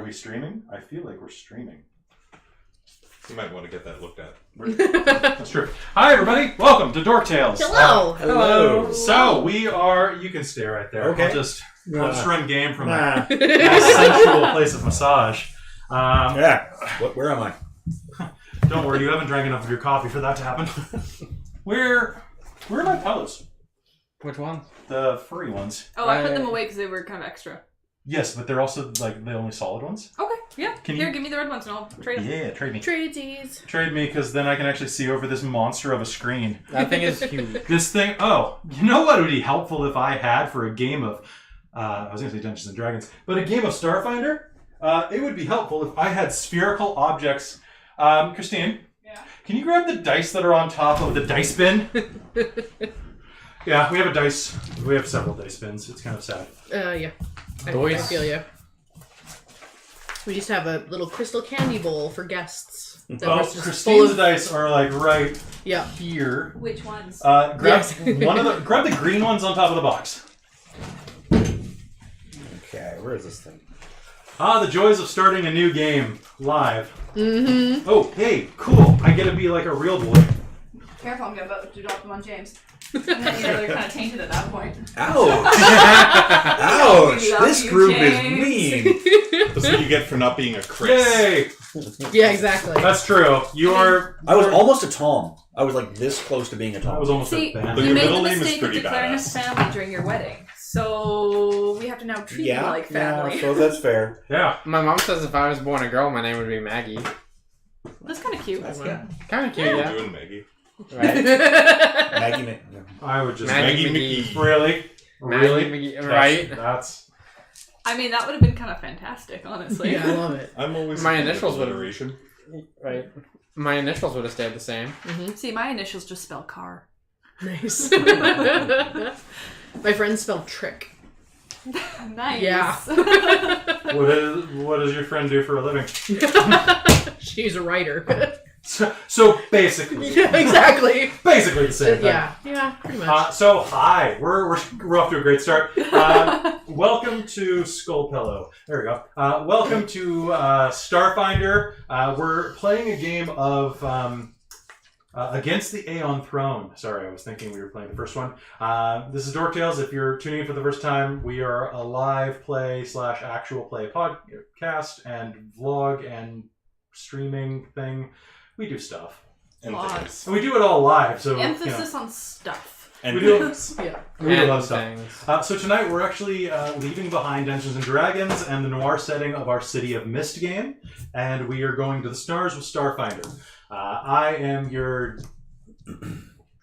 Are we streaming? I feel like we're streaming. You might want to get that looked at. That's true. Hi, everybody. Welcome to Dork Tales. Hello. Hello. So we are. You can stay right there. Okay. I'll just run game from Nah. a sensual place of massage. Yeah. Where am I? Don't worry, you haven't drank enough of your coffee for that to happen. Where are my pillows? Which one? The furry ones. Oh, I put them away because they were kind of extra. Yes, but they're also like the only solid ones. Okay, yeah. Can Here, you- give me the red ones and I'll trade them. Yeah, trade me. Tradesies. Trade me, because then I can actually see over this monster of a screen. That thing is huge. This thing, you know what would be helpful if I had for a game of, I was going to say Dungeons and Dragons, but a game of Starfinder? It would be helpful if I had spherical objects. Christine? Yeah? Can you grab the dice that are on top of the dice bin? Yeah, we have a dice. We have several dice bins. It's kind of sad. Yeah. I feel you. We just have a little crystal candy bowl for guests. That was just Christine's dice are like right yeah. here. Which ones? Grab grab the green ones on top of the box. Okay, where is this thing? The joys of starting a new game live. Mm-hmm. Oh, hey, cool. I get to be like a real boy. Careful, I'm about to drop them on James. And then they're kind of tainted at that point. Ouch! Ouch! We love This you, group James. is mean. That's what you get for not being a Chris. Yay! Yeah, exactly. That's true. You are... I was almost a Tom. I was like this close to being a Tom. I was almost See, a band. But you your made the middle name is mistake of pretty declaring badass. us family during your wedding. So we have to now treat you like family. Yeah, so that's fair. Yeah. My mom says if I was born a girl, my name would be Maggie. That's kind of cute. That's good. Kind of cute, yeah. Doing Maggie. Right? Maggie Mc... I would just... Maggie Maggie McGee. Really? Really? Maggie McGee. Right? That's... I mean, that would have been kind of fantastic, honestly. Yeah, I love it. I'm always My a fan of initials would have alliteration. Right. My initials would have stayed the same. Mm-hmm. See, my initials just spell car. Nice. My friends spell trick. Nice. Yeah. What does your friend do for a living? She's a writer. So basically... Yeah, exactly. Basically the same thing. Yeah, pretty much. So hi, we're off to a great start. Welcome to Skull Pillow. There we go. Welcome to Starfinder. We're playing a game of Against the Aeon Throne. Sorry, I was thinking we were playing the first one. This is Dork Tales. If you're tuning in for the first time, we are a live play / actual play podcast and vlog and streaming thing. We do stuff. And Lots. things. And we do it all live. So Emphasis on stuff. And we do. things. Yeah. We do a lot of And stuff. things. So tonight we're actually leaving behind Dungeons and Dragons and the noir setting of our City of Mist game, and we are going to the stars with Starfinder. I am your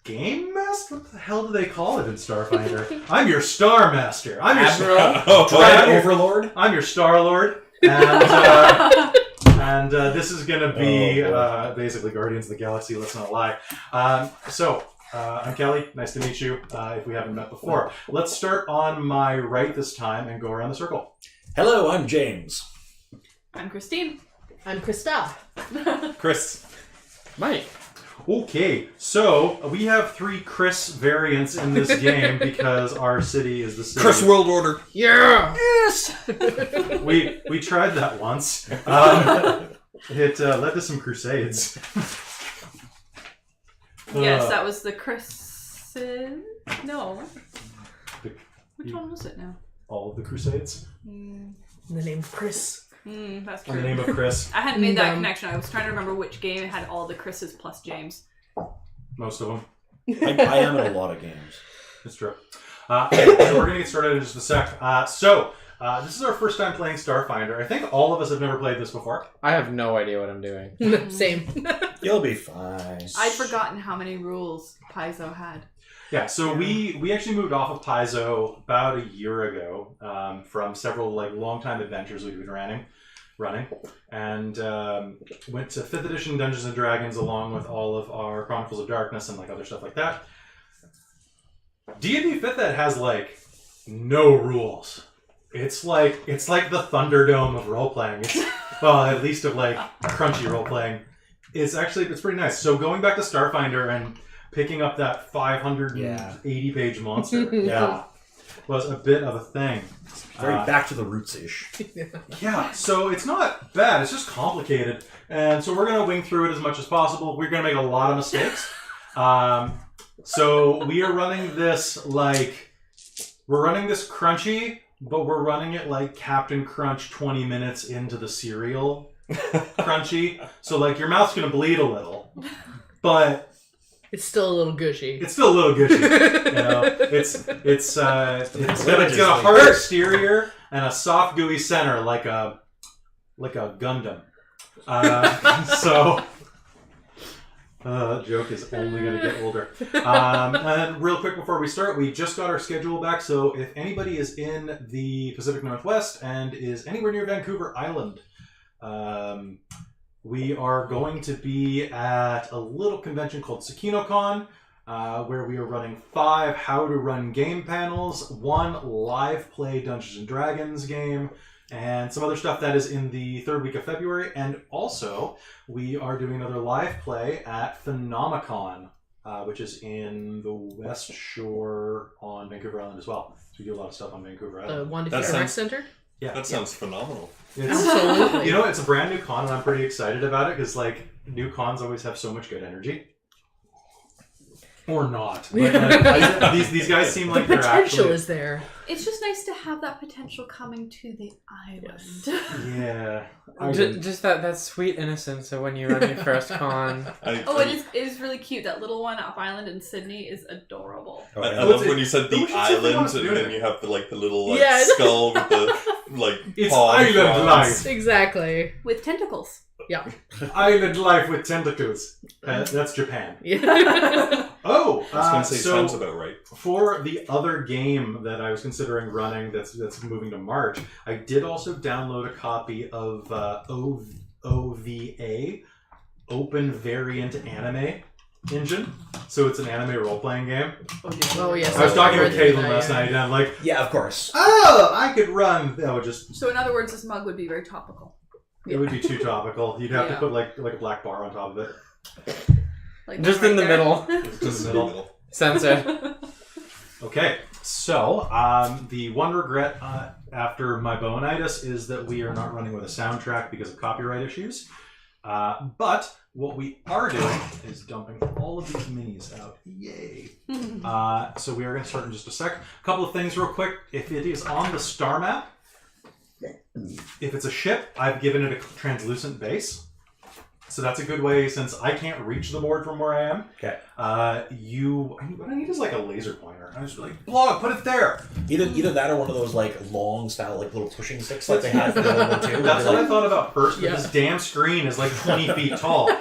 game master. What the hell do they call it in Starfinder? I'm your Star Master. I'm your Dragon Overlord? I'm your Star Lord, and this is going to be basically Guardians of the Galaxy. Let's not lie. I'm Kelly. Nice to meet you. If we haven't met before, let's start on my right this time and go around the circle. Hello, I'm James. I'm Christine. I'm Christa. Chris. Mike. Okay, so we have 3 Chris variants in this game because our city is the city. Chris World Order. Yeah. Yes! We tried that once. It led to some crusades. Yes, that was the Chris... No. Which one was it now? All of the crusades. The name Chris. That's In true. the name of Chris. I hadn't made that connection. I was trying to remember which game had all the Chris's plus James. Most of them. I am in a lot of games. It's true. So we're going to get started in just a sec. This is our first time playing Starfinder. I think all of us have never played this before. I have no idea what I'm doing. Same. You'll be fine. I'd forgotten how many rules Paizo had. Yeah, so we actually moved off of Paizo about a year ago from several long-time adventures we've been running, and went to 5th edition Dungeons and Dragons along with all of our Chronicles of Darkness and other stuff like that. D&D 5th Ed has no rules. It's like the Thunderdome of role-playing. It's, well, at least of crunchy role-playing. It's pretty nice. So going back to Starfinder and picking up that 580-page monster. Yeah. was a bit of a thing. Very back to the roots-ish. Yeah, so it's not bad. It's just complicated. And so we're going to wing through it as much as possible. We're going to make a lot of mistakes. So we are running this we're running this crunchy, but we're running it like Captain Crunch 20 minutes into the cereal crunchy. So your mouth's going to bleed a little, but It's still a little gushy. it's still a little gushy. It's got a hard exterior and a soft gooey center like a Gundam. That joke is only going to get older. And real quick before we start, we just got our schedule back, so if anybody is in the Pacific Northwest and is anywhere near Vancouver Island, we are going to be at a little convention called SakinoCon, where we are running 5 how to run game panels, 1 live play Dungeons & Dragons game, and some other stuff that is in the 3rd week of February. And also, we are doing another live play at Phenomicon, which is in the West Shore on Vancouver Island as well. So we do a lot of stuff on Vancouver Island. Wanda That Rec sounds- Center? Yeah. That sounds phenomenal. Absolutely. It's a brand new con, and I'm pretty excited about it because new cons always have so much good energy. Or not. These guys seem like the they're potential actually. is there. It's just nice to have that potential coming to the island. Yeah. Just that sweet innocence of when you run your first con. It is really cute. That little one up island in Sydney is adorable. I love when you said Who the should say they want island, to and do then it? you have the little Yeah. skull with the It's paw island fronds. life. Exactly. With tentacles. Island life with tentacles. That's Japan. Yeah. Oh, I was going to say so sounds about right. for the other game that I was considering running that's moving to March, I did also download a copy of OVA, Open Variant Anime Engine. So it's an anime role-playing game. Oh, yes. I was talking with read Caitlin that, last yeah. night, and I'm like, Yeah, of course. oh, I could run. So in other words, this mug would be very topical. It would be too topical. You'd have to Yeah. put like a black bar on top of it. Like Just right in the there. middle. Just in the middle. Censor. Okay, so the one regret after my bonitis is that we are not running with a soundtrack because of copyright issues. But what we are doing is dumping all of these minis out. Yay! So we are going to start in just a sec. A couple of things real quick. If it is on the star map, if it's a ship, I've given it a translucent base. So that's a good way, since I can't reach the board from where I am. Okay. What I need is like a laser pointer. I was like, Blogg, put it there. Either that or one of those long style little pushing sticks like they had for World War II. That's what I thought about first, but Yeah. this damn screen is like 20 feet tall.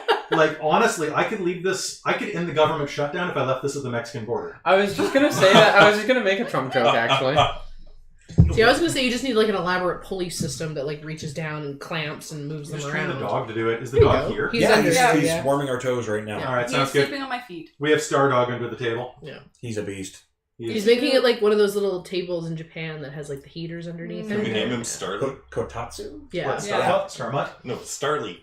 Honestly, I could leave this, I could end the government shutdown if I left this at the Mexican border. I was just gonna say that. I was just gonna make a Trump joke, actually. See, I was going to say you just need an elaborate pulley system that reaches down and clamps and moves them Just train around. the dog to do it. Is the There you dog go. here? He's Yeah, under he's, there, he's yeah. warming our toes right now. All right, He's sounds good. sleeping on my feet. We have Star Dog under the table. He's a beast. He's making it like one of those little tables in Japan that has the heaters underneath Can it. we name him Starly? Kotatsu? Yeah. What, Star Yeah. Hut? Star Mutt? No, Starly.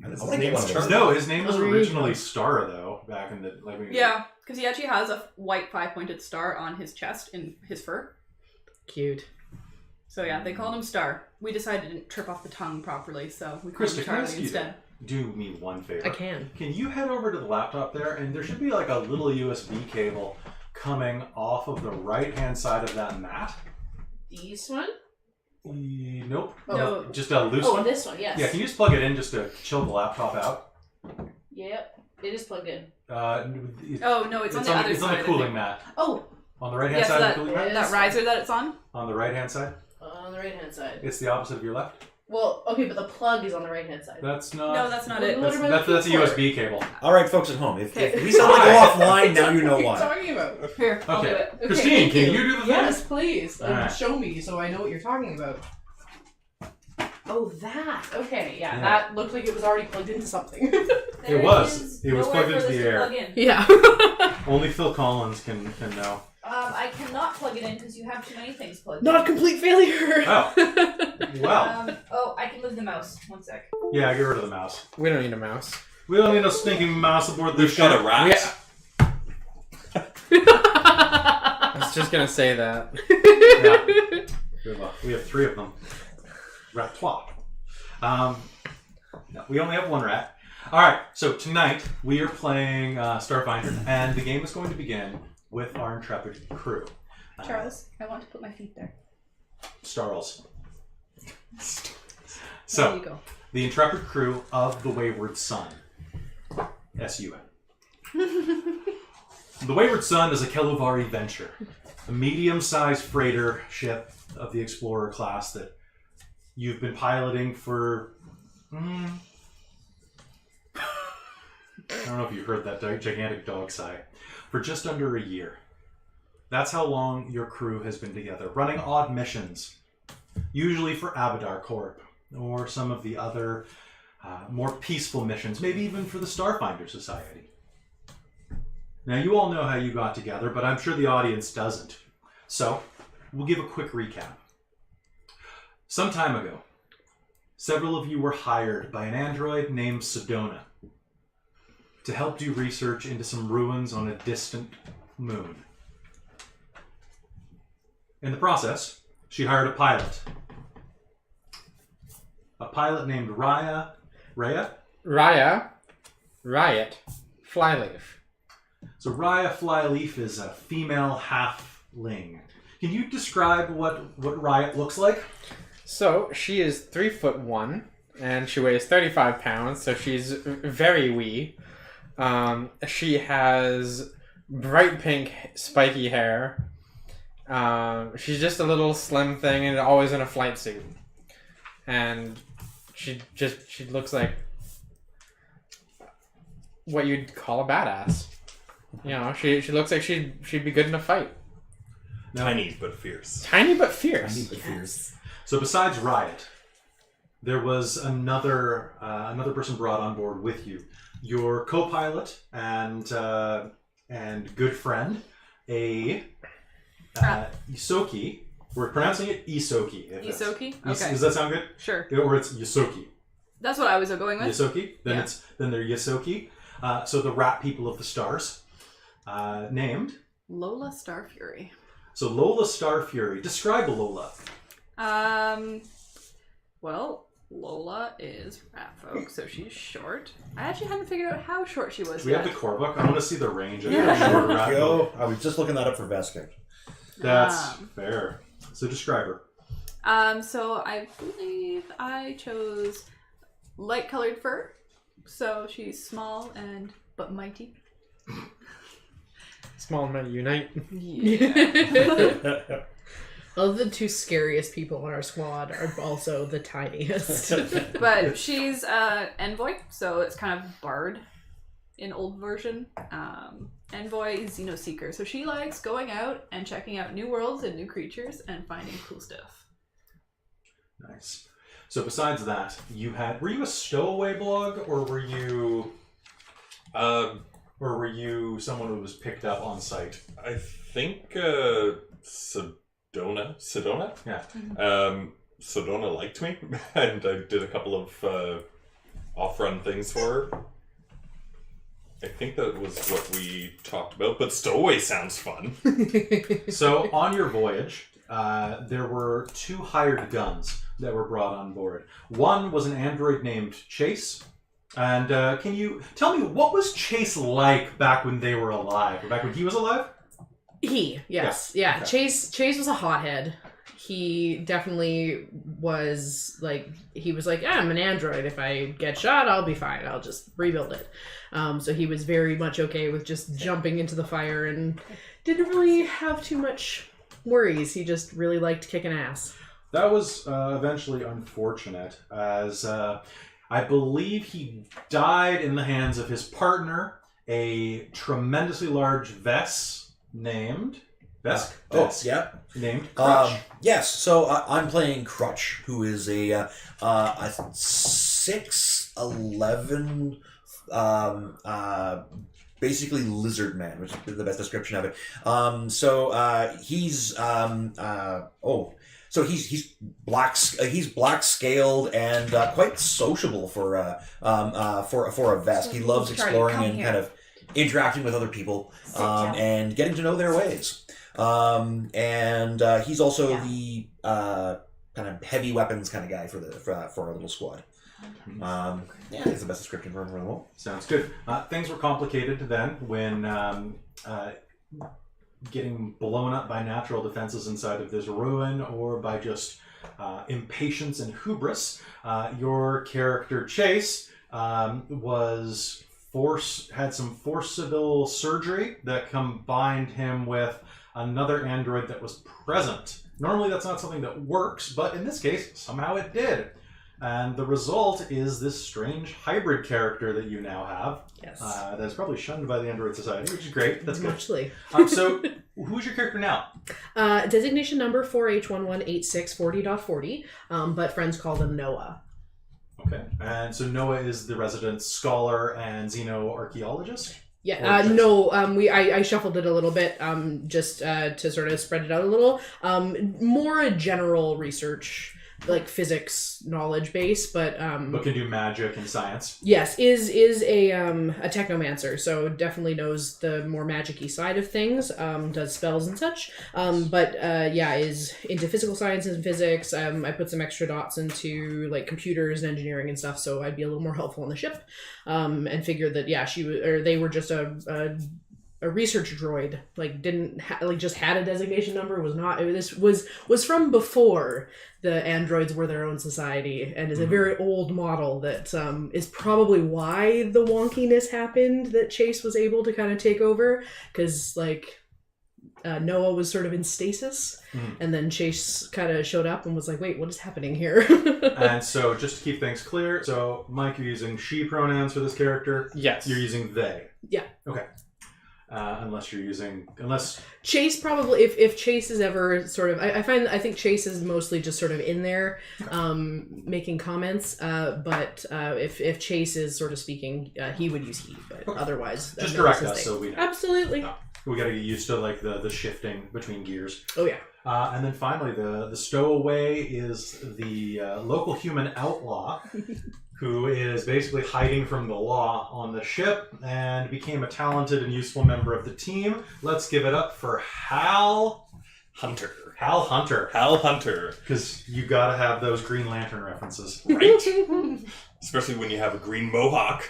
His I think it's Charlie. No, his name was Oh, really? originally Star, though, back in the... Yeah, because he actually has a white 5-pointed star on his chest in his fur. Cute. So yeah, they called him Star. We decided to trip off the tongue properly, so we called Krista, him can I ask Charlie you instead. do me one favor? I can. Can you head over to the laptop there, and there should be like a little USB cable coming off of the right-hand side of that mat? This one? Nope. No. Just a loose one? this one, yes. Yeah, can you just plug it in just to chill the laptop out? Yep. It is plugged in. Oh no, it's on the other It's side. on the I cooling think. mat. Oh, On the right-hand Yes, side that, of the cooling mat? that riser that it's on. On the right-hand side? on the right hand side. It's the opposite of your left? Well, okay, but the plug is on the right hand side. That's not... No, that's not it. What about That's a the USB cable. All right, folks at home, if Okay. we suddenly go offline, now you know What are why. you talking about? Here, I'll do Okay. it. Okay, Christine, thank can you do the thing? Yes, please. Alright. Show me so I know what you're talking about. Oh, that. Okay, yeah, Yeah. that looked like it was already plugged into something. It was. It was plugged into the air. Yeah. Only Phil Collins can know. I cannot plug it in because you have too many things plugged Not a in. complete failure. Oh. Well, I can move the mouse. One sec. yeah, get rid of the mouse. We don't need a mouse. We don't need a stinking mouse aboard this We've got ship. a rat. I was just gonna say that. Yeah. We have 3 of them. Rat trois. No, we only have 1 rat. All right, so tonight we are playing Starfinder, and the game is going to begin with our intrepid crew. Charles, I want to put my feet there. Starls. There So, you go. the intrepid crew of the Wayward Sun. S-U-N. The Wayward Sun is a Keluvari venture, a medium-sized freighter ship of the Explorer class that you've been piloting for... I don't know if you heard that gigantic dog sigh. For just under a year. That's how long your crew has been together, running odd missions, usually for AbadarCorp, or some of the other more peaceful missions, maybe even for the Starfinder Society. Now, you all know how you got together, but I'm sure the audience doesn't. So, we'll give a quick recap. Some time ago, several of you were hired by an android named Sedona to help do research into some ruins on a distant moon. In the process, she hired a pilot. A pilot named Raia. Raia, Riot, Flyleaf. So Raia Flyleaf is a female halfling. Can you describe what Riot looks like? So she is 3'1", and she weighs 35 pounds. So she's very wee. She has bright pink, spiky hair. She's just a little slim thing, and always in a flight suit. And she looks like what you'd call a badass. You know, she looks like she'd be good in a fight. Tiny but fierce. Tiny but fierce. Tiny but fierce. So besides Riot, there was another person brought on board with you. Your co-pilot and good friend, Yoski. We're pronouncing it Isoki. Isoki? Okay. Does that sound good? Sure. Or it's Yoski. That's what I was going with. Yoski? Then Yeah. then they're Yoski. So the rat people of the stars, named Lola Starfury. So Lola Starfury. Describe Lola. Well, Lola is rat folk, so she's short. I actually haven't figured out how short she was We yet. have the core book. I want to see the range of Yeah. short rat folk. I was just looking that up for Vesk. That's fair. So describe her. So I believe I chose light colored fur. So she's small but mighty. Small men unite. Yeah. Well, the 2 scariest people in our squad are also the tiniest. But she's Envoy, so it's kind of Bard in old version. Envoy is Xenoseeker, so she likes going out and checking out new worlds and new creatures and finding cool stuff. Nice. So besides that, were you a stowaway Blogg, or were you someone who was picked up on site? I think Sedona? Yeah. Sedona liked me, and I did a couple of off-run things for her. I think that was what we talked about, but stowaway sounds fun. So on your voyage, there were 2 hired guns that were brought on board. One was an android named Chase. And can you tell me, what was Chase like back when they were alive? Or back when he was alive? Yes. Yeah. Okay. Chase was a hothead. He definitely was like, I'm an android. If I get shot, I'll be fine. I'll just rebuild it. So he was very much okay with just jumping into the fire and didn't really have too much worries. He just really liked kicking ass. That was eventually unfortunate, as I believe he died in the hands of his partner, a tremendously large Vesk named... Vesk? Vesk. Yeah. Named Krutch. Yes, so I'm playing Krutch, who is a 6'11", basically lizard man, which is the best description of it. He's black scaled and quite sociable for a Vesk. He loves Charlie, exploring come and here. kind of interacting with other people Sit down. and getting to know their ways. And he's also the kind of heavy weapons kind of guy for our little squad. Yeah, that's the best description for him for the moment. Sounds good. Things were complicated then when getting blown up by natural defenses inside of this ruin, or by just impatience and hubris. Your character Chase had some forcible surgery that combined him with another android that was present. Normally that's not something that works, but in this case, somehow it did. And the result is this strange hybrid character that you now have. Yes. That's probably shunned by the Android Society, which is great. That's good. Muchly. So, who's your character now? Designation number 4H118640.40, but friends call them Noah. Okay. And so Noah is the resident scholar and xenoarchaeologist? Yeah, no, I shuffled it a little bit, just to sort of spread it out a little. More a general research, like physics knowledge base, but can do magic and science. Yes, is a technomancer, so definitely knows the more magic-y side of things, does spells and such, but is into physical sciences and physics. I put some extra dots into like computers and engineering and stuff, so I'd be a little more helpful on the ship, and figured that they were just a research droid, like just had a designation number, this was from before the androids were their own society, and is a very old model that is probably why the wonkiness happened that Chase was able to kind of take over, because Noah was sort of in stasis, and then Chase kind of showed up and was like, wait, what is happening here? And so just to keep things clear, so Mike, you're using she pronouns for this character? Yes. You're using they? Yeah. Okay. Unless Chase probably, if Chase is ever sort of, I think Chase is mostly just sort of in there, making comments, but if Chase is sort of speaking, he would use he, but otherwise just direct us so we know. Absolutely. No. We gotta get used to like the shifting between gears. Oh yeah. And then finally the stowaway is the local human outlaw who is basically hiding from the law on the ship and became a talented and useful member of the team. Let's give it up for Hal Hunter. Hal Hunter. Hal Hunter. Because you gotta have those Green Lantern references. Right? Especially when you have a green mohawk.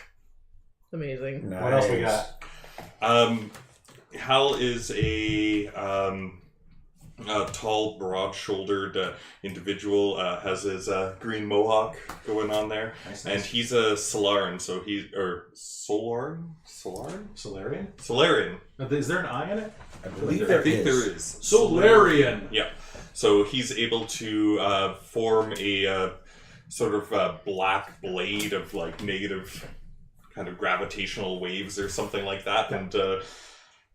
Amazing. Nice. What else we got? Hal is a tall, broad-shouldered individual, has his green mohawk going on there. Nice. And he's a Solarian, so Solarian? Is there an I in it? I believe I there think there is. is. Solarian! Yeah. So he's able to form a sort of black blade of like negative kind of gravitational waves or something like that, and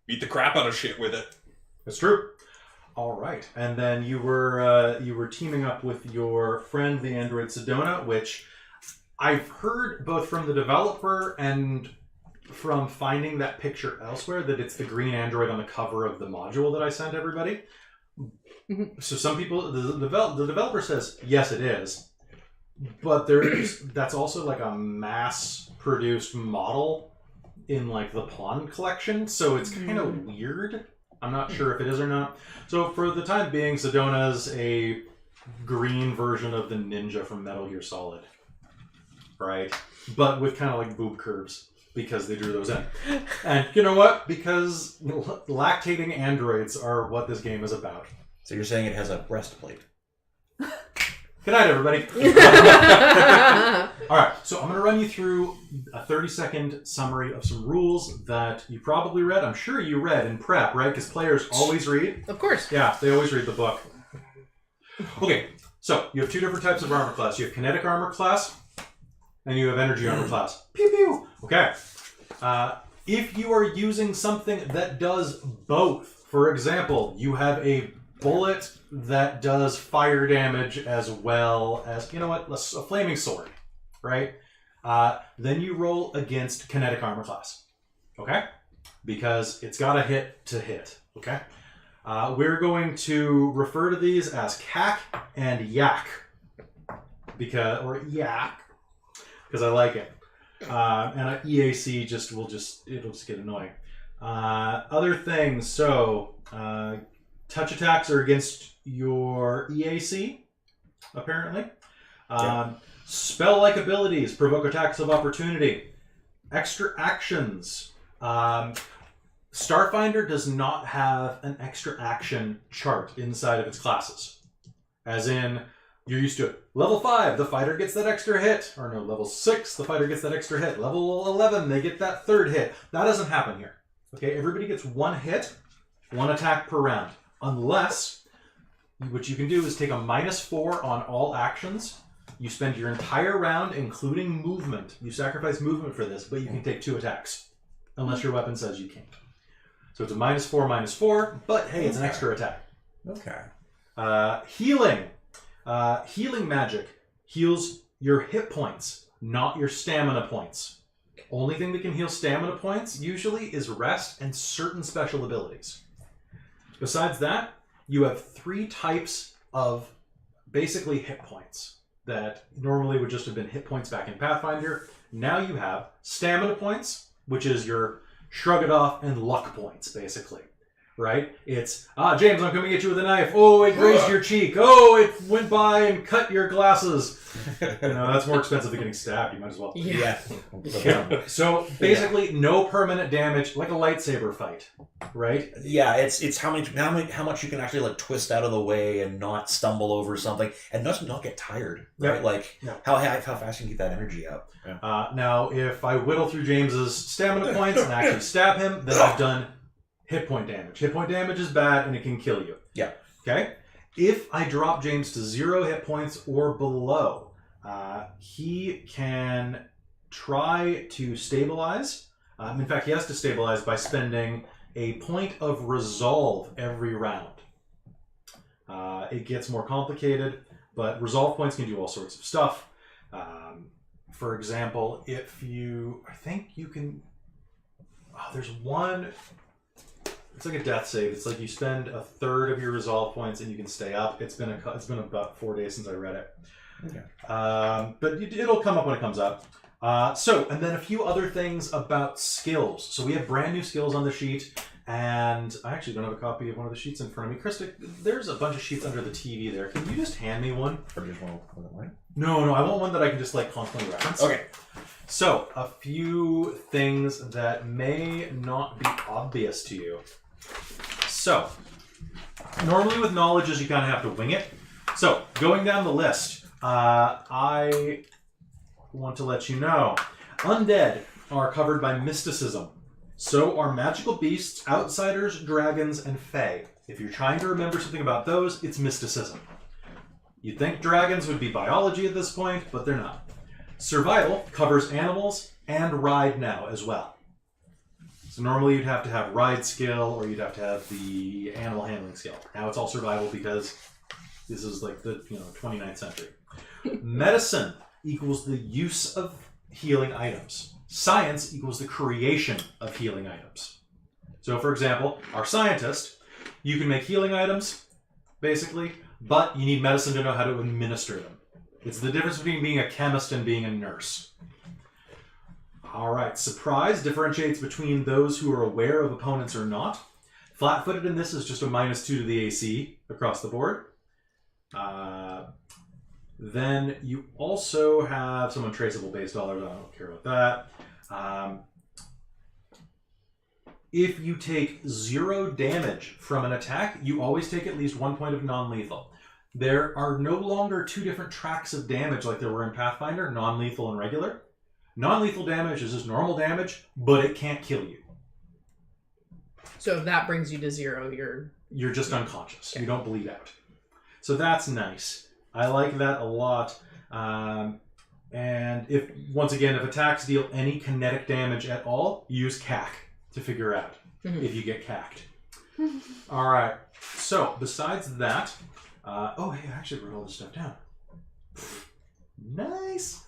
beat the crap out of shit with it. That's true. All right, and then you were teaming up with your friend, the android Sedona, which I've heard both from the developer and from finding that picture elsewhere that it's the green android on the cover of the module that I sent everybody. So some people, the developer says yes, it is, but that's also like a mass-produced model in like the Pawn collection, so it's kind of weird. I'm not sure if it is or not. So for the time being, Sedona's a green version of the ninja from Metal Gear Solid. Right? But with kind of like boob curves, because they drew those in. And you know what? Because lactating androids are what this game is about. So you're saying it has a breastplate? Good night, everybody. All right, so I'm going to run you through a 30-second summary of some rules that you probably read. I'm sure you read in prep, right? Because players always read. Of course. Yeah, they always read the book. Okay, so you have two different types of armor class. You have kinetic armor class, and you have energy armor class. Pew pew! Okay. If you are using something that does both, for example, you have a bullet that does fire damage as well as, you know what, a flaming sword, right? Then you roll against kinetic armor class, okay? Because it's got a hit to hit, okay? We're going to refer to these as CAC and Yak, or Yak, because I like it. And EAC it'll just get annoying. Other things, so touch attacks are against your EAC, apparently. Spell-like abilities provoke attacks of opportunity. Extra actions. Starfinder does not have an extra action chart inside of its classes. As in, you're used to it. Level 5, the fighter gets that extra hit. Or no, level 6, the fighter gets that extra hit. Level 11, they get that third hit. That doesn't happen here. Okay, everybody gets one hit, one attack per round. Unless, what you can do is take a -4 on all actions. You spend your entire round, including movement. You sacrifice movement for this, but you can take 2 attacks. Unless your weapon says you can't. So it's a -4, -4, but hey, it's an extra attack. Okay. Healing. Healing magic heals your hit points, not your stamina points. Only thing that can heal stamina points, usually, is rest and certain special abilities. Besides that, you have 3 types of basically hit points that normally would just have been hit points back in Pathfinder. Now you have stamina points, which is your shrug it off, and luck points, basically. Right? It's, James, I'm coming at you with a knife. Oh, it grazed your cheek. Oh, it went by and cut your glasses. That's more expensive than getting stabbed. You might as well. Yeah. So, basically, no permanent damage, like a lightsaber fight. Right? Yeah, it's how much you can actually twist out of the way and not stumble over something and not get tired. Right? Yep. How fast you can keep that energy up. Yeah. Now, if I whittle through James's stamina points and actually stab him, then I've done hit point damage. Hit point damage is bad and it can kill you. Yeah. Okay? If I drop James to 0 hit points or below, he can try to stabilize. In fact, he has to stabilize by spending a point of resolve every round. It gets more complicated, but resolve points can do all sorts of stuff. For example, if you... I think you can... there's one... It's like a death save. It's like you spend a third of your resolve points and you can stay up. It's been about 4 days since I read it. Okay. But it'll come up when it comes up. And then a few other things about skills. So we have brand new skills on the sheet, and I actually don't have a copy of one of the sheets in front of me. Krista, there's a bunch of sheets under the TV there. Can you just hand me one? Or just one? No, I want one that I can just constantly reference. Okay. So, a few things that may not be obvious to you. So, normally with knowledges you kind of have to wing it. So, going down the list, I want to let you know, undead are covered by mysticism. So are magical beasts, outsiders, dragons, and fae. If you're trying to remember something about those, it's mysticism. You'd think dragons would be biology at this point, but they're not. Survival covers animals and ride now as well. So normally you'd have to have ride skill or you'd have to have the animal handling skill. Now it's all survival because this is the 29th century. Medicine equals the use of healing items. Science equals the creation of healing items. So for example, our scientist, you can make healing items, basically, but you need medicine to know how to administer them. It's the difference between being a chemist and being a nurse. Alright, surprise differentiates between those who are aware of opponents or not. Flat-footed in this is just a -2 to the AC across the board. Then you also have some untraceable base dollars. I don't care about that. If you take 0 damage from an attack, you always take at least 1 point of non-lethal. There are no longer 2 different tracks of damage like there were in Pathfinder, non-lethal and regular. Non-lethal damage is just normal damage, but it can't kill you. So if that brings you to 0, you're just unconscious. Okay. You don't bleed out. So that's nice. I like that a lot. And if attacks deal any kinetic damage at all, use CAC to figure out if you get cacked. All right. So besides that, I actually wrote all this stuff down. Nice.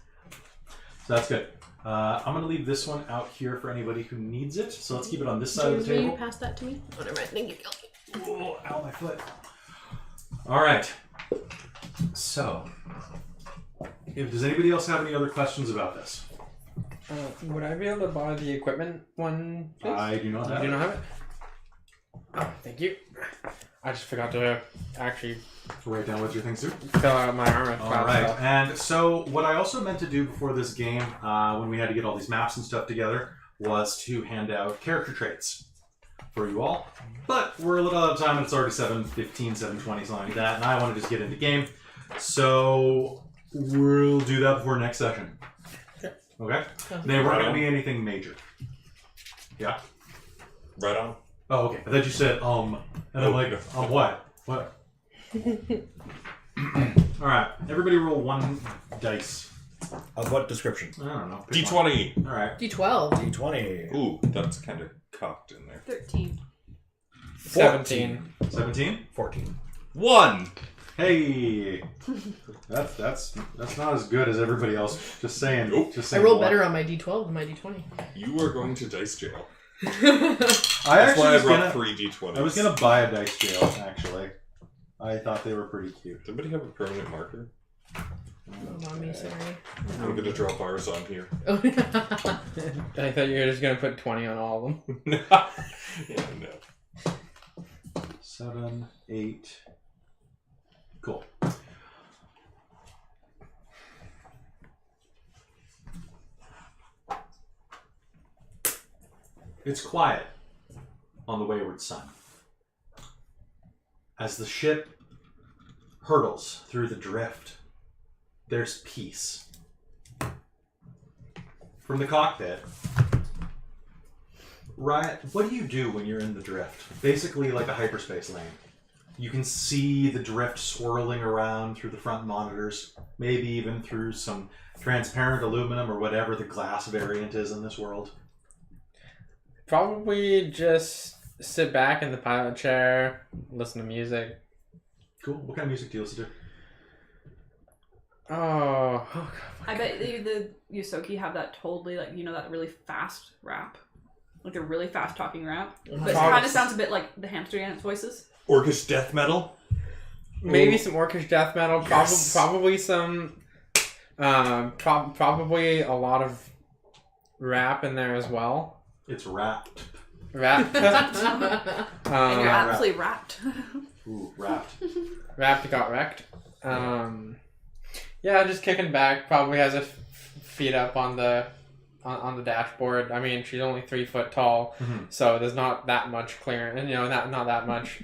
So that's good. I'm going to leave this one out here for anybody who needs it. So let's keep it on this side of the table. Will you pass that to me? Oh, never mind. Thank you. Oh, ow, my foot. All right. So, does anybody else have any other questions about this? Would I be able to buy the equipment one, please? I do not have it. You do not have it? Oh, thank you. I just forgot to actually Write down what your things do. fill out my armor class All right, stuff. and so what I also meant to do before this game, when we had to get all these maps and stuff together, was to hand out character traits for you all. But we're a little out of time, and it's already 7:15, 7:20, something like that, and I want to just get into game. So we'll do that before next session. Okay? They weren't going to be anything major. Yeah? Right on. Oh, okay. I thought you said, and I'm like, what? What? Alright, everybody roll 1 dice. Of what description? I don't know. Pick D20. one. Alright. D12. D20. Ooh, that's kind of cocked in there. 13. 17. 17? 14. 1. Hey! That's not as good as everybody else. Just saying. Nope. Just I saying. rolled better on my D12 than my D20. You are going to dice jail. I That's actually why I was brought gonna, 3 D20s. I was gonna buy a dice jail, actually. I thought they were pretty cute. Does anybody have a permanent marker? Not me, sorry. I'm going to draw bars on here. Oh. I thought you were just going to put 20 on all of them. Yeah, no. 7, 8. Cool. It's quiet on the Wayward Sun as the ship hurtles through the drift. There's peace. From the cockpit, Riot, what do you do when you're in the drift? Basically like a hyperspace lane. You can see the drift swirling around through the front monitors, maybe even through some transparent aluminum or whatever the glass variant is in this world. Probably just sit back in the pilot chair, listen to music. Cool. What kind of music do you listen to? Oh God. I bet the Yoski have that totally, like, you know, that really fast rap. Like a really fast talking rap. But it kind of sounds a bit like the hamster dance voices. Orcish death metal? Maybe some orcish death metal. Yes. Probably some. Probably a lot of rap in there as well. It's wrapped. Rap. And you're rap. absolutely wrapped. Ooh, wrapped. Wrapped got wrecked. Yeah, just kicking back. Probably has her feet up on the dashboard. I mean, she's only 3 foot tall, so there's not that much clearance, and not that much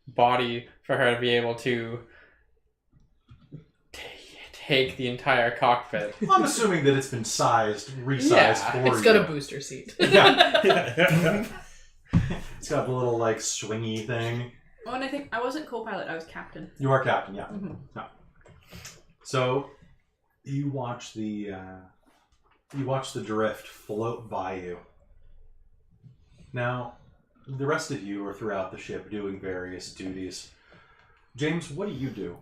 body for her to be able to take the entire cockpit. I'm assuming that it's been resized for you. It's got a booster seat. Yeah. It's got a little like swingy thing. Oh, and I think I wasn't co-pilot, I was captain. You are captain, yeah. Mm-hmm. No. So you watch the drift float by you. Now, the rest of you are throughout the ship doing various duties. James, what do you do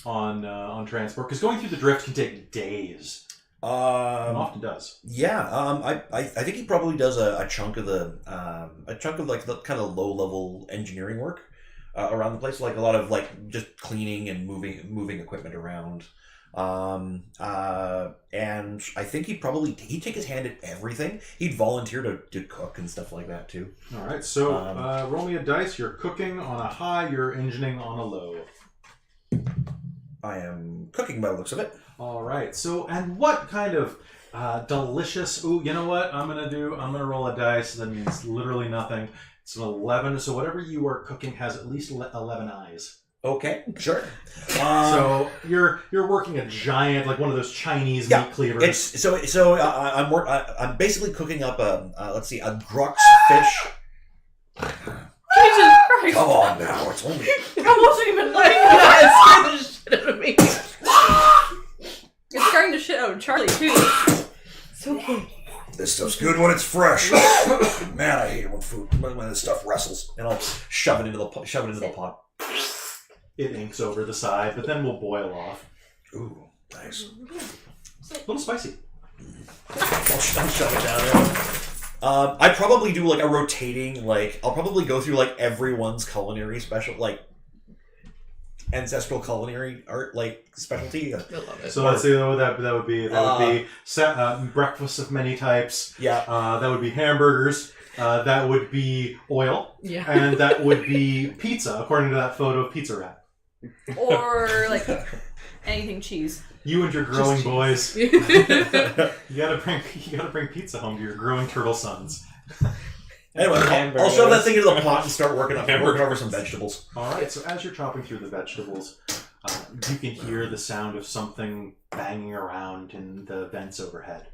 on transport? Because going through the drift can take days. It often does. Yeah, I think he probably does a chunk of like the kind of low level engineering work around the place, like a lot of like just cleaning and moving equipment around. And I think he'd take his hand at everything. He'd volunteer to cook and stuff like that too. All right, so roll me a dice. You're cooking on a high. You're engineering on a low. I am cooking by the looks of it. All right. So, and what kind of delicious? Ooh, you know what I'm gonna roll a dice. That means literally nothing. It's an 11. So whatever you are cooking has at least 11 eyes. Okay, sure. So you're working a giant, like one of those Chinese meat cleavers. I'm basically cooking up a Krutch fish. Jesus Christ! Come on now, it's only. I wasn't even like That scared the shit out of me. You're scaring the shit out of Charlie too. So good. This stuff's good when it's fresh. Man, I hate it when this stuff wrestles. And I'll shove it into the pot. It inks over the side, but then will boil off. Ooh, nice. A little spicy. I'll shove it down there. I probably do like a rotating, like I'll probably go through like everyone's culinary special, like ancestral culinary art, like specialty. I love it. So let's see what that would be. That would be breakfast of many types. Yeah. That would be hamburgers. that would be oil, Yeah. and that would be pizza, according to that photo of Pizza Rat. Or like anything cheese. You and your growing Just boys. cheese. You gotta bring pizza home to your growing turtle sons. Anyway, I'll shove that thing into the pot and start working over some vegetables. All right. So as you're chopping through the vegetables, you can hear the sound of something banging around in the vents overhead.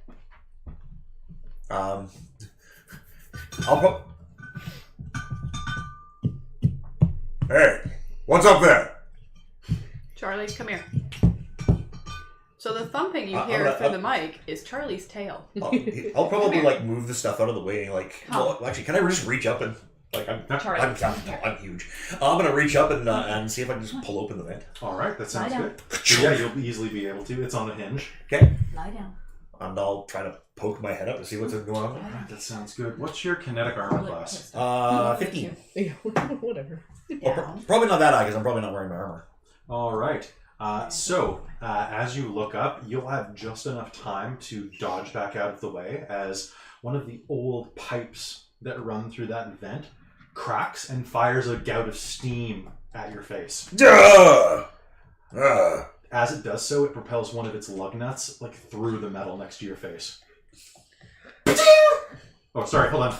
Hey, what's up there? Charlie, come here. So the thumping you I'm hear gonna- through the mic is Charlie's tail. I'll probably like move the stuff out of the way. Like, well, actually, can I just reach up and like Charlie. I'm huge. I'm gonna reach up and see if I can just pull open the vent. All right, that sounds Lie good. So yeah, you'll easily be able to. It's on a hinge. Okay, Lie down. and I'll try to poke my head up to see what's going All on. right, that sounds good. What's your kinetic armor class? 15. Yeah, whatever. Down. Probably not that high because I'm probably not wearing my armor. All right. So as you look up, you'll have just enough time to dodge back out of the way as one of the old pipes that run through that vent cracks and fires a gout of steam at your face. Duh! As it does so, it propels one of its lug nuts like through the metal next to your face. Oh, sorry. Hold on.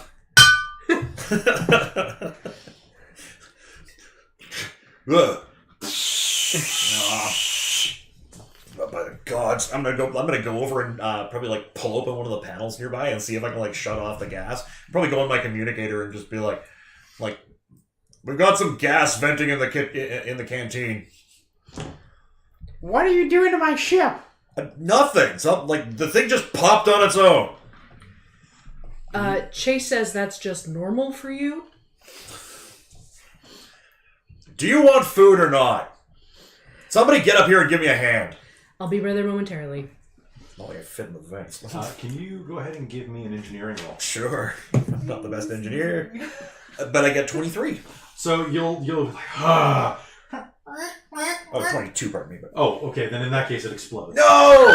By the gods, I'm gonna go over and probably like pull open one of the panels nearby and see if I can like shut off the gas. Probably go on my communicator and just be like, we've got some gas venting in the canteen. What are you doing to my ship? Nothing. The thing just popped on its own. Chase says that's just normal for you. Do you want food or not? Somebody get up here and give me a hand. I'll be right there momentarily. Oh, I fit in the vents. Can you go ahead and give me an engineering roll? Sure. I'm not the best engineer, but I get 23. So you'll like, Oh, 22, pardon me. But... Oh, okay. Then in that case, it explodes. No!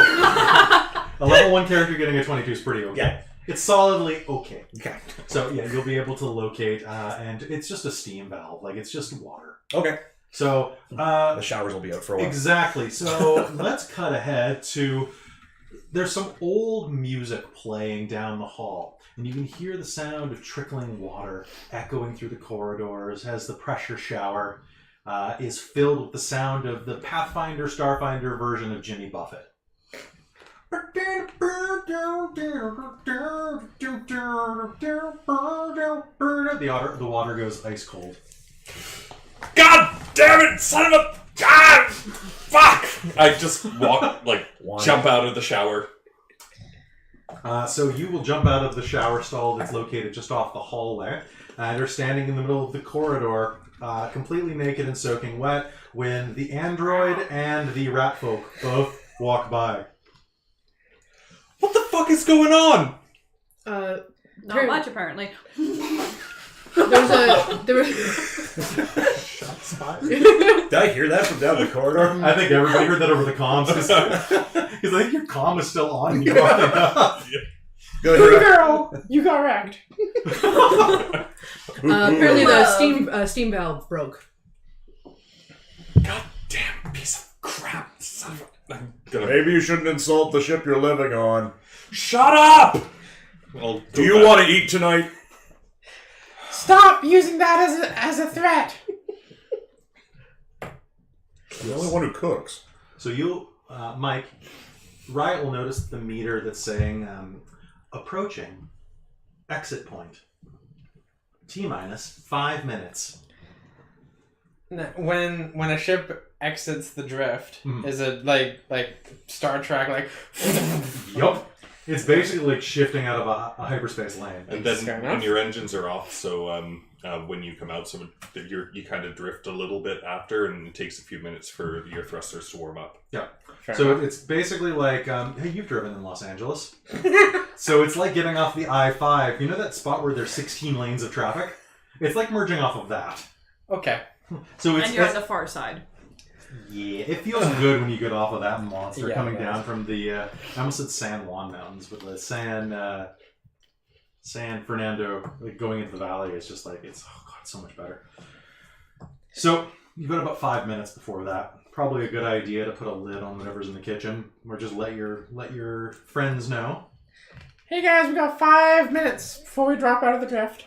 A level 1 character getting a 22 is pretty okay. Yeah. It's solidly okay. Okay. So yeah, you'll be able to locate, and it's just a steam valve. Like it's just water. Okay. So The showers will be out for a while. exactly. So let's cut ahead to. There's some old music playing down the hall, and you can hear the sound of trickling water echoing through the corridors as the pressure shower is filled with the sound of the Pathfinder Starfinder version of Jimmy Buffett. The water goes ice cold. God damn it, son of a... God! Fuck! I just walk, jump out of the shower. So you will jump out of the shower stall that's located just off the hallway, and you're standing in the middle of the corridor, completely naked and soaking wet, when the android and the rat folk both walk by. What the fuck is going on? Not much, apparently. There was Shots fired. Did I hear that from down the corridor? I think everybody heard that over the comms, because I think your comm is still on and you're walking up. Go Good ahead. girl! You got wrecked. apparently the steam valve broke. God damn piece of crap. Son of a... I'm gonna... Maybe you shouldn't insult the ship you're living on. Shut up! Do you want to eat tonight? Stop using that as a threat. The only one who cooks. So you'll, Mike, Riot will notice the meter that's saying approaching exit point. T-minus 5 minutes. When a ship exits the drift, is it like Star Trek, like? Yup. It's basically like shifting out of a hyperspace lane. And then Fair when enough. your engines are off, so when you come out, so you kind of drift a little bit after, and it takes a few minutes for your thrusters to warm up. Yeah. Fair So enough. it's basically like, hey, you've driven in Los Angeles. So it's like getting off the I-5. You know that spot where there's 16 lanes of traffic? It's like merging off of that. Okay. So it's And you're on the far side. yeah, it feels good when you get off of that monster Yeah, coming it down does. from the I almost said San Juan Mountains, but the San San Fernando, like going into the valley, is just like it's so much better. So you've got about 5 minutes before that. Probably a good idea to put a lid on whatever's in the kitchen, or just let your friends know. Hey guys, we got 5 minutes before we drop out of the drift.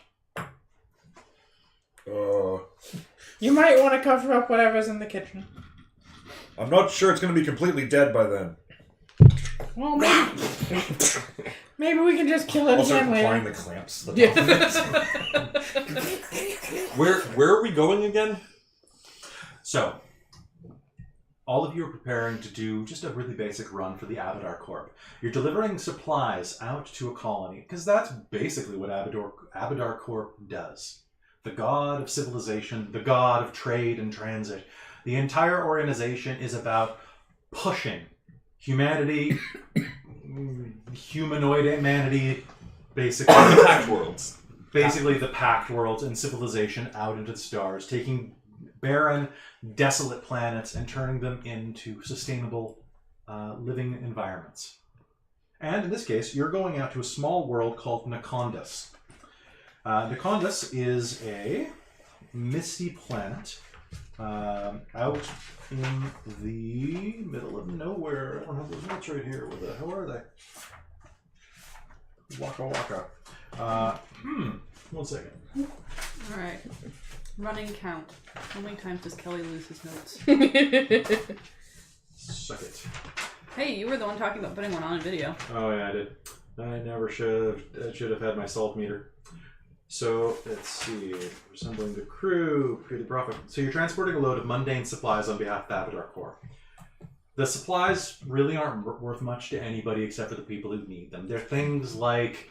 You might want to cover up whatever's in the kitchen. I'm not sure it's going to be completely dead by then. Well, maybe we can just kill it Also again applying later. the clamps. To the top of it. Where are we going again? So, all of you are preparing to do just a really basic run for the AbadarCorp. You're delivering supplies out to a colony, because that's basically what AbadarCorp does. The god of civilization, the god of trade and transit. The entire organization is about pushing humanity, humanoid humanity, basically. The Pact Worlds. Basically the Pact Worlds and civilization out into the stars, taking barren, desolate planets and turning them into sustainable living environments. And in this case, you're going out to a small world called Nakondus. Nakondus is a misty planet out in the middle of nowhere. I don't have those notes right here. Where the hell are they? Waka waka. 1 second. Alright. Running count. How many times does Kelly lose his notes? Suck it. Hey, you were the one talking about putting one on a video. Oh yeah, I did. I never should have had my salt meter. So let's see. Resembling the crew, create the profit. So you're transporting a load of mundane supplies on behalf of AbadarCorp. The supplies really aren't worth much to anybody except for the people who need them. They're things like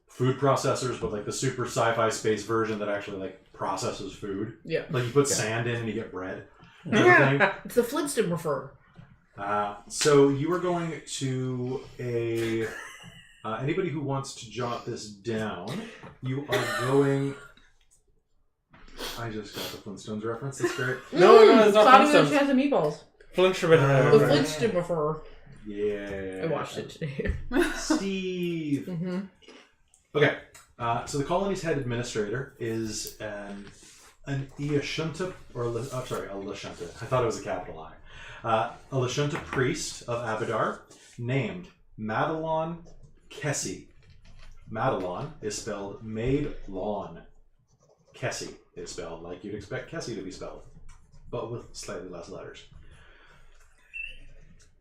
food processors, but like the super sci-fi space version that actually like processes food. Yeah. Like you put sand in and you get bread. It's the Flintstone. So you are going to a... anybody who wants to jot this down, you are going... I just got the Flintstones reference, that's great. No, it's not Sonic the Flintstones. Chance of Meatballs. Flintstone. The Flintstone. Yeah. I watched it today. Steve! Mm-hmm. Okay, so the colony's head administrator is an Iashunta, or a Lashunta. I thought it was a capital I. A Lashunta priest of Abadar named Madelon Kessie. Madelon is spelled Maid Lawn. Kessie is spelled like you'd expect Kessie to be spelled, but with slightly less letters.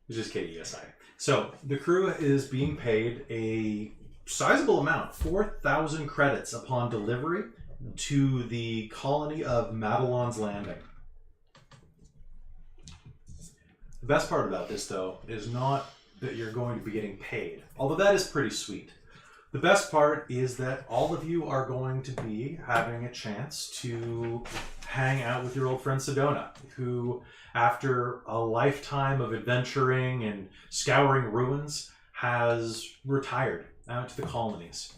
It's just K-E-S-I. So the crew is being paid a sizable amount, 4,000 credits upon delivery to the colony of Madelon's Landing. The best part about this, though, is not that you're going to be getting paid, although that is pretty sweet. The best part is that all of you are going to be having a chance to hang out with your old friend Sedona, who, after a lifetime of adventuring and scouring ruins, has retired out to the colonies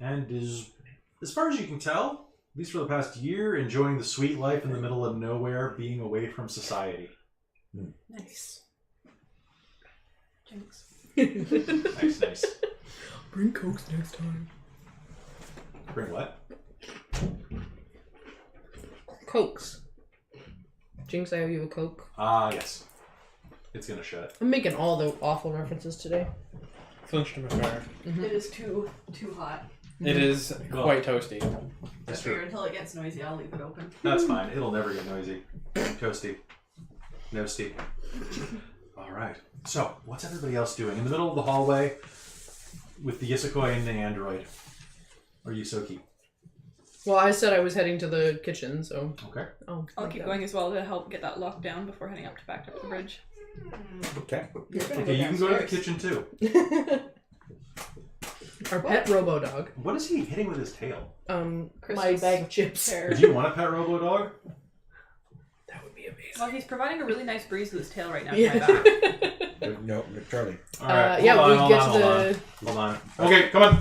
and is, as far as you can tell, at least for the past year, enjoying the sweet life in the middle of nowhere, being away from society. Nice. Jinx. Nice. Bring Cokes next time. Bring what? Cokes. Jinx, I owe you a Coke. Ah, yes. It's gonna shut. I'm making all the awful references today. Flintstone. It is too hot. It is quite toasty. I That's figure true. until it gets noisy, I'll leave it open. That's fine. It'll never get noisy. Toasty. No steep. All right. So, what's everybody else doing? In the middle of the hallway with the Yisakoi and the Android. Or Yusoki. Well, I said I was heading to the kitchen, so... Okay. I'll keep going as well to help get that locked down before heading up to back up the bridge. Okay. Okay, you can go to the kitchen too. Our pet robo-dog. What is he hitting with his tail? My Christmas bag of chips. pear. Do you want a pet robo dog? That would be amazing. Well, he's providing a really nice breeze with his tail right now. Yeah. To my back. No, Charlie. All right. Yeah, hold we on, get hold to on, the... Hold on. Okay, come on.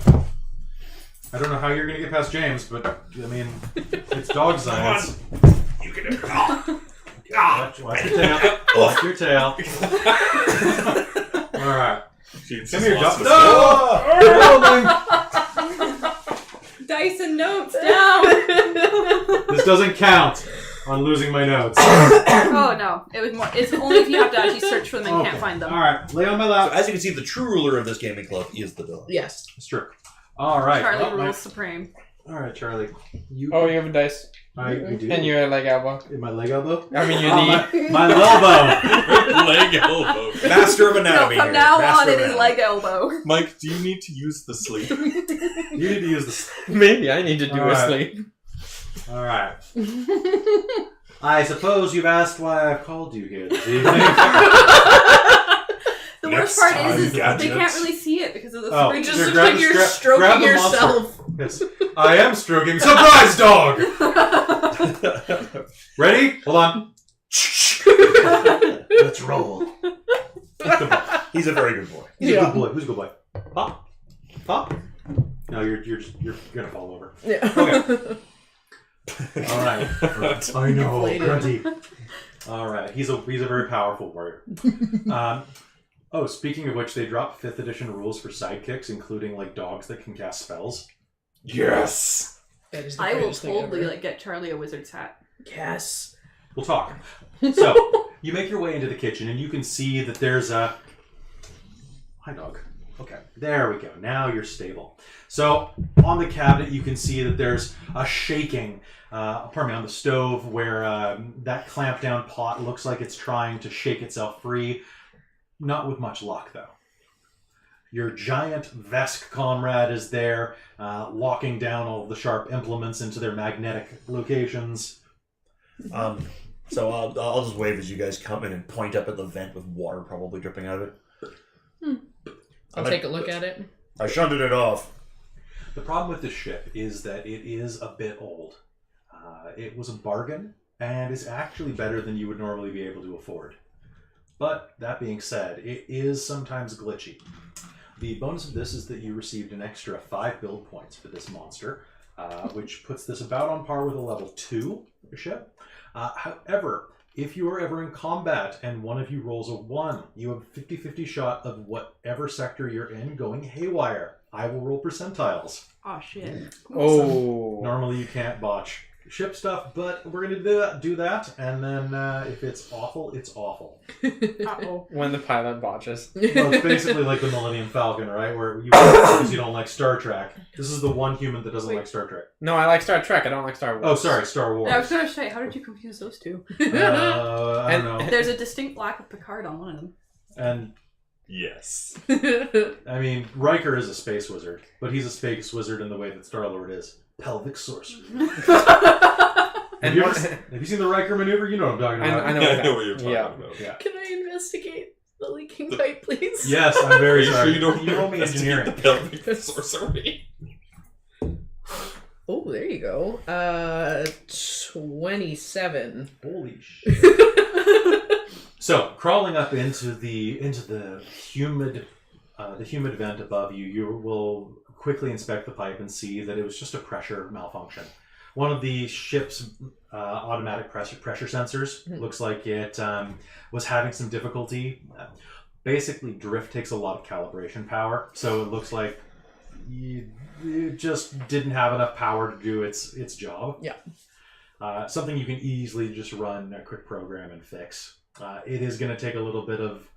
I don't know how you're gonna get past James, but I mean, it's dog science. You can Watch your tail. Watch your tail. All right. She Come here, lost dog. the No! dice and notes down. This doesn't count on losing my notes. Oh no, it was more. It's only if you have to actually search for them and can't find them. All right, lay on my So lap. as you can see, the true ruler of this gaming club is the dog. Yes. It's true. All right. Charlie well, rules supreme. All right, Charlie. You. Oh, you have a dice. I do. And your leg elbow. In my leg elbow. I mean your knee. My elbow. Leg elbow. Master of No, anatomy. from here. now Master on of it is anatomy. leg elbow. Mike, do you need to use the sleep? You need to use this. Maybe I need to do All a right. sleep. All right. I suppose you've asked why I've called you here this evening. The Next worst part time, is they gadgets. can't really see it because of the Oh, screen. It just Here, looks grab like the you're grab stroking the monster. yourself. Yes, I am stroking. Surprise, dog. Ready? Hold on. Let's roll. Good boy. He's a very good boy. He's a Yeah. good boy. Who's a good boy? Pop. Pop. No, you're gonna fall over. Yeah. Okay. All right. I know, Inflated. Grunty. All right. He's a very powerful warrior. Oh, speaking of which, they dropped 5th edition rules for sidekicks, including like dogs that can cast spells. Yes. That is the I will greatest thing totally ever. like get Charlie a wizard's hat. Yes. We'll talk. So you make your way into the kitchen, and you can see that there's a. Hi, dog. Okay, there we go. Now you're stable. So on the cabinet, you can see that there's a shaking. On the stove where that clamped down pot looks like it's trying to shake itself free. Not with much luck, though. Your giant Vesk comrade is there, locking down all of the sharp implements into their magnetic locations. So I'll just wave as you guys come in and point up at the vent with water probably dripping out of it. I'll take a look at it. I shunted it off. The problem with this ship is that it is a bit old. It was a bargain, and is actually better than you would normally be able to afford. But that being said, it is sometimes glitchy. The bonus of this is that you received an extra 5 build points for this monster, which puts this about on par with a level 2 ship. However, if you are ever in combat and one of you rolls a 1, you have a 50-50 shot of whatever sector you're in going haywire. I will roll percentile. Oh shit. Oh. Normally you can't botch ship stuff, but we're going to do that, and then if it's awful, it's awful. Uh-oh. When the pilot botches. Well, it's basically like the Millennium Falcon, right? Where you because you don't like Star Trek. This is the one human that doesn't like Star Trek. No, I like Star Trek. I don't like Star Wars. Oh, sorry, Star Wars. I was gonna say, how did you confuse those two? I don't know. There's a distinct lack of Picard on one of them. And, Yes. I mean, Riker is a space wizard, but he's a space wizard in the way that Star-Lord is. Pelvic sorcery. And Have you seen the Riker maneuver? You know what I'm talking about. I know. I know what you're talking about. Yeah. Can I investigate the leaking pipe, please? Yes, I'm very Are you sorry. sure you don't You roll me investigate engineering. the pelvic sorcery? Oh, there you go. 27. Holy shit. So, crawling up into the humid vent above you, you will quickly inspect the pipe and see that it was just a pressure malfunction. One of the ship's automatic pressure sensors looks like it was having some difficulty. Basically, drift takes a lot of calibration power, so it looks like it just didn't have enough power to do its job. Yeah. Something you can easily just run a quick program and fix. It is going to take a little bit of...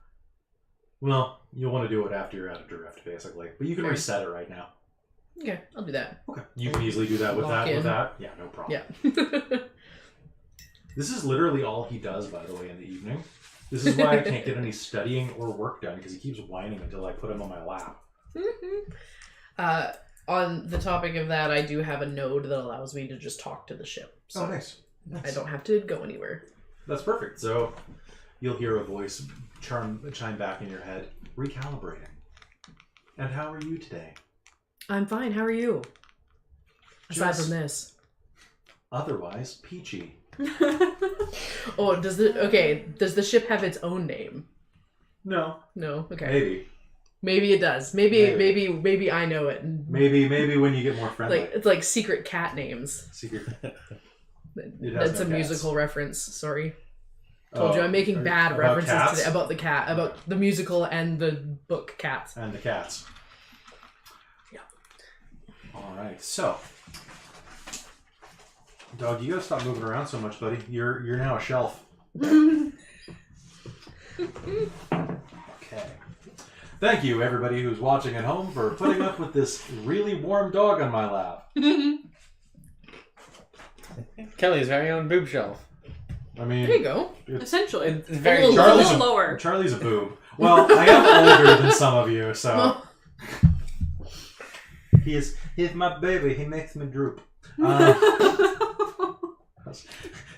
Well, you'll want to do it after you're out of drift, basically. But you can Okay. reset it right now. Okay, I'll do that. Okay. You can easily do that with Lock in. that. Yeah, no problem. Yeah. This is literally all he does, by the way, in the evening. This is why I can't get any studying or work done, because he keeps whining until I put him on my lap. On the topic of that, I do have a node that allows me to just talk to the ship. So Oh, nice. I don't have to go anywhere. That's perfect. So you'll hear a voice chime back in your head, recalibrating. And how are you today? I'm fine. How are you? Aside Just- from this. Otherwise, peachy. Oh, does the ship have its own name? No. No. Okay. Maybe. Maybe it does. Maybe I know it. And Maybe when you get more friendly. like it's like secret cat names. Secret. It has That's no a cats. musical reference. Sorry. Told you I'm making Are- bad about references cats? today about the cat, about the musical and the book Cats. And the cats. Yeah. All right. So, Dog, you gotta stop moving around so much, buddy. You're now a shelf. Okay. Thank you, everybody who's watching at home, for putting up with this really warm dog on my lap. Kelly's very own boob shelf. I mean, There you go. Essentially. It's very A little- Charlie's a little lower. Charlie's a boob. Well, I am older than some of you, so he's my baby. He makes me droop.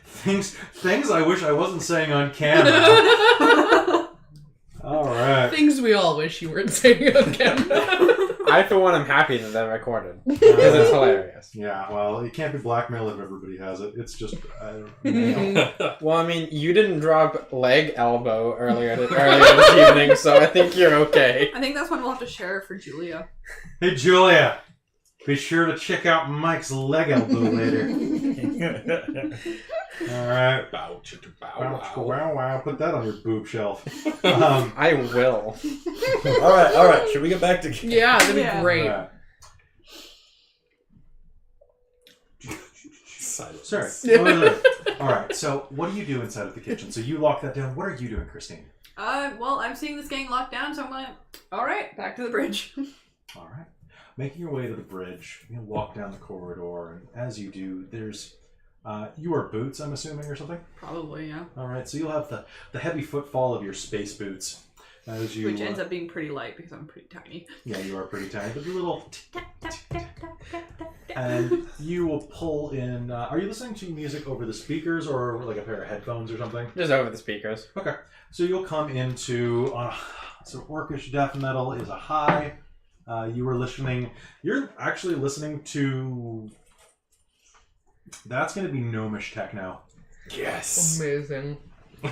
Things I wish I wasn't saying on camera. All right. Things we all wish you weren't saying on camera. I, for one, am happy that they're recorded. Because it's hilarious. Yeah, well, it can't be blackmail if everybody has it. It's just, I don't know. Well, I mean, you didn't drop leg elbow earlier this evening, so I think you're okay. I think that's one we'll have to share for Julia. Hey, Julia, be sure to check out Mike's leg elbow later. All right. Bow, chitty, bow, Wow, wow. wow, wow. Put that on your boob shelf. I will. All right. Should we get back to? Yeah, that'd be Yeah. great. All right. Silence. Sorry. All right. So, what do you do inside of the kitchen? So you lock that down. What are you doing, Christine? Well, I'm seeing this gang locked down, so I'm like, all right, back to the bridge. All right. Making your way to the bridge, you walk down the corridor, and as you do, there's you wear boots, I'm assuming, or something. Probably, yeah. All right. So you'll have the heavy footfall of your space boots as you. Which ends up being pretty light because I'm pretty tiny. Yeah, you are pretty tiny, but the little. And you will pull in. Are you listening to music over the speakers or like a pair of headphones or something? Just over the speakers. Okay. So you'll come into. So orcish death metal is a high. You were listening. You're actually listening to. That's going to be gnomish techno. Yes. Amazing.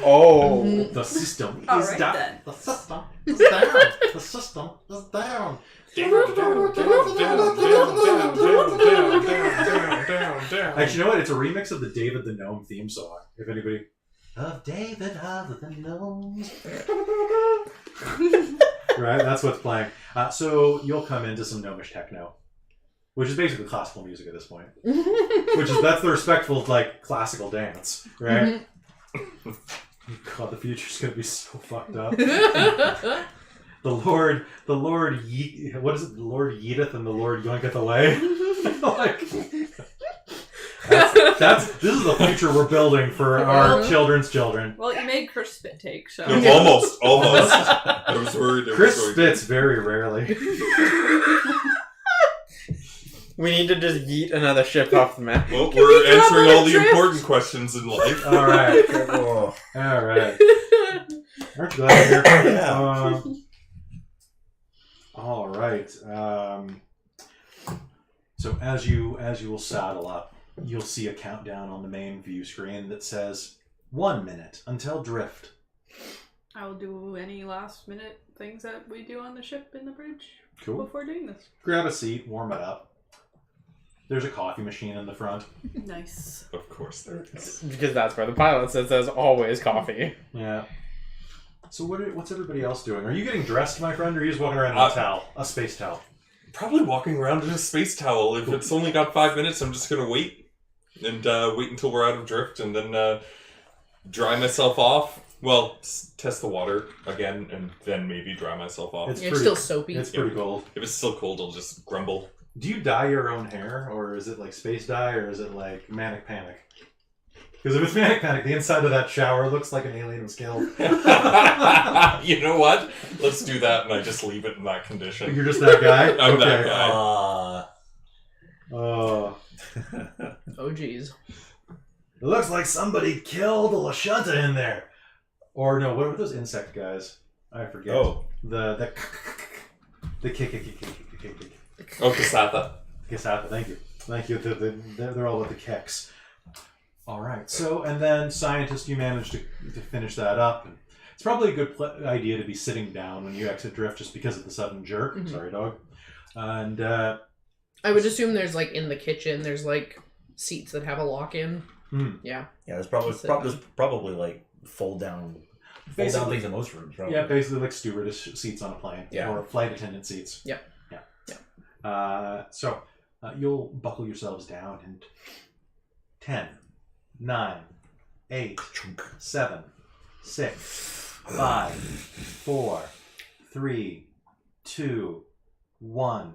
Oh. The system All is right, down. then. The system is down. The system is down. Actually, you know what? It's a remix of the David the Gnome theme song. If anybody. Of David of the Gnomes. Right? That's what's playing. So you'll come into some gnomish techno, which is basically classical music at this point. That's the respectful, like, classical dance, right? God, the future's gonna be so fucked up. The Lord, what is it? The Lord yeeteth and the Lord yoinketh away. Like, this is the future we're building for our children's children. Well, you made Chris spit take, so. No, almost. I was worried. Chris spits very rarely. We need to just yeet another ship off the map. Well, we we're drop answering on all a the drift? important questions in life. All right. Oh. All right. Aren't you glad you're here? Yeah. All right. So as you will saddle up, you'll see a countdown on the main view screen that says 1 minute until drift. I will do any last minute things that we do on the ship in the bridge Cool. before doing this. Grab a seat, warm it up. There's a coffee machine in the front. Nice. Of course there is. Because that's where the pilot says there's always coffee. Yeah. So what's everybody else doing? Are you getting dressed, my friend, or are you just walking around in a towel? A space towel? Probably walking around in a space towel. If it's only got 5 minutes, I'm just going to wait. And wait until we're out of drift and then dry myself off. Well, test the water again and then maybe dry myself off. It's You're pretty- still soapy. It's pretty cold. If it's still cold, I'll just grumble. Do you dye your own hair, or is it like space dye, or is it like manic panic? Because if it's manic panic, the inside of that shower looks like an alien was killed. You know what? Let's do that and I just leave it in that condition. You're just that guy? I'm that guy. Oh. Oh, geez. It looks like somebody killed a Lashunta in there. Or no, what were those insect guys? I forget. Oh. The kick. Oh, Kasatha. Gesatha, thank you. Thank you. They're all about the kicks. All right. So, and then scientist, you managed to finish that up. And it's probably a good idea to be sitting down when you exit drift, just because of the sudden jerk. Mhm. Sorry, dog. And I would assume there's like in the kitchen, there's like seats that have a lock in. Yeah. Yeah, there's probably like fold down things in most rooms. Probably. yeah, basically like stewardess seats on a plane, Yeah. or flight attendant seats. Yep. Yeah. So you'll buckle yourselves down and 10, 9, 8, 7, 6, 5, 4, 3, 2, 1.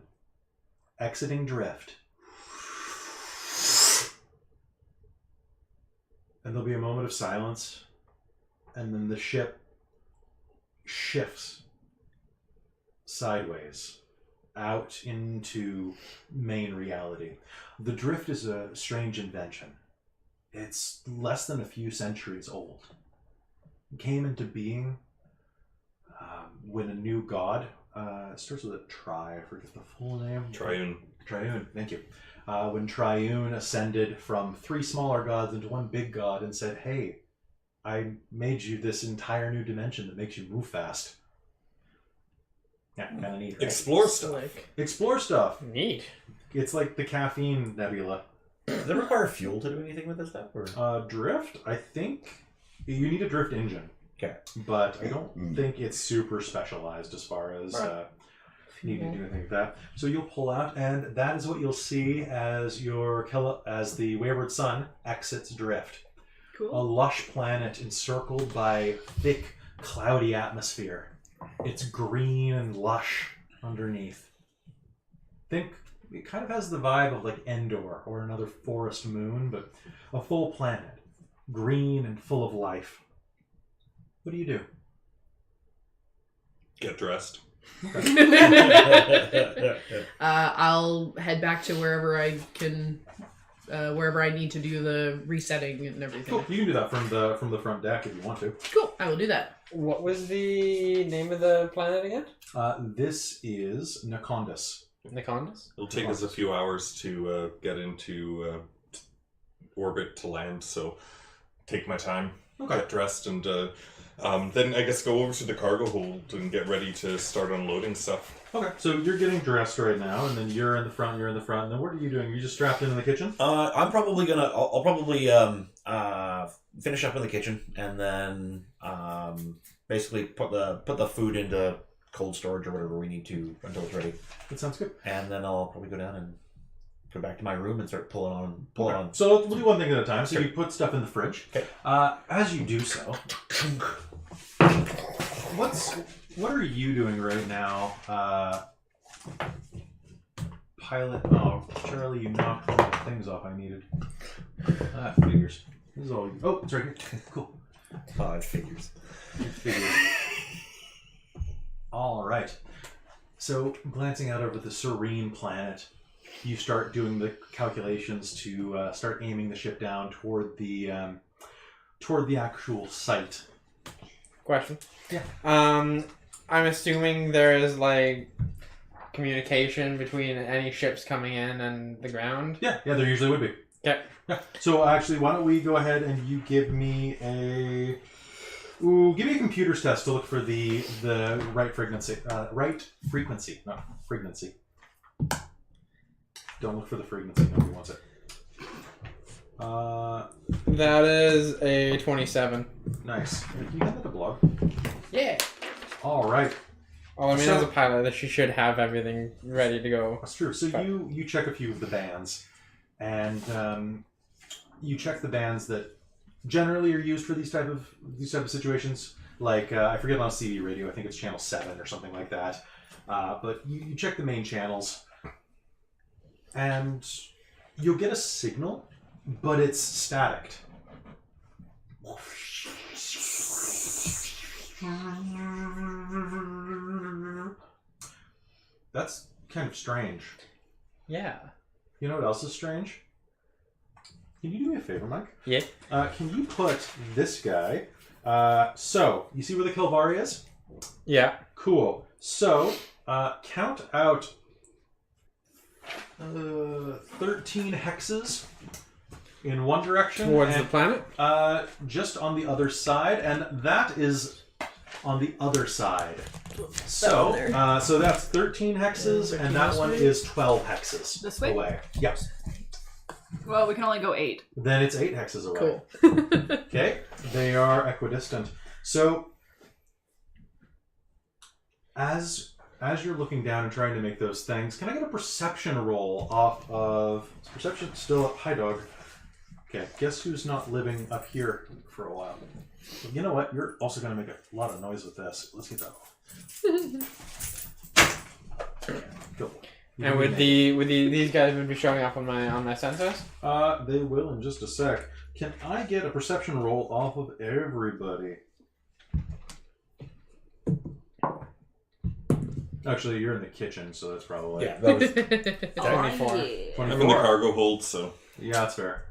Exiting drift. And there'll be a moment of silence, and then the ship shifts sideways out into main reality. The drift is a strange invention. It's less than a few centuries old. It came into being when a new god, it starts with a tri, I forget the full name. Triune. Triune, thank you. When Triune ascended from 3 smaller gods into 1 big god and said, hey, I made you this entire new dimension that makes you move fast. Yeah, kind of neat, right? Explore stuff. Like, Explore stuff. Neat. It's like the caffeine nebula. Does it require fuel to do anything with this stuff? Or? Drift, I think you need a drift engine. Okay. But I don't think it's super specialized as far as needing to do anything like that. So you'll pull out, and that is what you'll see as as the Wayward Sun exits drift. A Cool. lush planet encircled by thick, cloudy atmosphere. It's green and lush underneath. Think it kind of has the vibe of like Endor or another forest moon, but a full planet, green and full of life. What do you do? Get dressed. I'll head back to wherever I can, wherever I need to do the resetting and everything. Cool. You can do that from the front deck if you want to. Cool. I will do that. What was the name of the planet again? This is Nakondis. Nikondas? It'll take us a few hours to get into orbit to land, so take my time, get dressed, and then I guess go over to the cargo hold and get ready to start unloading stuff. Okay, so you're getting dressed right now, and then you're in the front, and then what are you doing? Are you just strapped in the kitchen? I'm probably gonna. I'll probably finish up in the kitchen, and then basically put the food into cold storage or whatever we need to until it's ready. That sounds good. And then I'll probably go down and go back to my room and start pulling on. So we'll do one thing at a time. So Sure. you put stuff in the fridge. Okay. As you do so, what are you doing right now? Pilot. Oh, Charlie, you knocked one of the things off I needed. That figures. This is all. Oh, it's right here. Cool. It figures. It figures. All right. So, glancing out over the serene planet, you start doing the calculations to start aiming the ship down toward the actual site. Question. Yeah. I'm assuming there is like communication between any ships coming in and the ground. Yeah, there usually would be. Okay. Yeah. So actually, why don't we go ahead and you give me a computers test to look for the right frequency. Not frequency. Don't look for the frequency. Nobody wants it. That is a 27. Nice. Can you hand that to Blogg? Yeah. All right. Well, I mean, So- as a pilot, that she should have everything ready to go. That's true. So you check a few of the bands, and you check the bands that generally are used for these type of situations. Like I forget on CD radio, I think it's channel 7 or something like that. But you check the main channels, and you'll get a signal, but it's static. That's kind of strange. Yeah. You know what else is strange? Can you do me a favor, Mike? Yeah. Can you put this guy... so, you see where the Kilvari is? Yeah. Cool. So, count out 13 hexes in one direction. Towards and, the planet? just on the other side, and that is on the other side. So, so that's 13 hexes, and that one is 12 hexes This way? away. Yep. Well, we can only go 8. Then it's 8 hexes away. Cool. Okay, they are equidistant. So, as you're looking down and trying to make those things, can I get a perception roll off of... Is perception still up? Hi, dog. Okay, guess who's not living up here for a while? Well, you know what? You're also going to make a lot of noise with this. Let's get that off. Go. And would these guys would be showing up on my sensors? They will in just a sec. Can I get a perception roll off of everybody? Actually, you're in the kitchen, so that's probably... Yeah, that was 24. Yeah. 24. I'm in the cargo hold, so Yeah, that's fair.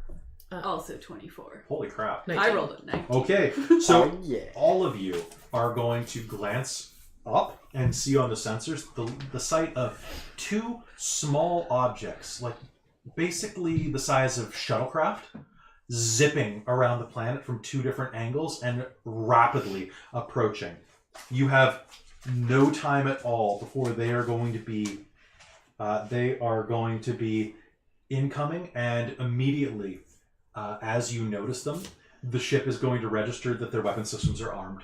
Also 24. Holy crap. Nice. I rolled a 19. Okay, so Oh, yeah. all of you are going to glance up and see on the sensors the sight of two small objects, like basically the size of shuttlecraft, zipping around the planet from two different angles and rapidly approaching. You have no time at all before they are going to be incoming, and immediately as you notice them, the ship is going to register that their weapon systems are armed.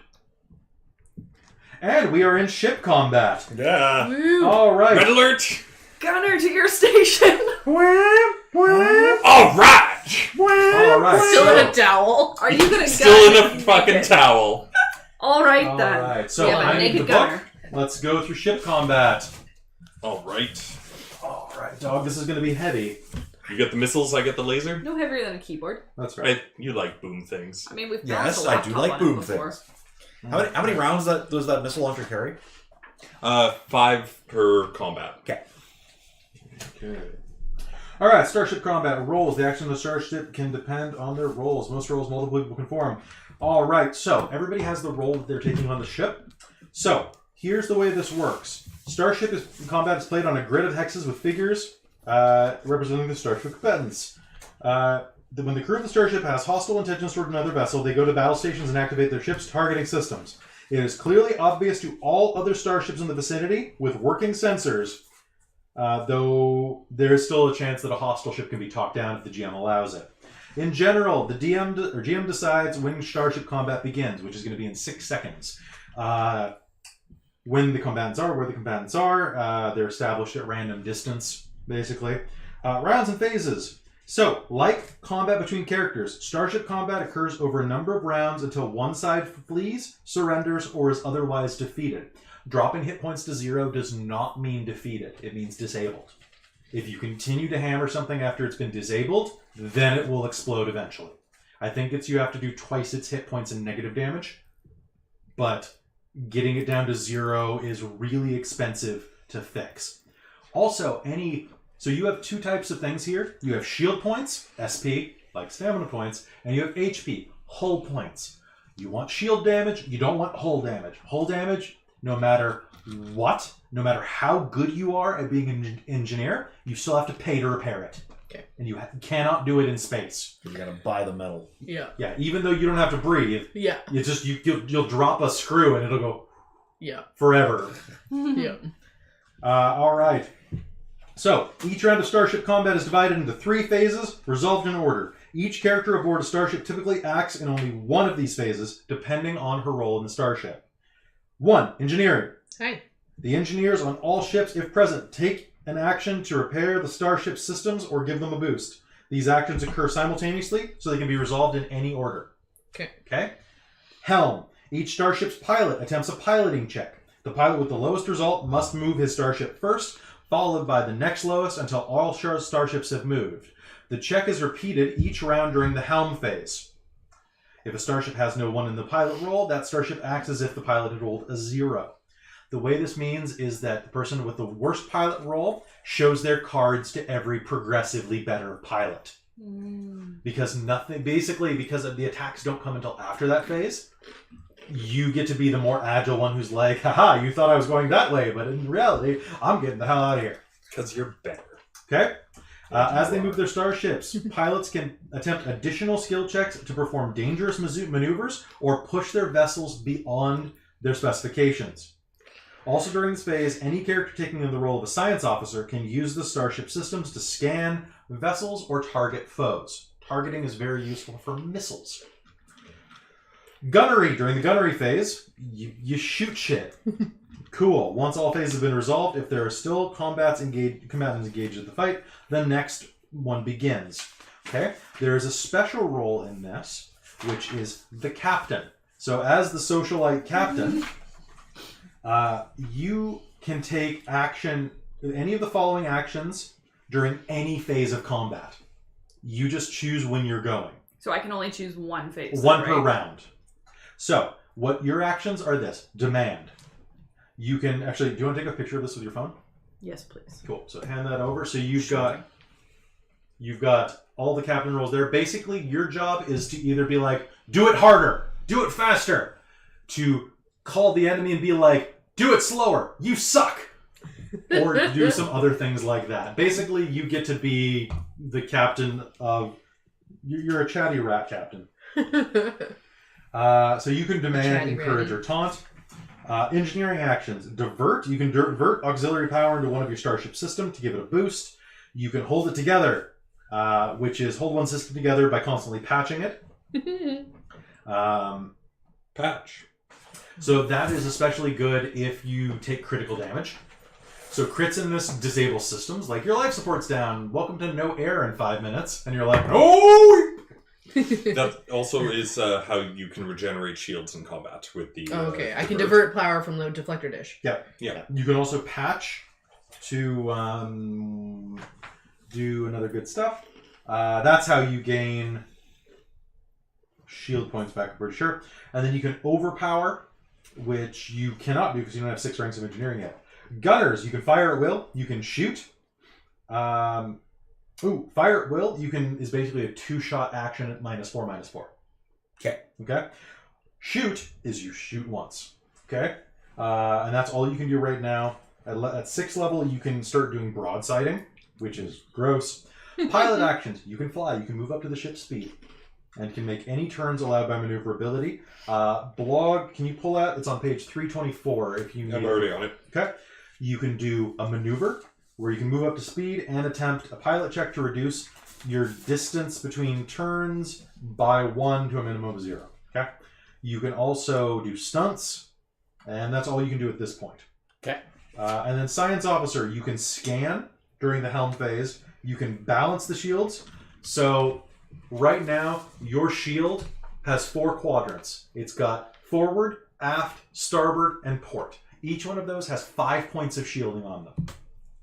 And we are in ship combat. Yeah. Woo! All right. red alert! Gunner to your station! All right! All right. Still in So, a towel. Are you gonna Still gun? in a fucking towel. Alright all then. right. So We have a I need the naked book. gunner. Let's go through ship combat. All right. All right, dog. This is going to be heavy. You get the missiles, I get the laser. No heavier than a keyboard. That's right. You like boom things. I mean, we've Yes, bounced a I do laptop like on it boom before. things. How many rounds does that missile launcher carry? 5 per combat. Okay. All right. Starship combat rolls. The action of the starship can depend on their rolls. Most rolls, multiple people can form. All right. So everybody has the role that they're taking on the ship. So here's the way this works. Starship combat is played on a grid of hexes with figures representing the starship combatants. When the crew of the starship has hostile intentions toward another vessel, they go to battle stations and activate their ship's targeting systems. It is clearly obvious to all other starships in the vicinity with working sensors, though there is still a chance that a hostile ship can be talked down if the GM allows it. In general, the GM decides when starship combat begins, which is going to be in 6 seconds. When the combatants are, where the combatants are, they're established at random distance, basically. Rounds and phases. So, like combat between characters, starship combat occurs over a number of rounds until one side flees, surrenders, or is otherwise defeated. Dropping hit points to 0 does not mean defeated. It means disabled. If you continue to hammer something after it's been disabled, then it will explode eventually. I think you have to do twice its hit points and negative damage, but getting it down to 0 is really expensive to fix. Also, so you have 2 types of things here. You have shield points, SP, like stamina points, and you have HP, hull points. You want shield damage, you don't want hull damage. Hull damage, no matter what, no matter how good you are at being an engineer, you still have to pay to repair it. Okay. And you cannot do it in space. You gotta buy the metal. Yeah. Yeah, even though you don't have to breathe, Yeah. you'll drop a screw and it'll go Yeah. forever. Yeah. All right. So, each round of Starship combat is divided into 3 phases, resolved in order. Each character aboard a starship typically acts in only one of these phases, depending on her role in the starship. 1. Engineering. Hi. The engineers on all ships, if present, take an action to repair the starship systems or give them a boost. These actions occur simultaneously, so they can be resolved in any order. Okay? Helm. Each starship's pilot attempts a piloting check. The pilot with the lowest result must move his starship first, followed by the next lowest until all starships have moved. The check is repeated each round during the helm phase. If a starship has no 1 in the pilot roll, that starship acts as if the pilot had rolled a 0. The way this means is that the person with the worst pilot roll shows their cards to every progressively better pilot. Because because the attacks don't come until after that phase, you get to be the more agile one who's like, haha, you thought I was going that way, but in reality, I'm getting the hell out of here. Because you're better. Okay? As they move their starships, pilots can attempt additional skill checks to perform dangerous maneuvers or push their vessels beyond their specifications. Also during this phase, any character taking on the role of a science officer can use the starship systems to scan vessels or target foes. Targeting is very useful for missiles. Gunnery. During the gunnery phase, you shoot shit. Cool. Once all phases have been resolved, if there are still combatants engaged in the fight, the next one begins. Okay? There is a special role in this, which is the captain. So as the socialite captain, you can take action, any of the following actions during any phase of combat. You just choose when you're going. So I can only choose one phase. One per round. So, what your actions are this. Demand. You can, actually, do you want to take a picture of this with your phone? Yes, please. Cool. So hand that over. So you've got all the captain roles there. Basically, your job is to either be like, do it harder, do it faster, to call the enemy and be like, do it slower, you suck, or do some other things like that. Basically, you get to be the captain of. You're a chatty rat captain. So you can demand, encourage, or taunt. Engineering actions. Divert. You can divert auxiliary power into one of your starship system to give it a boost. You can hold it together, which is hold one system together by constantly patching it. Patch. So that is especially good if you take critical damage. So crits in this disable systems, like your life support's down, welcome to no air in 5 minutes, and you're like, oh! That also is how you can regenerate shields in combat with the. Okay, I can divert power from the deflector dish. Yeah. You can also patch to do another good stuff. That's how you gain shield points back, I'm pretty sure. And then you can overpower, which you cannot do because you don't have 6 ranks of engineering yet. Gunners, you can fire at will. You can shoot. Fire at will. Is basically a 2-shot action at -4/-4. Okay. Shoot is you shoot once. Okay. And that's all you can do right now. At 6th level, you can start doing broadsiding, which is gross. Pilot actions. You can fly. You can move up to the ship's speed, and can make any turns allowed by maneuverability. Blogg, can you pull out? It's on page 324. If you need. I'm already on it. Okay. You can do a maneuver where you can move up to speed and attempt a pilot check to reduce your distance between turns by 1 to a minimum of 0. Okay. You can also do stunts, and that's all you can do at this point. Okay. And then science officer, you can scan during the helm phase. You can balance the shields. So right now, your shield has 4 quadrants. It's got forward, aft, starboard, and port. Each one of those has 5 points of shielding on them.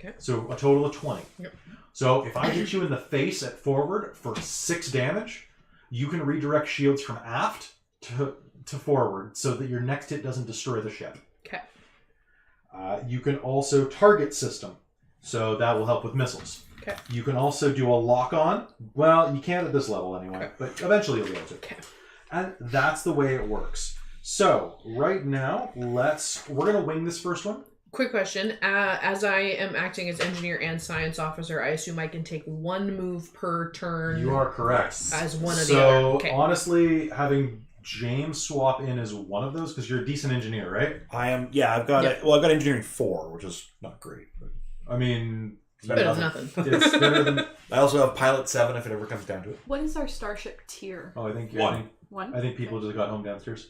Okay. So a total of 20. Yep. So if I hit you in the face at forward for 6 damage, you can redirect shields from aft to forward so that your next hit doesn't destroy the ship. Okay. You can also target system. So that will help with missiles. Okay. You can also do a lock-on. Well, you can't at this level anyway, but eventually you'll be able to. Okay. And that's the way it works. So, right now, we're going to wing this first one. Quick question. As I am acting as engineer and science officer, I assume I can take 1 move per turn. You are correct. As one of the other. Okay. So, honestly, having James swap in as one of those, because you're a decent engineer, right? I am. Yeah, I've got it. Well, I've got engineering 4, which is not great. But I mean, it's better than nothing. It's better than. I also have pilot 7 if it ever comes down to it. What is our starship tier? Oh, I think 1. I think people just got home downstairs.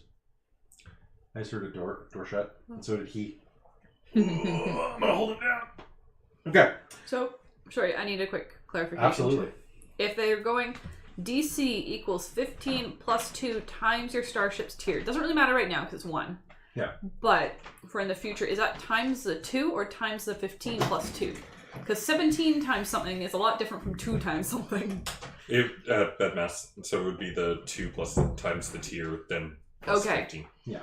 I just heard a door shut, and so did he. I'm gonna hold him down. Okay. So, sorry, I need a quick clarification. Absolutely. Too. If they're going DC equals 15 plus 2 times your starship's tier, it doesn't really matter right now because it's 1. Yeah. But for in the future, is that times the 2 or times the 15 plus 2? Because 17 times something is a lot different from 2 times something. Bad math. So it would be the 2 plus times the tier, then plus Okay. 15. Yeah.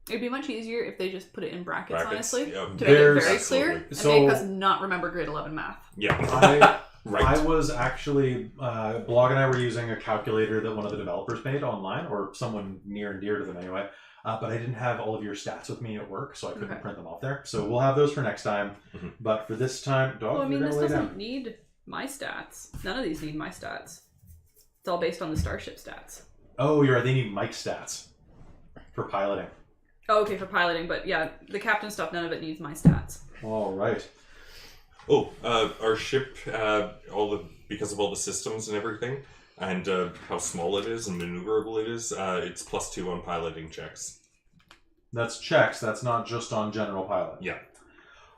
It'd be much easier if they just put it in brackets, honestly, yeah. to make it very There's- clear, absolutely. and So- make us not remember grade 11 math. Yeah. Right. I was actually, Blogg and I were using a calculator that one of the developers made online, or someone near and dear to them anyway, but I didn't have all of your stats with me at work, so I couldn't Okay. print them off there. So we'll have those for next time. Mhm. But for this time, Dog, Well, I mean, you're this going to lay doesn't down. need my stats. None of these need my stats. It's all based on the starship stats. Oh, you're right. They need Mike stats for piloting. Oh, okay, for piloting, but yeah, the captain stuff, none of it needs my stats. All right. Oh, our ship, because of all the systems and everything, and how small it is and maneuverable it is, it's +2 on piloting checks. That's checks. That's not just on general pilot. Yeah.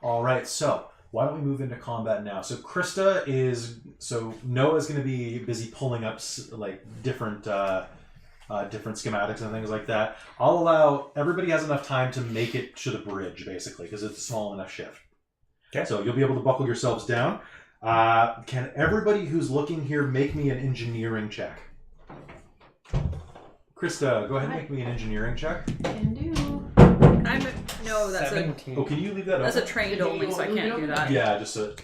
All right. So why don't we move into combat now? So Christa Noah's going to be busy pulling up like different schematics and things like that. I'll allow everybody has enough time to make it to the bridge, basically, because it's a small enough shift. Okay. So you'll be able to buckle yourselves down. Can everybody who's looking here make me an engineering check? Krista, go ahead and make me an engineering check. Can do. No, that's 17. Oh, can you leave that that's a open? trained only, so I can't do that. Yeah, just a...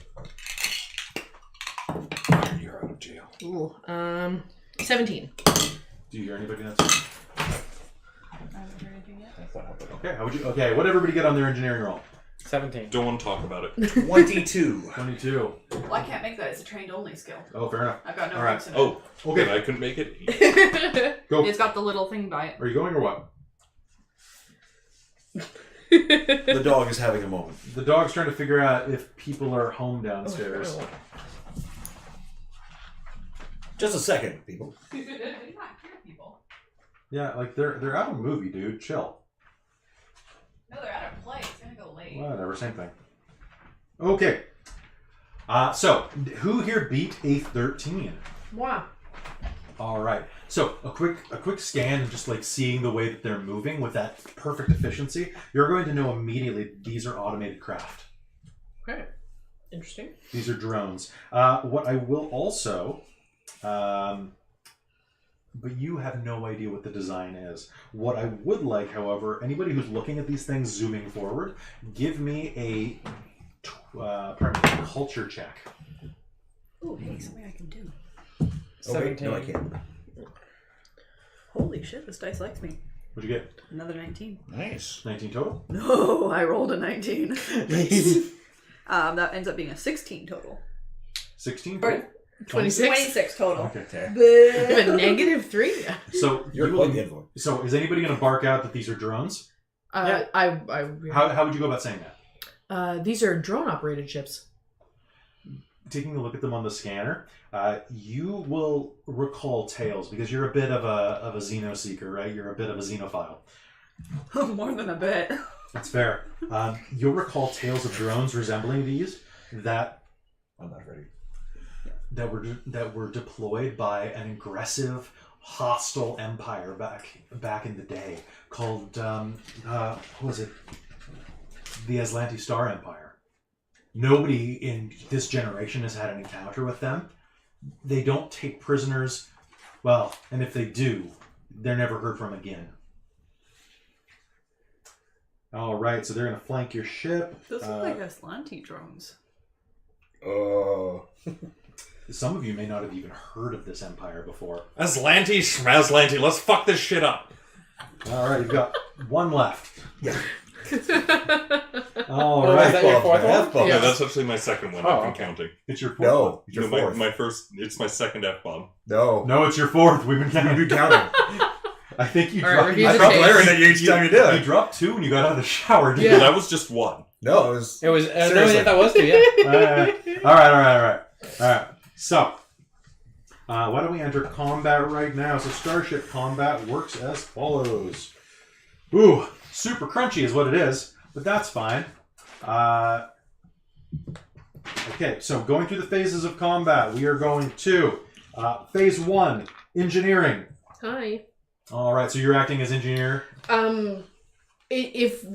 You're out of jail. Ooh, 17. Do you hear anybody else? I haven't heard anything yet. Okay, what did everybody get on their engineering roll? 17. Don't want to talk about it. 22. 22. Well, I can't make that. It's a trained only skill. Oh, fair enough. I've got no All right. ranks in it. Oh, Okay. then I couldn't make it. Go. It's got the little thing by it. Are you going or what? The dog is having a moment. The dog's trying to figure out if people are home downstairs. Just a second, people. Yeah, like they're out of a movie, dude. Chill. No, they're out of play. It's gonna go late. Whatever, same thing. Okay. So who here beat a 13? Wow. All right. So a quick scan and just like seeing the way that they're moving with that perfect efficiency, you're going to know immediately these are automated craft. Okay. Interesting. These are drones. What I will also, but you have no idea what the design is. What I would like, however, anybody who's looking at these things zooming forward, give me a culture check. Oh, hey, something I can do. Oh, wait, 17. no, I can't. Holy shit, this dice likes me. What'd you get? Another 19. Nice. 19 total? No, I rolled a 19. That ends up being a 16 total. 16 Or total? 26. 26 total. Okay. I have a -3. So You're quite the Envoy. So is anybody going to bark out that these are drones? I How would you go about saying that? these are drone operated ships. Taking a look at them on the scanner, you will recall tales because you're a bit of a xenoseeker, right? You're a bit of a xenophile. More than a bit. That's fair. You'll recall tales of drones resembling these that I'm not ready. that were deployed by an aggressive, hostile empire back in the day called what was it? The Aslanti Star Empire. Nobody in this generation has had an encounter with them. They don't take prisoners. Well, and if they do, they're never heard from again. All right, so they're going to flank your ship. Those look like Aslanti drones. Some of you may not have even heard of this empire before. Aslanti, Schmazlanti, let's fuck this shit up. All right, you've got one left. Yeah. All Oh, is right. that your fourth one? F-bomb. Yeah, Yeah. that's actually my second one. Oh, I've been okay. counting. It's your fourth. No, it's your No, fourth. my first. It's my second F-bomb. No. No, it's your fourth. We've been counting. You counting. I think you All right, dropped. review I the dropped tape. glaring at you each time you did You it. dropped two when you got out of the shower. Didn't Yeah. That was just one. No, it was. It was. No, Seriously. that was 2, yeah. you? All right. So, why don't we enter combat right now? So, Starship combat works as follows. Ooh, super crunchy is what it is, but that's fine. Okay, so going through the phases of combat, we are going to phase 1, engineering. Hi. All right, so you're acting as engineer. If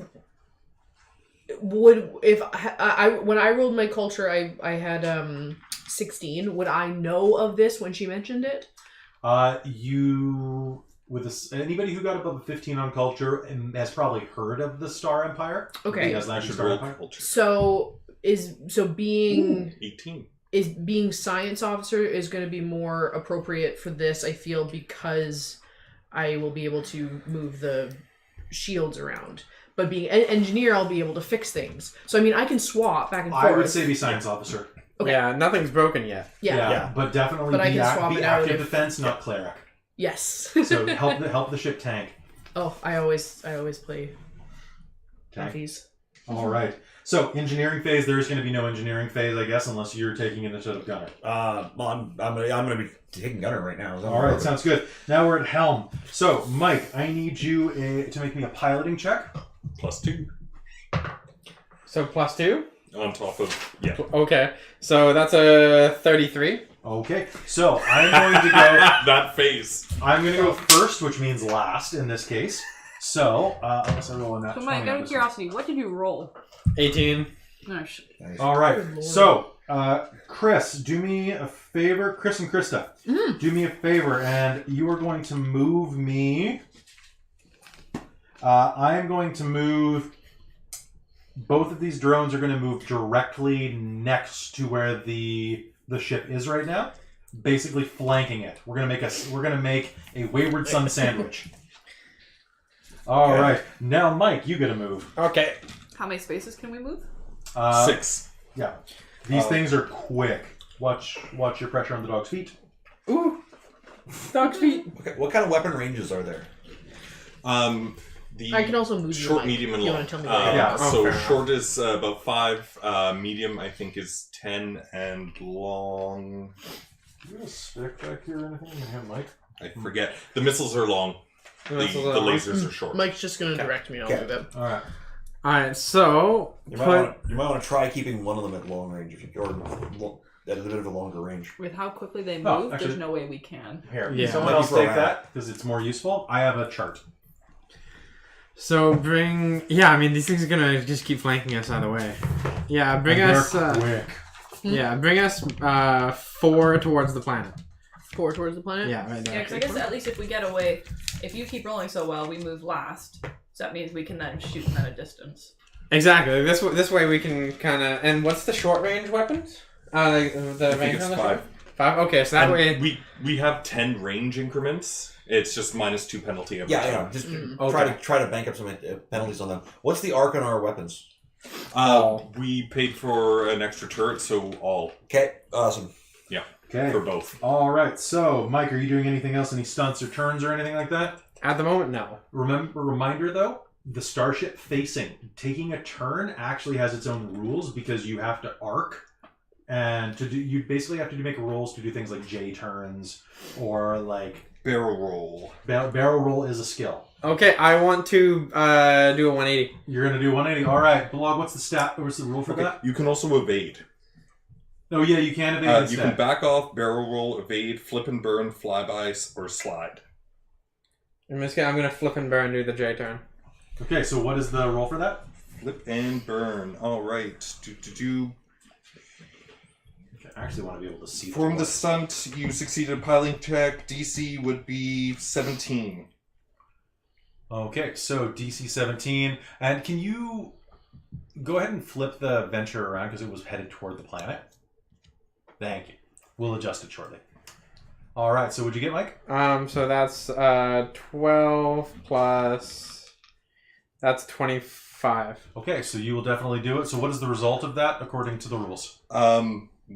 when I rolled my culture, I had 16. Would I know of this when she mentioned it? Anybody who got above a 15 on culture and has probably heard of the Star Empire. Okay. The I Aslanti should Star roll Empire. culture. So being 18. is being science officer is going to be more appropriate for this, I feel, because I will be able to move the shields around. But being an engineer, I'll be able to fix things. So I mean, I can swap back and forth. I would say be science officer. Okay. Yeah, nothing's broken yet. Yeah. But definitely But I be, can swap be it out active if- defense, not cleric. Yes. So help the ship tank. Oh, I always play Tank. tankies. All right. So engineering phase. There is going to be no engineering phase, I guess, unless you're taking initiative of gunner. Well, I'm gonna be taking gunner right now. All right, sounds good. Now we're at helm. So Mike, I need you to make me a piloting check. +2. So +2? On top of Okay, so that's a 33. Okay, so I'm going to go. that face. I'm going to go first, which means last in this case. So unless I roll a nat So, 20 Mike, on out of this curiosity, what did you roll? 18. Oh, shit. one. All right. So Chris, do me a favor. Chris and Krista, do me a favor, and you are going to move me. I am going to move. Both of these drones are going to move directly next to where the ship is right now, basically flanking it. We're going to make a Wayward Sun sandwich. All right, now Mike, you get a move. Okay. How many spaces can we move? 6. Yeah, these things are quick. Watch your pressure on the dog's feet. Ooh. Dog's feet. Okay, what kind of weapon ranges are there? The I can also move short, your mic. medium, and You long. wanna tell me what Yeah. So fair enough. short is about 5. Medium, I think, is 10, and long. Do you have a stick back here or anything in your hand, Mike? I forget. The missiles are long. The lasers are short. Mike's just gonna direct me. I'll do that. All right. Alright, so... You might want to try keeping one of them at long range, or at a bit of a longer range. With how quickly they move, Oh, actually- there's no way we can. Here, Yeah. someone Might be else for take a that because it's more useful. I have a chart. So bring... Yeah, I mean, these things are gonna just keep flanking us either way. Yeah, bring And us... they're quick. Yeah, bring us 4 towards the planet. 4 towards the planet? Yeah, right there. Yeah, because I guess at least if we get away, if you keep rolling so well, we move last. So that means we can then shoot them at a distance. Exactly. This way we can kind of... And what's the short range weapons? The I think range it's on the 5. ship? 5? Okay, so that And way... we have 10 range increments. It's just -2 penalty every Yeah, time. yeah. Just try to bank up some penalties on them. What's the arc on our weapons? We paid for an extra turret, so all Okay, awesome. Okay. for both. All right. So, Mike, are you doing anything else? Any stunts or turns or anything like that? At the moment, no. Reminder though, the starship facing taking a turn actually has its own rules because you have to arc, and you basically have to make rolls to do things like J turns or like Barrel roll. barrel roll is a skill. Okay, I want to do a 180. You're gonna do 180. All right, Blogg. What's the stat? What's the rule for that? You can also evade. Oh yeah, you can evade You instead. can back off, barrel roll, evade, flip and burn, flyby, or slide. I'm gonna flip and burn, do the J turn. Okay, so what is the roll for that? Flip and burn. All right. I actually want to be able to see. Perform the stunt. You succeeded a piloting check. DC would be 17. Okay, so DC 17, and can you go ahead and flip the Venture around because it was headed toward the planet? Thank you. We'll adjust it shortly. All right, so what'd you get, Mike? So that's 12 plus... That's 25. Okay, so you will definitely do it. So what is the result of that according to the rules?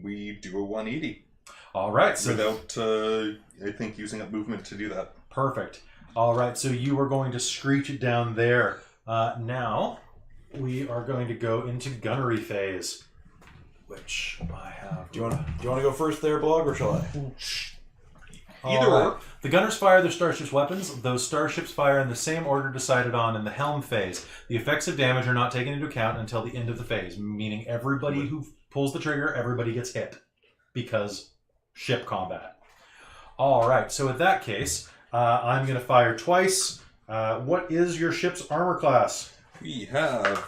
We do a 180 All right, so without, I think, using up movement to do that. perfect. All right, so you are going to screech it down there. Now, we are going to go into gunnery phase, which I have. Do you want to go first there, Blogg, or shall I? Either or. The gunners fire their starship's weapons. Those starships fire in the same order decided on in the helm phase. The effects of damage are not taken into account until the end of the phase, meaning everybody who pulls the trigger, everybody gets hit because ship combat. All right, so in that case, I'm going to fire twice. What is your ship's armor class? We have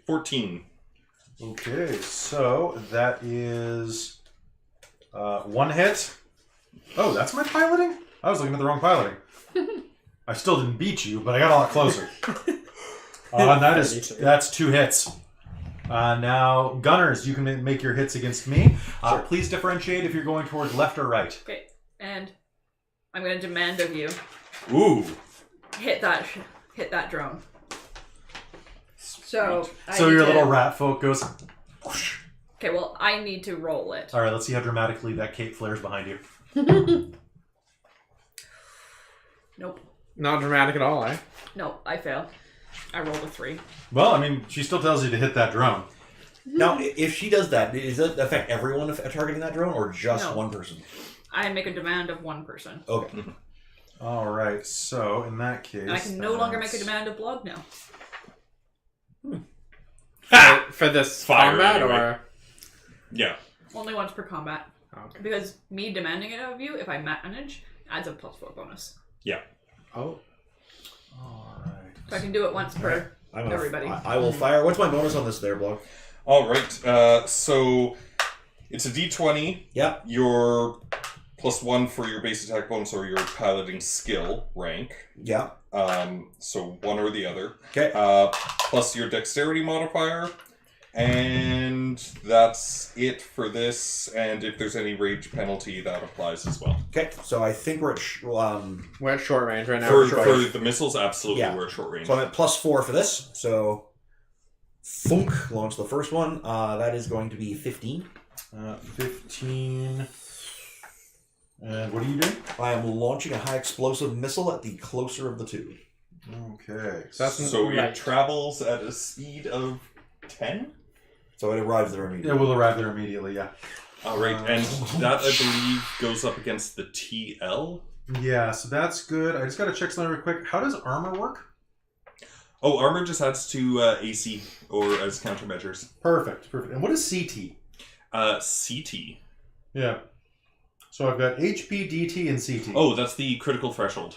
14. Okay, so that is 1 hit. Oh, that's my piloting? I was looking at the wrong piloting. I still didn't beat you, but I got a lot closer. And that's 2 hits. Now, gunners, you can make your hits against me. Sure. Please differentiate if you're going towards left or right. Okay, and I'm going to demand of you Ooh. hit that drone. So So your little rat folk goes. Whoosh. Okay, well, I need to roll it. All right, let's see how dramatically that cape flares behind you. Nope. Not dramatic at all, eh? No, I fail. I rolled a 3. Well, I mean, she still tells you to hit that drone. Now, if she does that, does that affect everyone targeting that drone, or just No. one person? I make a demand of 1 person. Okay. All right, so in that case, And I can no longer make a demand of Blogg now. For this Fire, combat, anyway. or Yeah. Only once per combat. okay. Because me demanding it of you, if I manage, adds a +4 bonus. Oh, Alright. So I can do it once per everybody. I will fire. What's my bonus on this there, Blogg? All right. So it's a D20. Yeah. Your +1 for your base attack bonus or your piloting skill rank. Yeah. So one or the other. Okay. Plus your dexterity modifier. And that's it for this. And if there's any rage penalty, that applies as well. Okay. So I think we're at we're at short range right now. For short range. the missiles, absolutely, Yeah. we're at short range. so I'm at +4 for this. So Funk launch the first one. That is going to be 15. 15. And what are you doing? I am launching a high explosive missile at the closer of the two. Okay. So right. it travels at a speed of 10? So it arrives there Yeah, immediately. we'll arrive there immediately, yeah. All right, and that, I believe, goes up against the TL. Yeah, so that's good. I just got to check something real quick. How does armor work? Oh, armor just adds to AC or as countermeasures. Perfect. And what is CT? CT. Yeah. So I've got HP, DT, and CT. Oh, that's the critical threshold.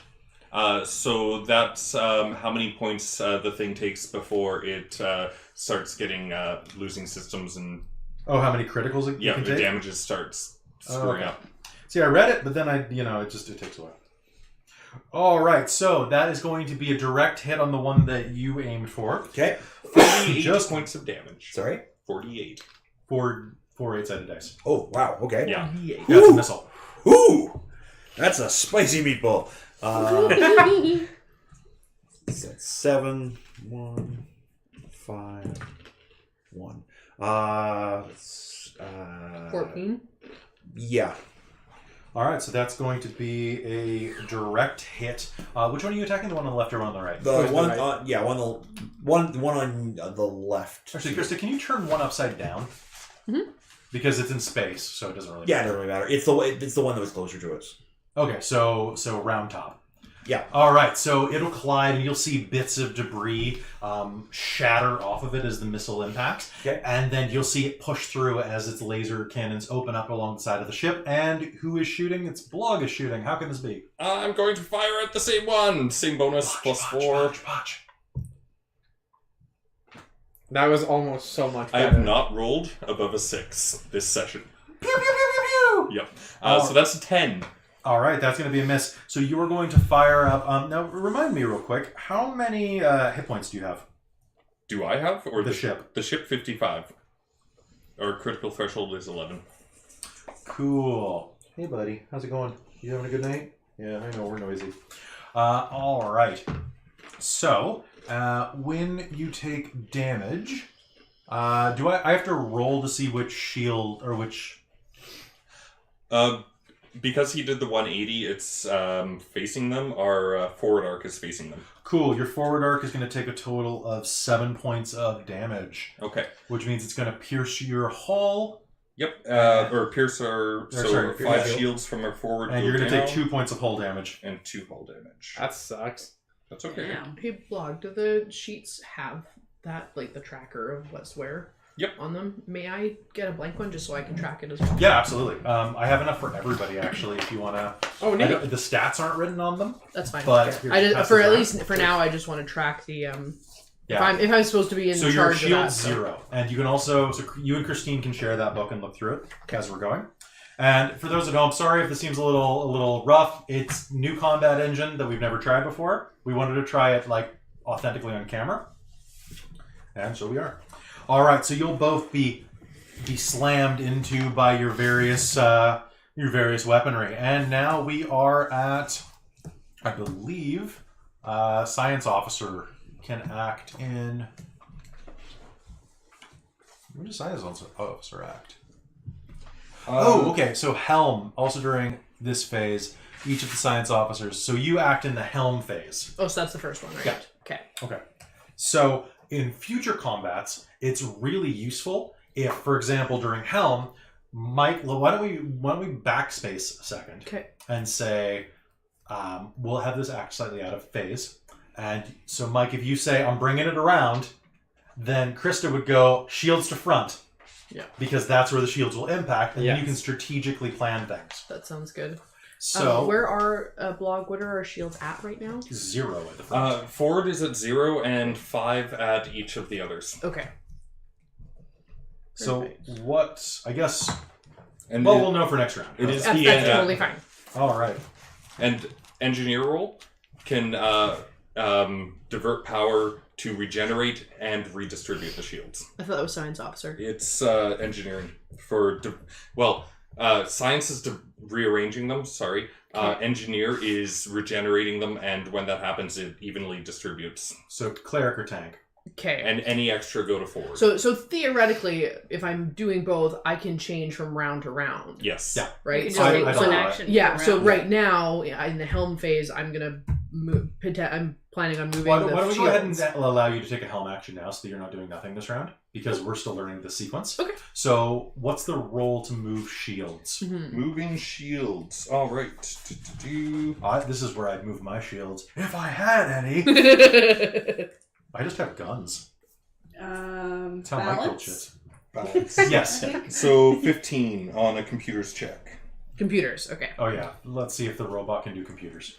So that's how many points the thing takes before it starts getting losing systems and Oh, how many criticals it yeah, can the take? damages starts screwing okay. up. See, I read it, but then it takes a while. All right, so that is going to be a direct hit on the one that you aimed for. Okay. 48 Just- points of damage. Sorry. 48. Four 8-sided dice. Oh, wow. Okay. Yeah. That's a missile. Ooh! That's a spicy meatball. That's 7, 1, 5, 1. That's, 14. Yeah. All right, so that's going to be a direct hit. Which one are you attacking? The one on the left or one on the right? The Where's the one, right? one on the left. Actually, Krista, can you turn one upside down? Mhm. Because it's in space, so it doesn't really Yeah, it matter. doesn't really matter. It's the one that was closer to us. Okay, so round top. Yeah. All right, so it'll collide, and you'll see bits of debris shatter off of it as the missile impacts. Okay. And then you'll see it push through as its laser cannons open up along the side of the ship. And who is shooting? It's Blogg is shooting. How can this be? I'm going to fire at the same one. Same bonus, +4. Watch. That was almost so much I better. have not rolled above a 6 this session. Pew, pew, pew, pew, pew. Yep. So that's a 10. All right, that's going to be a miss. So you are going to fire up. Now, remind me real quick, how many hit points do you have? Do I have? Or The ship. The ship, 55. Our critical threshold is 11. Cool. Hey, buddy. How's it going? You having a good night? Yeah, I know. We're noisy. All right. So, when you take damage, do I have to roll to see which shield or which... Because he did the 180, it's facing them. Our forward arc is facing them. Cool. Your forward arc is going to take a total of 7 points of damage, Okay. which means it's going to pierce your hull, Yep. Or pierce our... So sorry, 5 shield. shields from our forward and go you're going to down, take 2 points of hull damage. and 2 hull damage. That sucks. That's okay. Damn. Hey, Blogg, do the sheets have that, like the tracker of what's where? Yep. On them? May I get a blank one just so I can track it as well? Yeah, absolutely. I have enough for everybody, actually, if you want to... Oh, neat. The stats aren't written on them, That's fine. but... I just, pass for this at around. least for now, I just want to track the Yeah. if I'm supposed to be in So your charge of that. shield's 0, and you can also you and Christine can share that book and look through it as we're going. And for those at home, sorry if this seems a little rough. It's new combat engine that we've never tried before. We wanted to try it like authentically on camera, and so we are. All right, so you'll both be slammed into by your various weaponry, and now we are at, I believe, science officer can act in. Where does science officer act? Okay. So helm also during this phase. Each of the science officers. So you act in the helm phase. Oh, so that's the first one, right? Yeah. Okay. Okay. So in future combats, it's really useful if, for example, during helm, Mike, why don't we backspace a second Okay. and say we'll have this act slightly out of phase. And so, Mike, if you say I'm bringing it around, then Christa would go shields to front. Yeah. Because that's where the shields will impact, and then you Yes. can strategically plan things. That sounds good. So where are Blogg? What are our shields at right now? 0 at the front. Forward is at 0 and 5 at each of the others. Okay. So Perfect. what? I guess. And Well, we'll know for next round. it is That's, the that's totally fine. All right. And engineer roll can divert power to regenerate and redistribute the shields. I thought that was science officer. It's engineering for science is rearranging them. Sorry, engineer is regenerating them, and when that happens, it evenly distributes. So cleric or tank. Okay. And any extra go to forward. So theoretically, if I'm doing both, I can change from round to round. yes. Yeah. Right. You So, can I just take don't one know. action. yeah. per So round. right now, in the helm phase, I'm gonna move. I'm planning on moving. Why the don't we go ahead and shields. allow you to take a helm action now, so that you're not doing nothing this round, because we're still learning the sequence. Okay. So what's the roll to move shields? Mhm. Moving shields. All right. This is where I'd move my shields if I had any. I just have guns. That's how my guild shit. Balance. Yes. So 15 on a computer's check. Computers. Okay. Oh yeah. Let's see if the robot can do computers.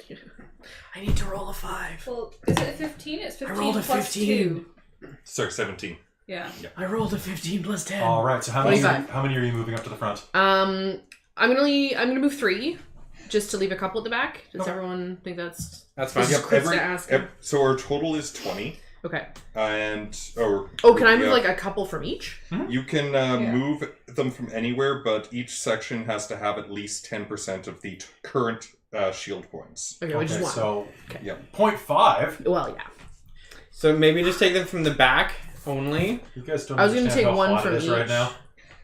I need to roll a 5. Well, is it 15? It's 15 rolled a plus 15. 2. Sorry, 17. Yeah. I rolled a 15 plus 10. All right. So how many? 25. How many are you moving up to the front? I'm gonna move 3, just to leave a couple at the back. Does Okay. everyone think that's That's fine. This is Krista asking. So our total is 20. okay? And Can I move like a couple from each? You can move them from anywhere, but each section has to have at least 10% of the current shield points. Okay, which is Okay, one. so Okay. Yeah. 0.5. Well, yeah. So maybe just take them from the back only. You guys don't I was gonna understand take how one hot from it is right each. now.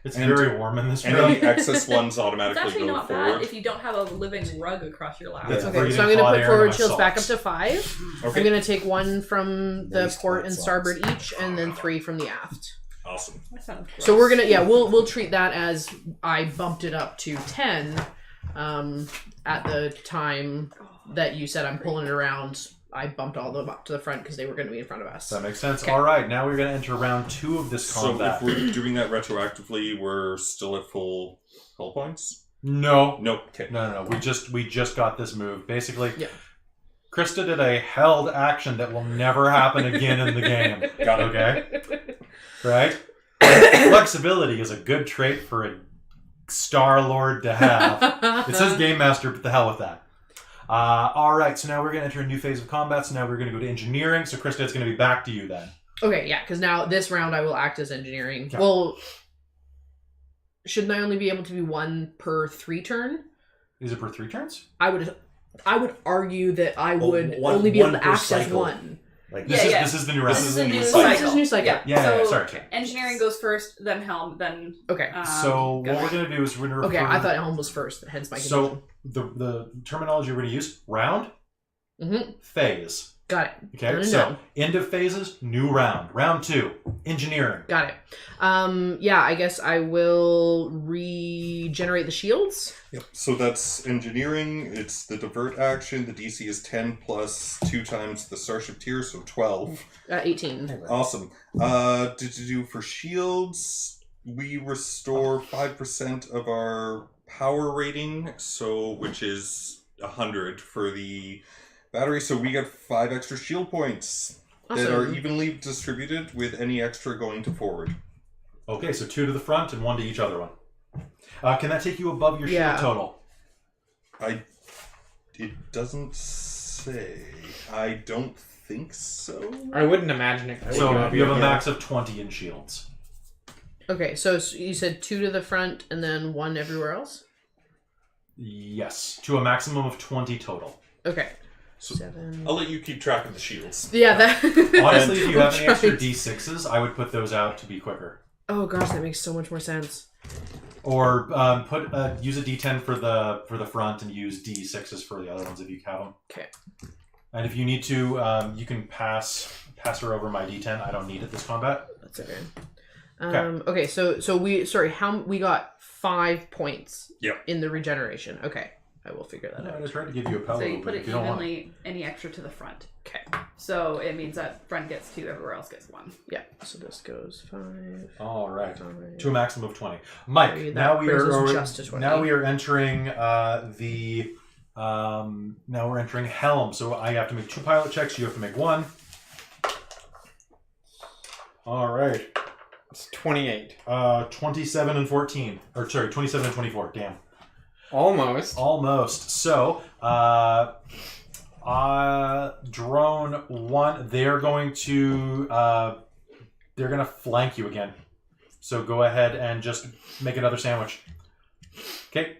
It's And- very warm in this And room. any excess ones It's automatically actually go not forward. bad if you don't have a living rug across your lap. That's Okay, breathing so I'm gonna hot put air forward into my shields back up socks. to 5. Okay. I'm gonna take 1 from the Moist port white and socks. starboard each, and then 3 from the aft. Awesome. That sounds gross. So we're gonna we'll treat that as I bumped it up to 10 at the time that you said I'm pulling it around. I bumped all of them up to the front because they were going to be in front of us. That makes sense. Okay. All right, now we're going to enter round 2 of this So combat. if we're doing that retroactively, we're still at full hull points? No, Nope. Okay. no. We just got this move. Basically, Yeah. Christa did a held action that will never happen again in the game. Got it. Okay, right? Flexibility is a good trait for a Star Lord to have. It says Game Master, but the hell with that. All right, so now we're going to enter a new phase of combat. So now we're going to go to engineering. So Christa, it's going to be back to you then. Okay, yeah, because now this round I will act as engineering. Okay. Well, shouldn't I only be able to be 1 per 3 turn? Is it per 3 turns? I would argue that I would one- only be able one to per act as cycle. 1. Like This Yeah, is this is the new round. This is a new Oh, cycle. this is a new cycle. Yeah. Yeah, So- sorry. Engineering goes first, then helm, then. Okay. So go what we're ahead. going to do is we're going to Okay, refer... I thought Helm was first, hence my confusion. So the terminology we're going to use: round, Mhm. phase. Got it. Okay, No. so end of phases, new round. Round 2, engineering. Got it. Yeah, I guess I will regenerate the shields. Yep. So that's engineering. It's the divert action. The DC is 10 plus 2 times the Starship tier, so 12. 18. Awesome. To do for shields, we restore 5% of our power rating, so which is 100 for the battery. So we get 5 extra shield points that are Awesome. evenly distributed, with any extra going to forward. Okay, so 2 to the front and 1 to each other one. Can that take you above your shield Yeah. total? It doesn't say. I don't think so. I wouldn't imagine it. So would you have a be- max of 20 in shields. Okay, so you said 2 to the front and then 1 everywhere else? Yes, to a maximum of 20 total. Okay. So 7. I'll let you keep track of the shields. Yeah, that. Honestly, if you have any I'm extra trying- D6s, I would put those out to be quicker. Oh gosh, that makes so much more sense. Or use a D10 for the front and use D6s for the other ones if you have them. Okay. And if you need to, you can pass her over my D10. I don't need it this combat. That's okay. Okay. Okay, so we got 5 points Yep. in the regeneration. Okay. I will figure that I out. tried to give you a power So you move, put but it if you don't want evenly, any extra to the front. Okay. So it means that front gets 2, everywhere else gets 1. Yeah. So this goes 5. All right. Five. To a maximum of 20. Mike, That now we brings us are just to 20. now we are entering now we're entering Helm. So I have to make 2 pilot checks. You have to make 1. All right. It's 28. 27 and 14. Or sorry, 27 and 24. Damn. Almost. Almost. So, drone 1, they're going to flank you again. So go ahead and just make another sandwich. Okay,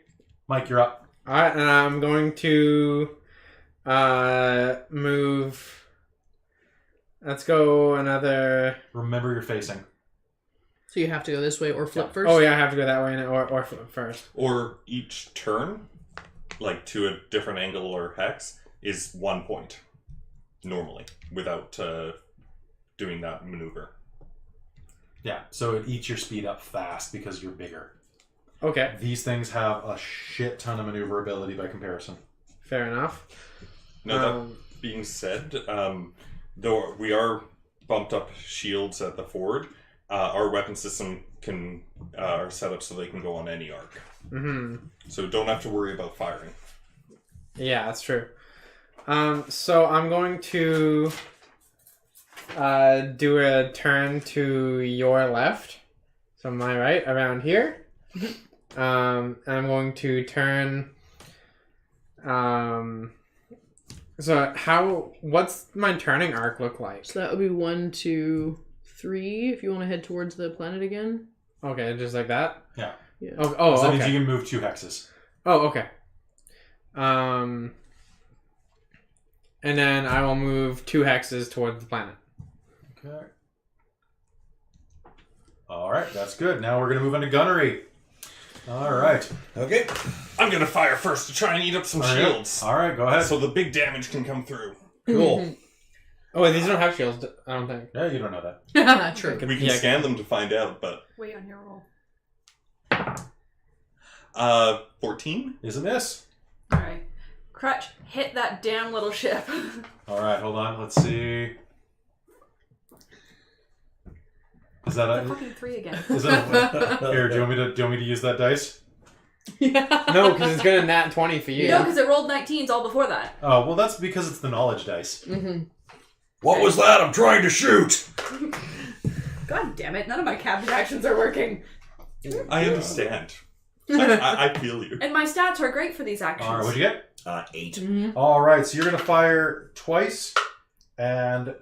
Mike, you're up. All right, and I'm going to move. Let's go another. Remember you're facing. So you have to go this way or flip first? Oh yeah, I have to go that way or flip first. Or each turn, like to a different angle or hex, is 1 point. Normally, without doing that maneuver. Yeah, so it eats your speed up fast because you're bigger. Okay, These things have a shit ton of maneuverability by comparison. fair enough. Now, that being said, though we are bumped up shields at the forward, our weapon system are set up so they can go on any arc. Mm-hmm. So don't have to worry about firing. Yeah, that's true. So I'm going to do a turn to your left. So my right, around here. And I'm going to turn. So what's my turning arc look like? So that would be 1, 2, 3 if you want to head towards the planet again. Okay, just like that? Yeah. Yeah. Oh, So that okay. means you can move 2 hexes. Oh, okay. And then I will move 2 hexes towards the planet. Okay. All right, that's good. Now we're going to move into gunnery. All right. Okay. I'm gonna fire first to try and eat up some shields. All right, go ahead. So the big damage can come through. Cool. Oh, wait, these don't have shields, I don't think. Yeah, you don't know that. True. We can scan them to find out, but... Wait on your roll. 14? Is a miss. Alright. Krutch, hit that damn little ship. All right, hold on. Let's see. Is that The a... fucking 3 again. Is that a... Here, do you want me to use that dice? Yeah. No, because it's going to nat 20 for you. No, because it rolled 19s all before that. Oh, well, that's because it's the knowledge dice. Mm-hmm. What was that? I'm trying to shoot. God damn it, none of my cabbage actions are working. I understand. I feel you. And my stats are great for these actions. All right, what'd you get? 8. Mm-hmm. All right, so you're going to fire twice, and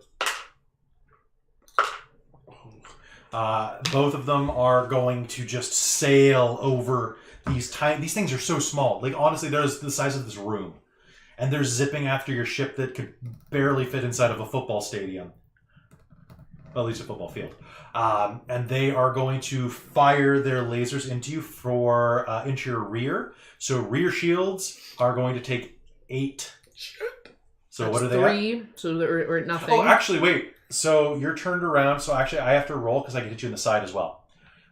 both of them are going to just sail over these tiny... These things are so small. Like, honestly, they're the size of this room. And they're zipping after your ship that could barely fit inside of a football stadium. Well, at least a football field. And they are going to fire their lasers into you into your rear. So rear shields are going to take 8. So what are they 3, so or at? nothing. Oh, actually, wait. So you're turned around. So actually, I have to roll because I can hit you in the side as well.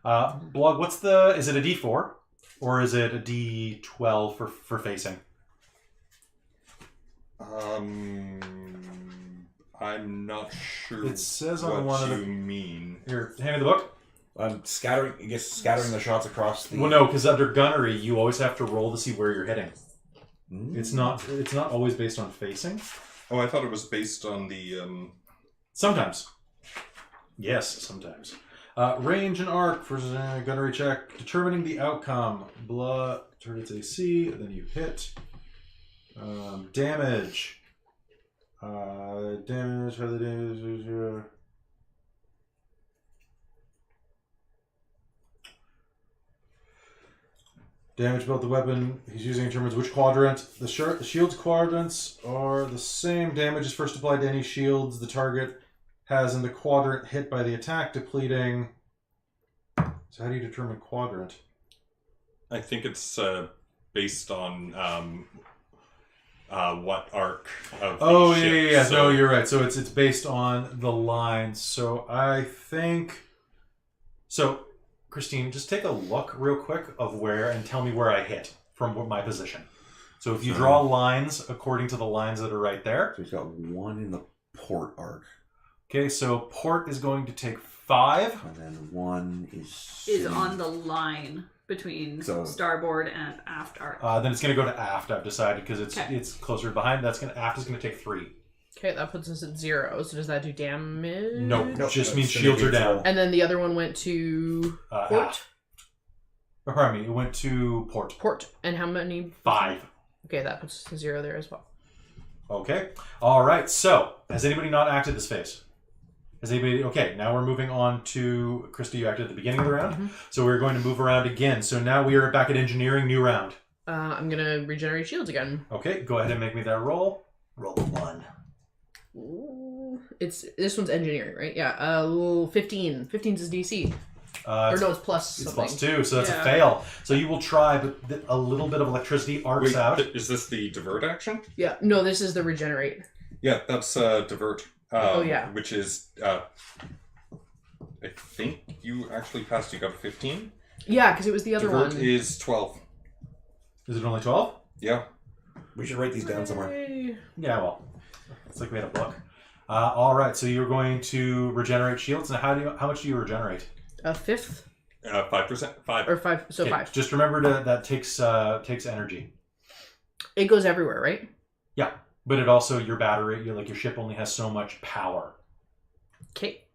Blogg, is it a D4? Or is it a D12 for facing? I'm not sure. It says on what one of you the... mean. Here, hand me the book. I'm scattering the shots across the... Well, no, because under gunnery, you always have to roll to see where you're hitting. It's not always based on facing. Oh, I thought it was based on the... Sometimes. Yes, sometimes. Range and arc for gunnery check. Determining the outcome. Target's AC, and then you hit. Damage. Damage. How the damage is... Damage about the weapon he's using determines which quadrant. The shield's quadrants are the same. Damage is first applied to any shields the target has in the quadrant hit by the attack, depleting... So how do you determine quadrant? I think it's based on what arc of the ship. Yeah. So No, you're right. So it's based on the lines. So I think... So, Christine, just take a look real quick of where and tell me where I hit from my position. So if you draw lines according to the lines that are right there. So he's got 1 in the port arc. Okay, so port is going to take 5. And then 1 Is on the line between starboard and aft arc. Then it's going to go to aft, I've decided, because it's closer behind. Aft is going to take 3. Okay, that puts us at 0. So does that do damage? Nope, just means shields are down. And then the other one went to port? Aft. Pardon me, it went to port. Port. And how many? 5. Okay, that puts us to 0 there as well. Okay. All right. So, has anybody not acted this phase? Has anybody... Okay, now we're moving on to... Christa, you acted at the beginning of the round. Mm-hmm. So we're going to move around again. So now we are back at engineering, new round. I'm going to regenerate shields again. Okay, go ahead and make me that roll. Roll 1. Ooh, this one's engineering, right? Yeah. 15. 15's his DC. Or no, it's plus It's something. +2, so that's a fail. So you will try, but a little bit of electricity arcs out. Is this the divert action? Yeah. No, this is the regenerate. Yeah, that's divert. yeah. Which is, I think you actually passed. You got a 15. Yeah, because it was the other Divert one. is 12. Is it only 12? Yeah. We should write these down somewhere. Yeah, well, it's like we had a book. All right, so you're going to regenerate shields. And how much do you regenerate? A fifth 5%. 5. or 5. So Okay, 5. Just remember that takes energy. It goes everywhere, right? Yeah, but it also your battery, your ship only has so much power. Okay.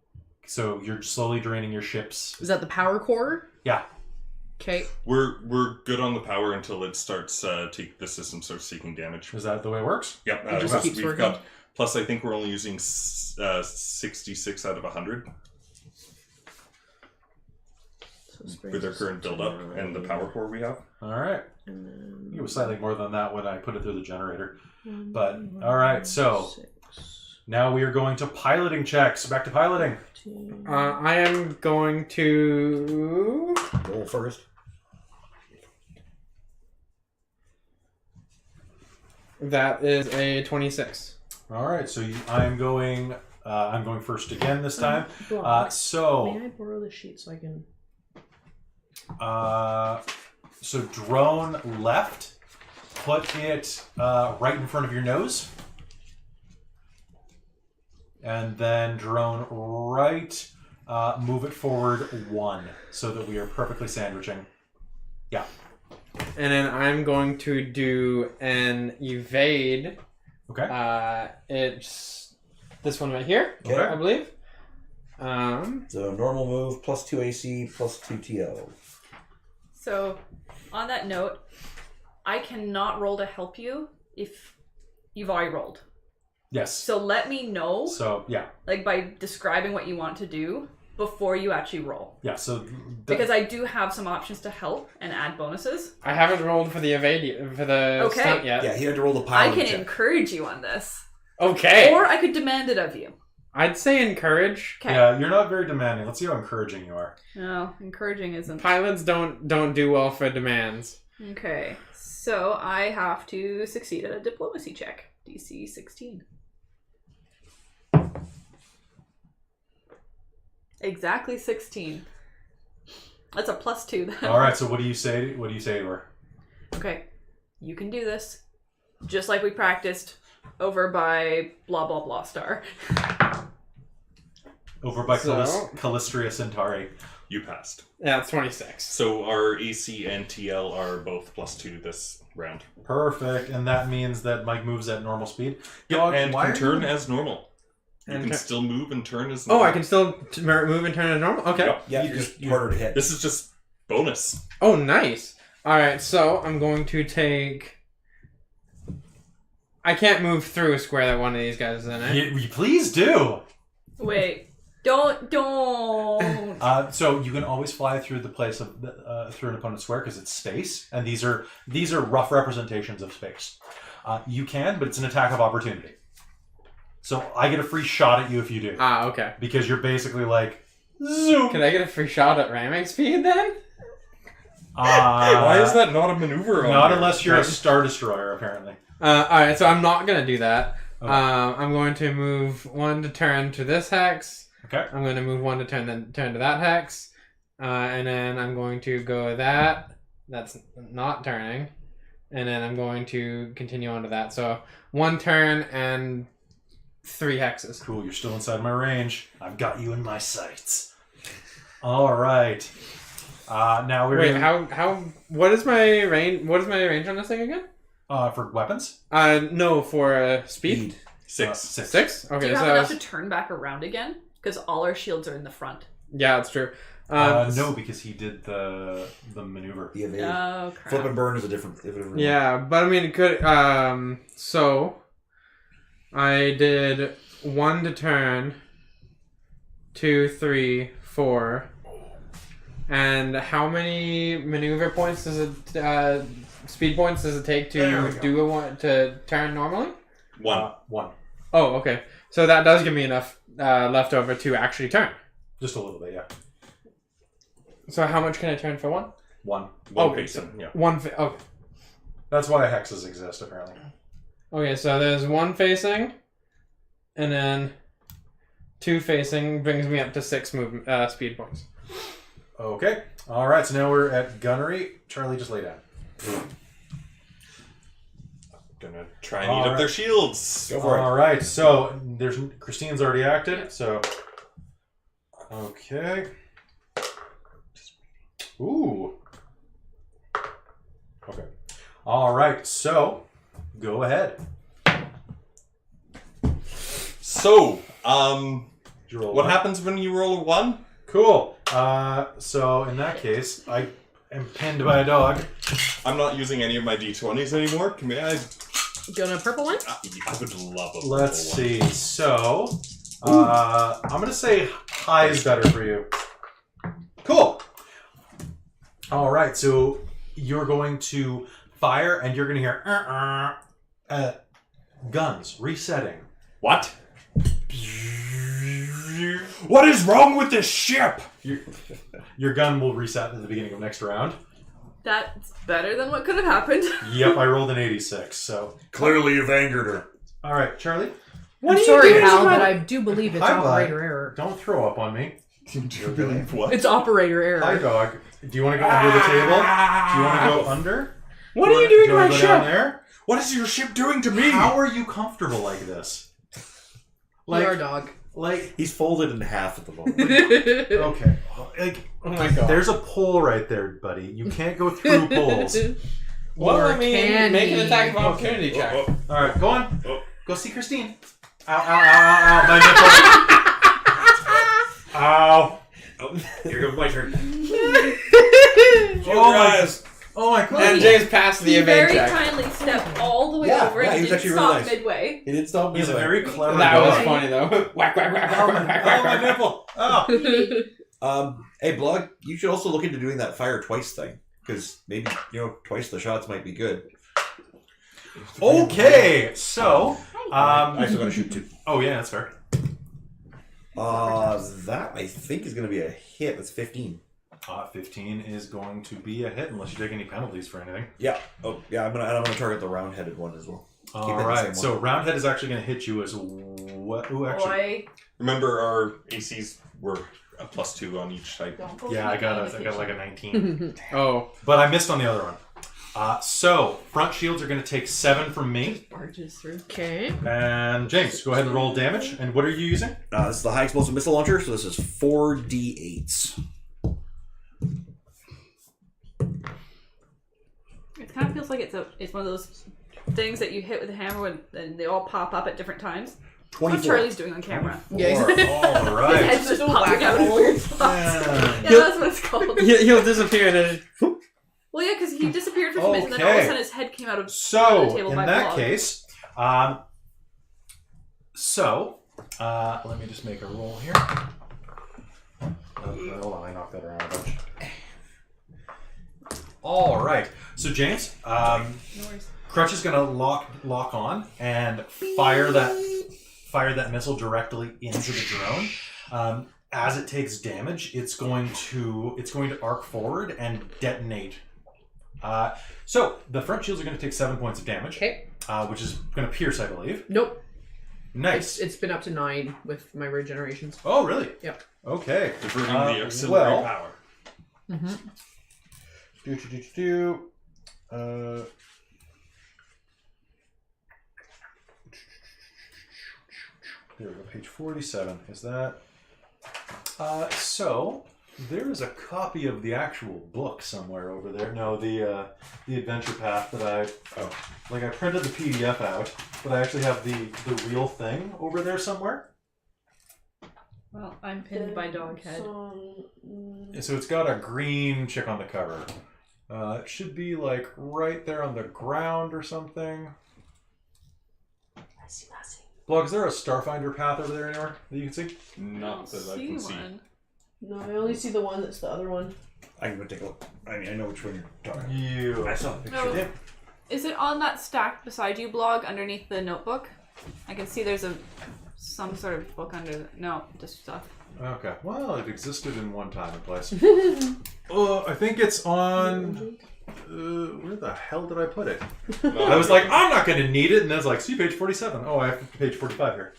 So you're slowly draining your ships. Is that the power core? Yeah. Okay. We're good on the power until it starts. The system starts taking damage. Is that the way it works? Yep. It just keeps working. Plus, I think we're only using 66 out of 100 with our current build-up and the power core we have. All right. It was slightly more than that when I put it through the generator. But, all right, so now we are going to piloting checks. Back to piloting. I am going to... Roll first. That is a 26. All right, so I'm going first again this time. Blogg. So... May I borrow the sheet so I can... So drone left, put it right in front of your nose. And then drone right, move it forward 1 so that we are perfectly sandwiching. Yeah. And then I'm going to do an evade. Okay. It's this one right here, Okay. I believe. So normal move, +2 AC, +2 TO. So, on that note, I cannot roll to help you if you've already rolled. Yes. So let me know, So, yeah. by describing what you want to do before you actually roll. Yeah, so... Because I do have some options to help and add bonuses. I haven't rolled for the evade for the stunt yet. Yeah, he had to roll the I pilot can check. encourage you on this. Okay. Or I could demand it of you. I'd say encourage. Okay. Yeah, you're not very demanding. Let's see how encouraging you are. No, encouraging isn't. Pilots don't do well for demands. Okay, so I have to succeed at a diplomacy check. DC 16. Exactly 16. That's a +2 then. All right, so what do you say to her? Okay, you can do this. Just like we practiced over by blah blah blah star. Over by So- Calistria Centauri. You passed. Yeah, it's 26. So our AC and TL are both +2 this round. Perfect, and that means that Mike moves at normal speed. Yep, Dog, and why can are turn you- as normal. You And can tur- still move and turn as Oh, normal. I can still move and turn it normal? Okay. Yep. Yeah, you're just harder to hit. This is just bonus. Oh, nice. Alright, so I'm going to take... I can't move through a square that one of these guys is in it. You please do. Wait, don't. So you can always fly through the place of through an opponent's square because it's space, and these are rough representations of space. You can, but it's an attack of opportunity. So I get a free shot at you if you do, Ah, okay. because you're basically like zoom. Can I get a free shot at ramming speed then? Why is that not a maneuver? On Not there? unless you're a Star Destroyer, apparently. Alright, so I'm not going to do that. Okay. I'm going to move 1 to turn to this hex. Okay. I'm going to move 1 to turn to that hex. And then I'm going to go that. That's not turning. and then I'm going to continue on to that. So 1 turn and 3 hexes. Cool, you're still inside my range. I've got you in my sights. All right. Now we're how what is my range? What is my range on this thing again? for weapons. No, for speed. 6. 6. Okay, Do you so have enough to turn back around again? Because all our shields are in the front. yeah, that's true. No, because he did the maneuver. The evade. Oh, crap. Flip and burn is a different. Yeah, but I mean, it could. So I did 1 to turn, 2, 3, 4, and how many maneuver points does it? Speed points does it take to do to turn normally? 1. 1. Oh, okay. So that does give me enough left over to actually turn. Just a little bit, yeah. So how much can I turn for 1? 1. One Okay, pacing, yeah. 1. Okay. That's why hexes exist, apparently. Okay, so there's 1 facing, and then 2 facing brings me up to 6 speed points. Okay. All right. So now we're at gunnery. Charlie, just lay down. Gonna try and eat up their shields. Go for it. All right. So there's Christine's already acted. So okay. Ooh. Okay. All right. So go ahead. So, Did you roll what one? happens when you roll a 1? Cool. So in that case, I am pinned by a dog. I'm not using any of my d20s anymore. Do you want a purple one? I would love a Let's purple see. So, I'm gonna say high is better for you. Cool. All right. So you're going to fire, and you're going to hear guns resetting. What? What is wrong with this ship? Your gun will reset at the beginning of next round. That's better than what could have happened. Yep, I rolled an 86. So Clearly, you've angered her. all right, Charlie, I'm sorry, Hal, but I do believe it's Hi, bud. operator error. don't throw up on me. Do you believe what? It's operator error. Hi, dog. Do you want to go under the table? Do you want to go under? What are you doing to my go ship? down there? What is your ship doing to me? How are you comfortable like this? Your dog. Like, He's folded in half at the moment. okay. Like, Oh my god. there's a pole right there, buddy. You can't go through poles. Well, Or I mean, can make an he? attack of opportunity check. All right, go on. Go see Christine. Ow, ow, ow, ow, ow. My nipple. Ow. Here comes my turn. Oh my, oh my god. And James passed the He evade very check. kindly stepped all the way Yeah, over yeah, and he was didn't actually stop really nice. midway. He didn't stop me. He's a very clever That dog. was funny though. Whack, whack, whack, Oh, whack, my, whack, oh, whack, my whack. nipple. Oh. Hey, Blogg, you should also look into doing that fire twice thing. Because maybe, twice the shots might be good. Okay, so, I still gotta shoot 2. oh yeah, that's fair. That I think is gonna be a hit. That's 15. 15 is going to be a hit unless you take any penalties for anything. Yeah. Oh, yeah. I'm gonna target the round-headed one as well. Keep it All the right, same so one. Roundhead is actually going to hit you as what? Ooh, actually, Boy, Remember, our ACs were a +2 on each type. don't go yeah, I got sneaking like a 19, Oh, but I missed on the other one. So front shields are going to take 7 from me, barges through. Okay. and James, go ahead and roll damage. And what are you using? This is the high explosive missile launcher, so this is 4d8s. It kind of feels like it's one of those things that you hit with a hammer and they all pop up at different times. That's 24. what Charlie's doing on camera. Yeah. All His right. head's just popping out in weird spots. Yeah. Yeah, that's what it's called. he'll disappear and then. Well, yeah, because he disappeared for 2 minutes and then all of a Okay. sudden his head came out of the So table in by that Blogg. case, let me just make a roll here. Hold on, I knocked that around a bunch. All right. So James, No worries. Krutch is going to lock on and fire that missile directly into the drone. As it takes damage, it's going to arc forward and detonate. So the front shields are going to take 7 points of damage, Okay. which is going to pierce, I believe. Nope. Nice. It's been up to 9 with my regenerations. Oh, really? Yep. Okay. Diverting the auxiliary power. There we go. Page 47. Is that? So there is a copy of the actual book somewhere over there. No, the Adventure Path that I printed the PDF out, but I actually have the real thing over there somewhere. Well, I'm pinned by Doghead. So it's got a green chick on the cover. It should be like right there on the ground or something. I see. Blogg, is there a Starfinder path over there anywhere that you can see? Not that I can see. No, I only see the one that's the other one. I can go take a look. I mean, I know which one you're talking You. about. I saw the picture. No. Yeah. Is it on that stack beside you, Blogg, underneath the notebook? I can see there's some sort of book under no, just stuff. Okay. Well, it existed in one time and place. I think it's on. Where the hell did I put it? I was like, I'm not going to need it, and then I was like, see page 47. Oh, I have page 45 here.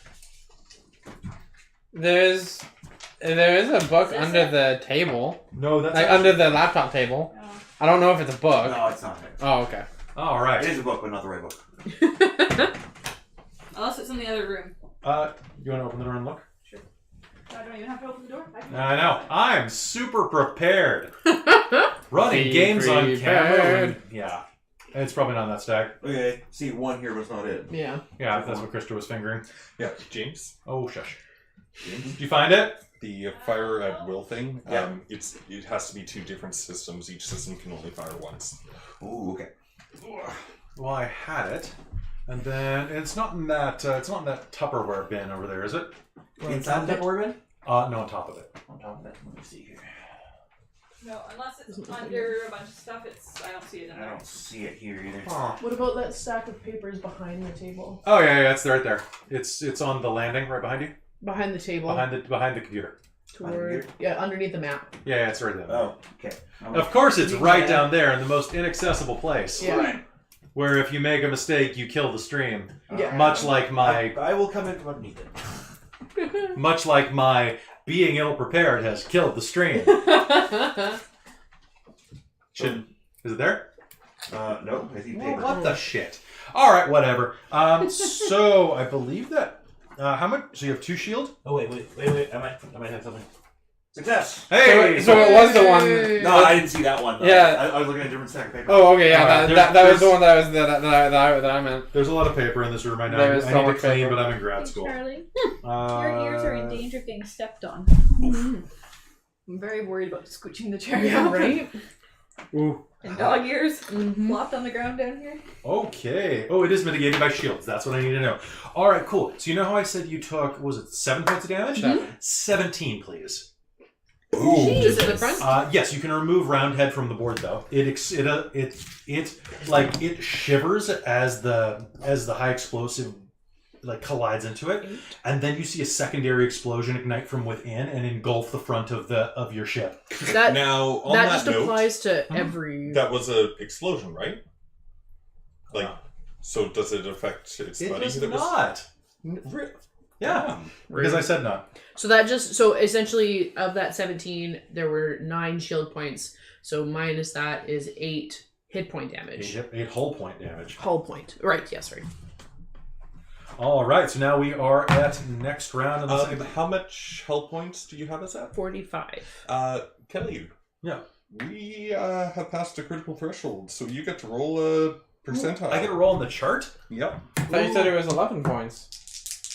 There is a book under the table, No, that's like under the laptop table. I don't know if it's a book. No, it's not it. Oh, okay. All right. It is a book, but not the right book. Unless it's in the other room. You want to open the door and look? Sure. I don't even have to open the door. I know. I'm super prepared. Running Be games on camera. prepared. Yeah. It's probably not on that stack. Okay, see one here, but it's not it. Yeah. Yeah, that's what Christa was fingering. Yeah, James. Oh, shush. Did you find it? The fire at will thing. Yeah. It has to be 2 different systems. Each system can only fire once. Ooh, okay. Well, I had it, and then it's not in that Tupperware bin over there, is it? Inside the Tupperware bin? No, on top of it. On top of that, let me see here. No, unless it's under a bunch of stuff, I don't see it in I there. don't see it here either. Huh. What about that stack of papers behind the table? Oh yeah, it's right there. It's on the landing right behind you, Behind the table. behind the computer. Toward, yeah, underneath the map. Yeah, it's right there. Oh, okay. Of course, it's right Yeah. down there in the most inaccessible place. Yeah. Right. Where if you make a mistake, you kill the stream. Yeah. Much like my I will come in from underneath it. being ill prepared has killed the stream. Is it there? No, I see Well, paper. what the shit? All right, whatever. So I believe that. How much? So you have 2 shield? Oh wait! I might have something. Success. Hey. So it was the one. No, I didn't see that one. Yeah. I was looking at a different stack of paper. Oh, okay, yeah. Alright, That was the one that I meant. There's a lot of paper in this room right now. There is I so need to much clean, paper. but I'm in grad school. Charlie, your ears are in Uh, danger of getting stepped on. I'm very worried about scooching the chair. Yeah, out. right? Ooh. And dog ears Mm-hmm. flopped on the ground down here. Okay. Oh, it is mitigated by shields. That's what I need to know. All right, cool. So you know how I said you took, what was it 7 points of damage? 17, please. Ooh. Just at the front? Yes, you can remove Roundhead from the board though. It shivers as the high explosive like collides into it, and then you see a secondary explosion ignite from within and engulf the front of your ship. That, Now, on that that just note, applies to every... that was an explosion, right? Like, so does it affect its It buddy? does that was- not. Yeah, Damn. because I said not. So that just... So essentially, of that 17, there were 9 shield points. So minus that is 8 hit point damage. 8 hull point damage. Hull point. Right, yes, right. All right, so now we are at next round of the second. How much health points do you have us at? 45. Kelly. Yeah. We have passed a critical threshold, so you get to roll a percentile. I get a roll on the chart. Yep. I thought you said it was 11 points.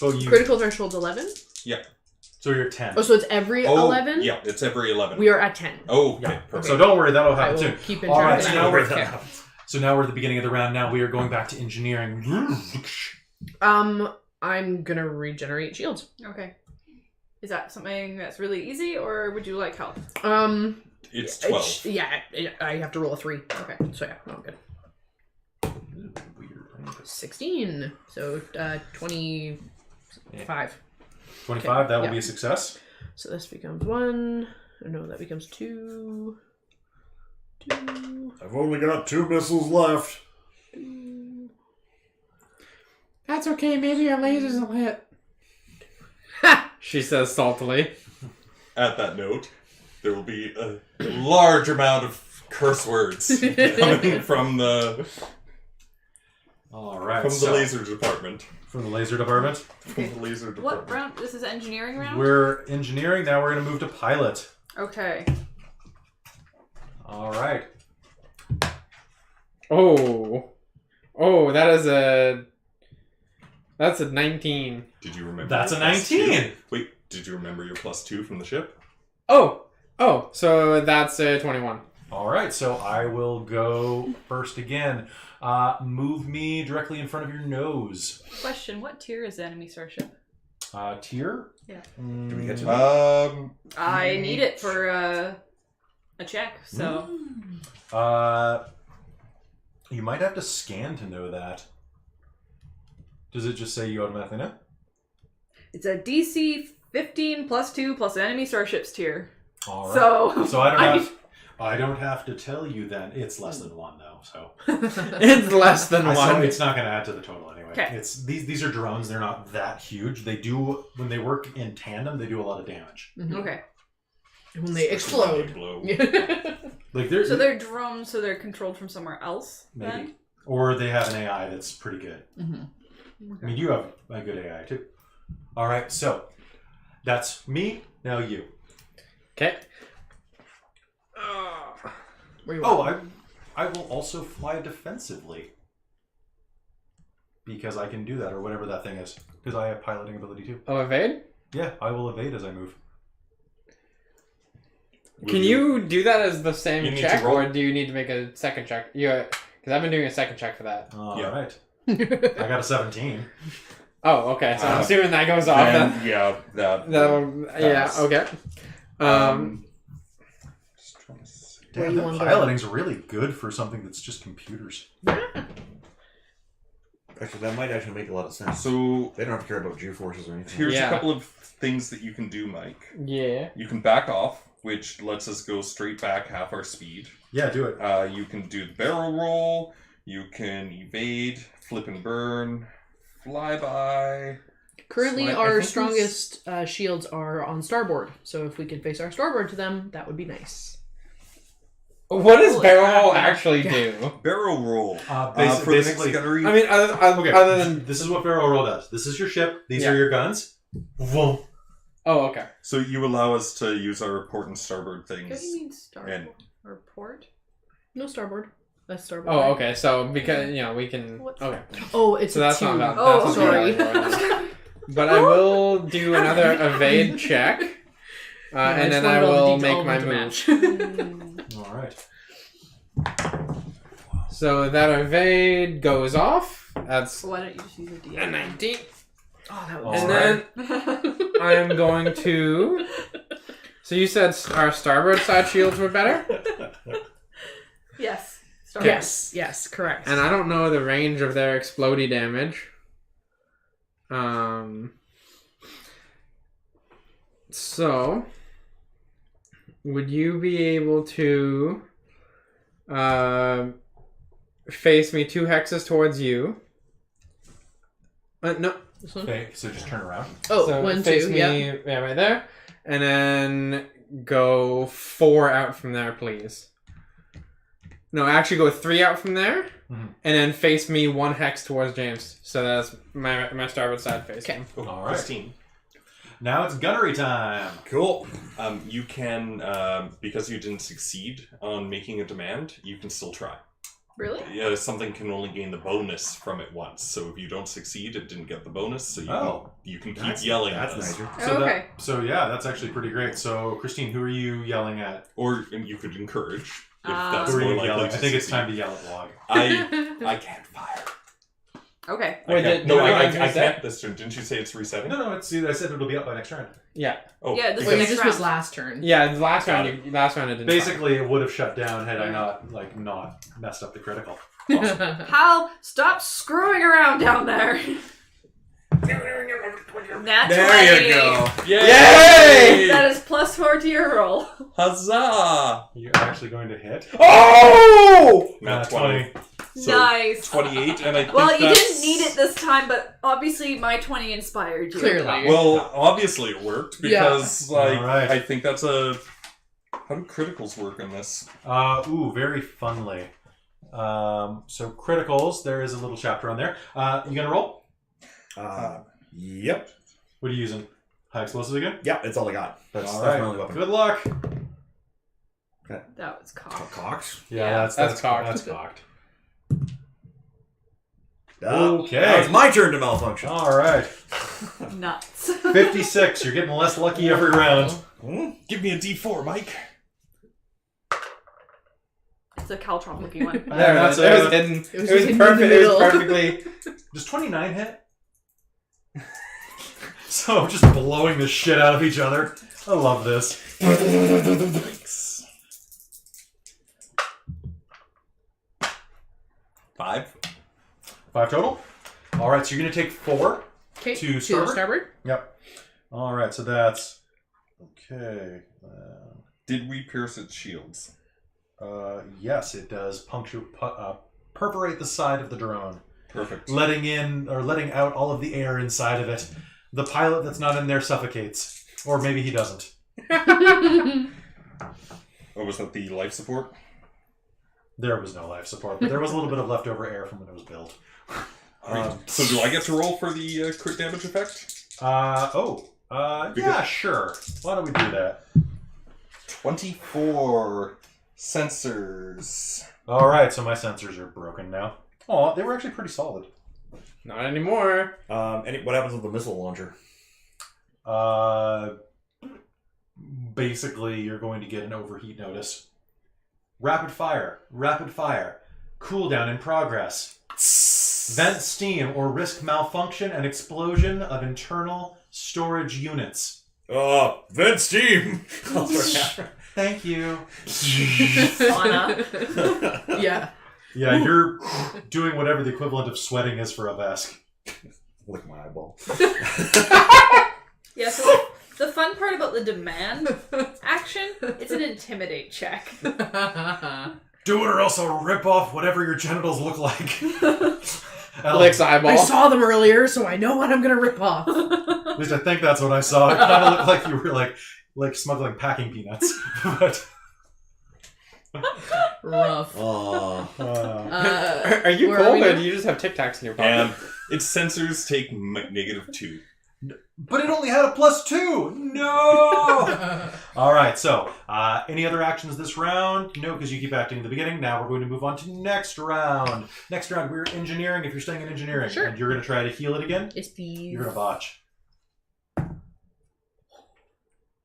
Oh, you. Critical threshold's 11? Yeah. So you're 10. Oh, so it's every 11? Yeah, it's every 11. We are at 10. Oh, okay, Yeah. perfect. So don't worry, that'll I happen will soon. keep in All track right, of so that. now we're Okay. at the beginning of the round. Now we are going back to engineering. I'm gonna regenerate shields. Okay. Is that something that's really easy, or would you like help? It's 12. I have to roll a 3. Okay, so yeah, I'm good. 16. So 25. 25. That will Yeah. be a success. So this becomes 1. No, that becomes 2. 2. I've only got 2 missiles left. 2. That's okay, maybe your lasers will hit. She says saltily. At that note, there will be a large amount of curse words coming from the... All right. From the laser department. From the laser department. From the laser department. What round? This is engineering round? We're engineering. Now we're going to move to pilot. Okay. All right. Oh, that's a 19. Did you remember? That's your a plus 19. 2? Wait, did you remember your +2 from the ship? Oh, so that's a 21. All right. So I will go first again. Move me directly in front of your nose. Question: what tier is the enemy starship? Tier? Yeah. Do we get to I need it for a check. So. You might have to scan to know that. Does it just say you automatically know? It's a DC 15 +2 plus enemy starships tier. All right. So I don't have to tell you then. It's less than 1 though. So It's less than so 1. it's not going to add to the total anyway. Okay. It's these are drones. They're not that huge. They do when they work in tandem. They do a lot of damage. Okay. When they explode. Blow. Like they're So they're drones, so they're controlled from somewhere else. maybe, Then? or they have an AI that's pretty good. Mm-hmm. I mean, you have a good AI too. All right. So that's me. Now you. Okay. Where you Oh, at? I will also fly defensively. Because I can do that, or whatever that thing is. Because I have piloting ability too. Oh, evade? Yeah, I will evade as I move. Can you do that as the same You need check, to roll. or do you need to make a second check? Because I've been doing a second check for that. All Yeah. right. I got a 17. Oh, okay. So I'm assuming that goes off then. Yeah, That'll, yeah, pass. okay. Just trying to see. Where Damn, you that wanna go? piloting's really good for something that's just computers. Actually, that might actually make a lot of sense. So They don't have to care about G-forces or anything. here's Yeah. a couple of things that you can do, Mike. Yeah. You can back off, which lets us go straight back half our speed. Yeah, do it. You can do the barrel roll. You can evade, flip and burn, flyby. Currently, So I our think strongest shields are on starboard. So if we could face our starboard to them, that would be nice. What does Holy barrel crap. roll actually do? Barrel roll. Basi- For the next basically, gunnery. I mean, other than... this is what barrel roll does. This is your ship. These Yeah. are your guns. Vroom. Oh, okay. So you allow us to use our port and starboard What do things. you mean starboard And- or port? No starboard. That's starboard. Oh, right? okay. So, because, we can... What's Okay. Oh, it's So that's a not two. bad. Oh, That's not sorry. bad. But I will do another evade check. And then I will make my move. All right. So that evade goes off. That's Why don't you just use a a D8? 19. Oh, that All was. And right. then I am going to... So you said our starboard side shields were better? Yes. Starboard. Yes, correct. And I don't know the range of their explodey damage. So... Would you be able to... face me 2 hexes towards you? No. This one? Okay, so just turn around. Oh, So 1, face 2, me, yeah. right there. And then go 4 out from there, please. No, actually go 3 out from there. Mhm. And then face me 1 hex towards James. So that's my starboard side face. Okay. Oh, All right. Christine. Now it's gunnery time. Cool. You can, because you didn't succeed on making a demand, you can still try. Really? Yeah, something can only gain the bonus from it once. So if you don't succeed, it didn't get the bonus. So you can keep yelling at That's us. nicer. Oh, okay. So yeah, that's actually pretty great. So Christine, who are you yelling at? Or you could encourage, if that's Who are more you likely yelling? to I think it's succeed. time to yell at Blogg. I can't fire. Okay. I Wait, can't- no, I reset? can't this turn. Didn't you say it's resetting? No, I said it'll be up by next round. Yeah. Oh, Yeah, this because- Wait, Next this round. was last turn. Yeah, the last Got round, it didn't. Basically, it would have shut down had I not messed up the critical. Hal, stop screwing around down there. Nat There 20. you go. Yay! That is +4 to your roll. Huzzah! You're actually going to hit. Oh! Not 20. So Nice. 28, and I think Well, you that's... didn't need it this time, but obviously my 20 inspired you. Clearly. Well, obviously it worked, because, Alright. I think that's a... How do criticals work in this? Very funly. So criticals, there is a little chapter on there. You gonna roll? Yep. What are you using? High explosives again? Yep, that's all I got. That's All my right. only weapon. Good luck. That was cocked. Cox. Yeah, that's cocked. That's cocked. Okay. Okay. Now it's my turn to malfunction. All right. Nuts. 56. You're getting less lucky every round. Hmm? Give me a D4, Mike. It's a Caltron looking one. There it is. It was hidden. It was It was hidden in the perfect. It was middle. perfectly. Does 29 hit? So just blowing the shit out of each other. I love this. Thanks. 5. 5 total. All right, so you're going to take 4. Okay, To to starboard? starboard. Yep. All right, so that's... Okay. Did we pierce its shields? Yes, it does perforate the side of the drone, Perfect. letting out all of the air inside of it. The pilot that's not in there suffocates. Or maybe he doesn't. Oh, was that the life support? There was no life support, but there was a little bit of leftover air from when it was built. So do I get to roll for the crit damage effect? Yeah, sure. Why don't we do that? 24 sensors. All right, so my sensors are broken now. Oh, they were actually pretty solid. Not anymore. What happens with the missile launcher? Basically, you're going to get an overheat notice. Rapid fire. Cooldown in progress. Vent steam or risk malfunction and explosion of internal storage units. Vent steam! Thank you. Sauna. Yeah. Yeah, you're doing whatever the equivalent of sweating is for a Vesk. Lick my eyeball. Yeah, so the fun part about the demand action, it's an intimidate check. Do it or else I'll rip off whatever your genitals look like. Licks eyeball. I saw them earlier, so I know what I'm gonna rip off. At least I think that's what I saw. It kind of looked like you were like smuggling packing peanuts. But Rough. Are you where cold we or now? do you just have Tic Tacs in your pocket? And its sensors take -2. But it only had a +2. No. All right. So, any other actions this round? No, because you keep acting in the beginning. Now we're going to move on to next round. Next round, we're engineering. If you're staying in engineering, Sure. and you're going to try to heal it again, Yes, please. you're going to botch.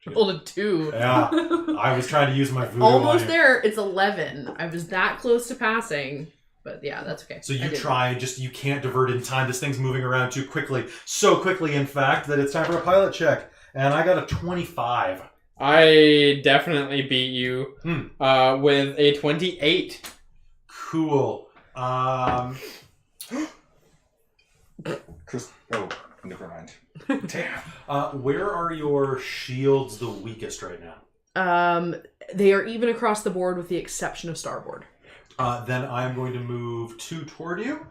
Rolled a 2. Yeah. I was trying to use my voodoo Almost on you. there. It's 11. I was that close to passing, but yeah, that's okay. So I you did. try, you can't divert in time. This thing's moving around too quickly. So quickly, in fact, that it's time for a pilot check. And I got a 25. I definitely beat you with a 28. Cool. Chris, oh, never mind. Damn. Where are your shields the weakest right now? They are even across the board with the exception of starboard. Then I'm going to move 2 toward you.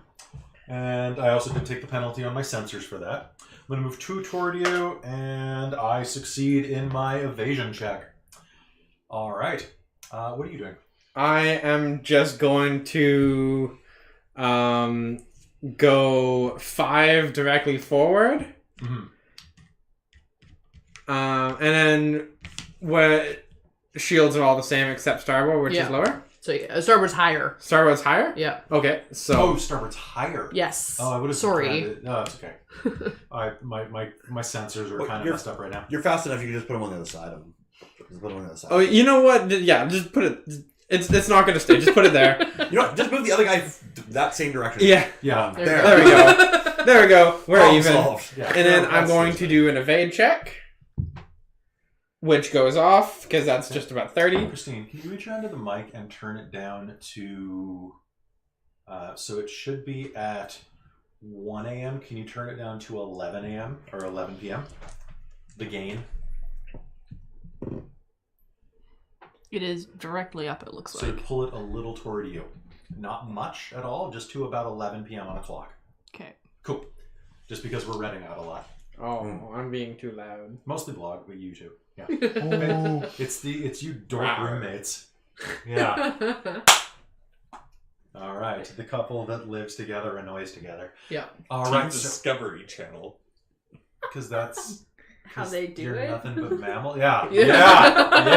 And I also did take the penalty on my sensors for that. I'm going to move 2 toward you, and I succeed in my evasion check. All right. What are you doing? I am just going to go 5 directly forward. Mm-hmm. And then what shields are all the same except starboard, which is lower. So yeah, starboard's higher. Starboard's higher? Yeah. Okay, so Oh, starboard's higher. Yes. Oh, I would have. Sorry. No, it's okay. My sensors are kind of messed up right now. You're fast enough. You can just put them on the other side of them. Just put them on the other side. Oh, you know what? Yeah, just put it. It's not going to stay. Just put it there. You know what? Just move the other guy that same direction. Yeah. Yeah. There we go. There we go. We're Problem even. solved. Yeah. And then I'm going to do an evade check, which goes off because that's just about 30. Christine, can you reach around to the mic and turn it down to... so it should be at 1 a.m. Can you turn it down to 11 a.m. or 11 p.m.? The gain. It is directly up, it looks So like. pull it a little toward you. Not much at all, just to about 11 p.m. on a clock. Okay. Cool. Just because we're reading out a lot. Oh, I'm being too loud. Mostly Blogg, but you too. Yeah. It's you dork Wow. roommates. Yeah. All right, the couple that lives together annoys together. Yeah. All Team right, Discovery Channel. because that's How 'cause they do you're it. nothing but mammal. Yeah, Yeah. yeah,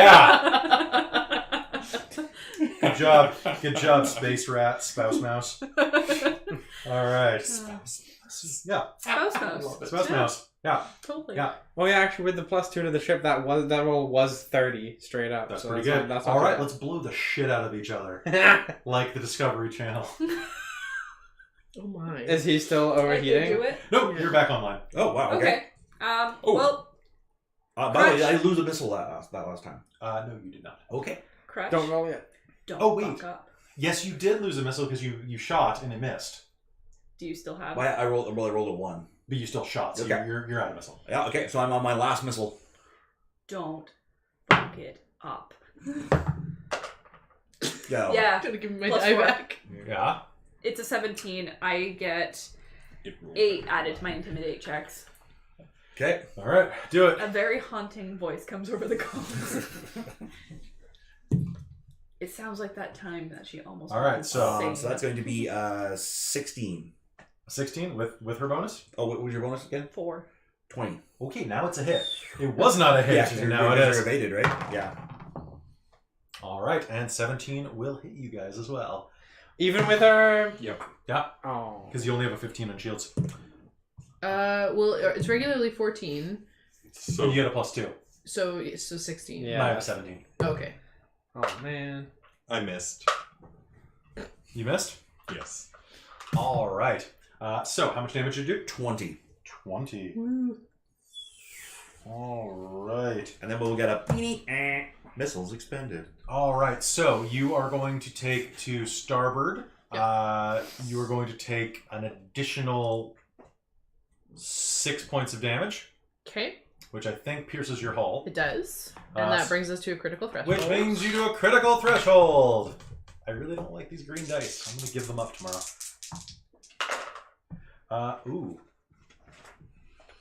yeah. Good job, space rat, spouse mouse. All right, yeah, Spouse mouse. spouse mouse. Yeah, Totally. yeah. Oh yeah, actually with the +2 to the ship, that roll was 30 straight up. That's so pretty good. That's All not right, too let's blow the shit out of each other, like the Discovery Channel. Oh my. Is he still Did they overheating? do it? Nope, you're back online. Oh wow. Okay. Okay. Oh. Well, By the way, I lose a missile that last time. No, you did not. Okay. Krutch, Don't roll yet. don't Oh, wait. fuck up. Yes, you did lose a missile because you shot and it missed, Do you still have I rolled a 1. but you still shot, so Okay. you're out of missile. Yeah. Okay. So I'm on my last missile. Don't fuck it up. Yeah. Yeah, Gonna give me my Plus die 4. back. Yeah. it's a 17. I get It rolled. 8 added to my intimidate checks. Okay. All right, do it. A very haunting voice comes over the comms. It sounds like that time that she almost. All right, went so insane. So that's going to be 16. 16 with her bonus. Oh, what was your bonus again? 4. 20. Okay, now it's a hit. It was not a hit. Yeah, now it you're is. evaded, right? Yeah. All right, and 17 will hit you guys as well. Even with her. Yep. Yeah, Oh. because you only have a 15 on shields. Well, it's regularly 14, So So you get a +2. so 16. Yeah. I have a 17. Okay. Oh man. I missed. You missed. Yes. All right. So how much damage did you do? 20. 20. All right. And then we'll get a missiles expended. All right. So you are going to take to starboard. You are going to take an additional 6 points of damage, Okay. which I think pierces your hull. It does. And that brings us to a critical threshold. Which brings you to a critical threshold. I really don't like these green dice. I'm going to give them up tomorrow. Ooh.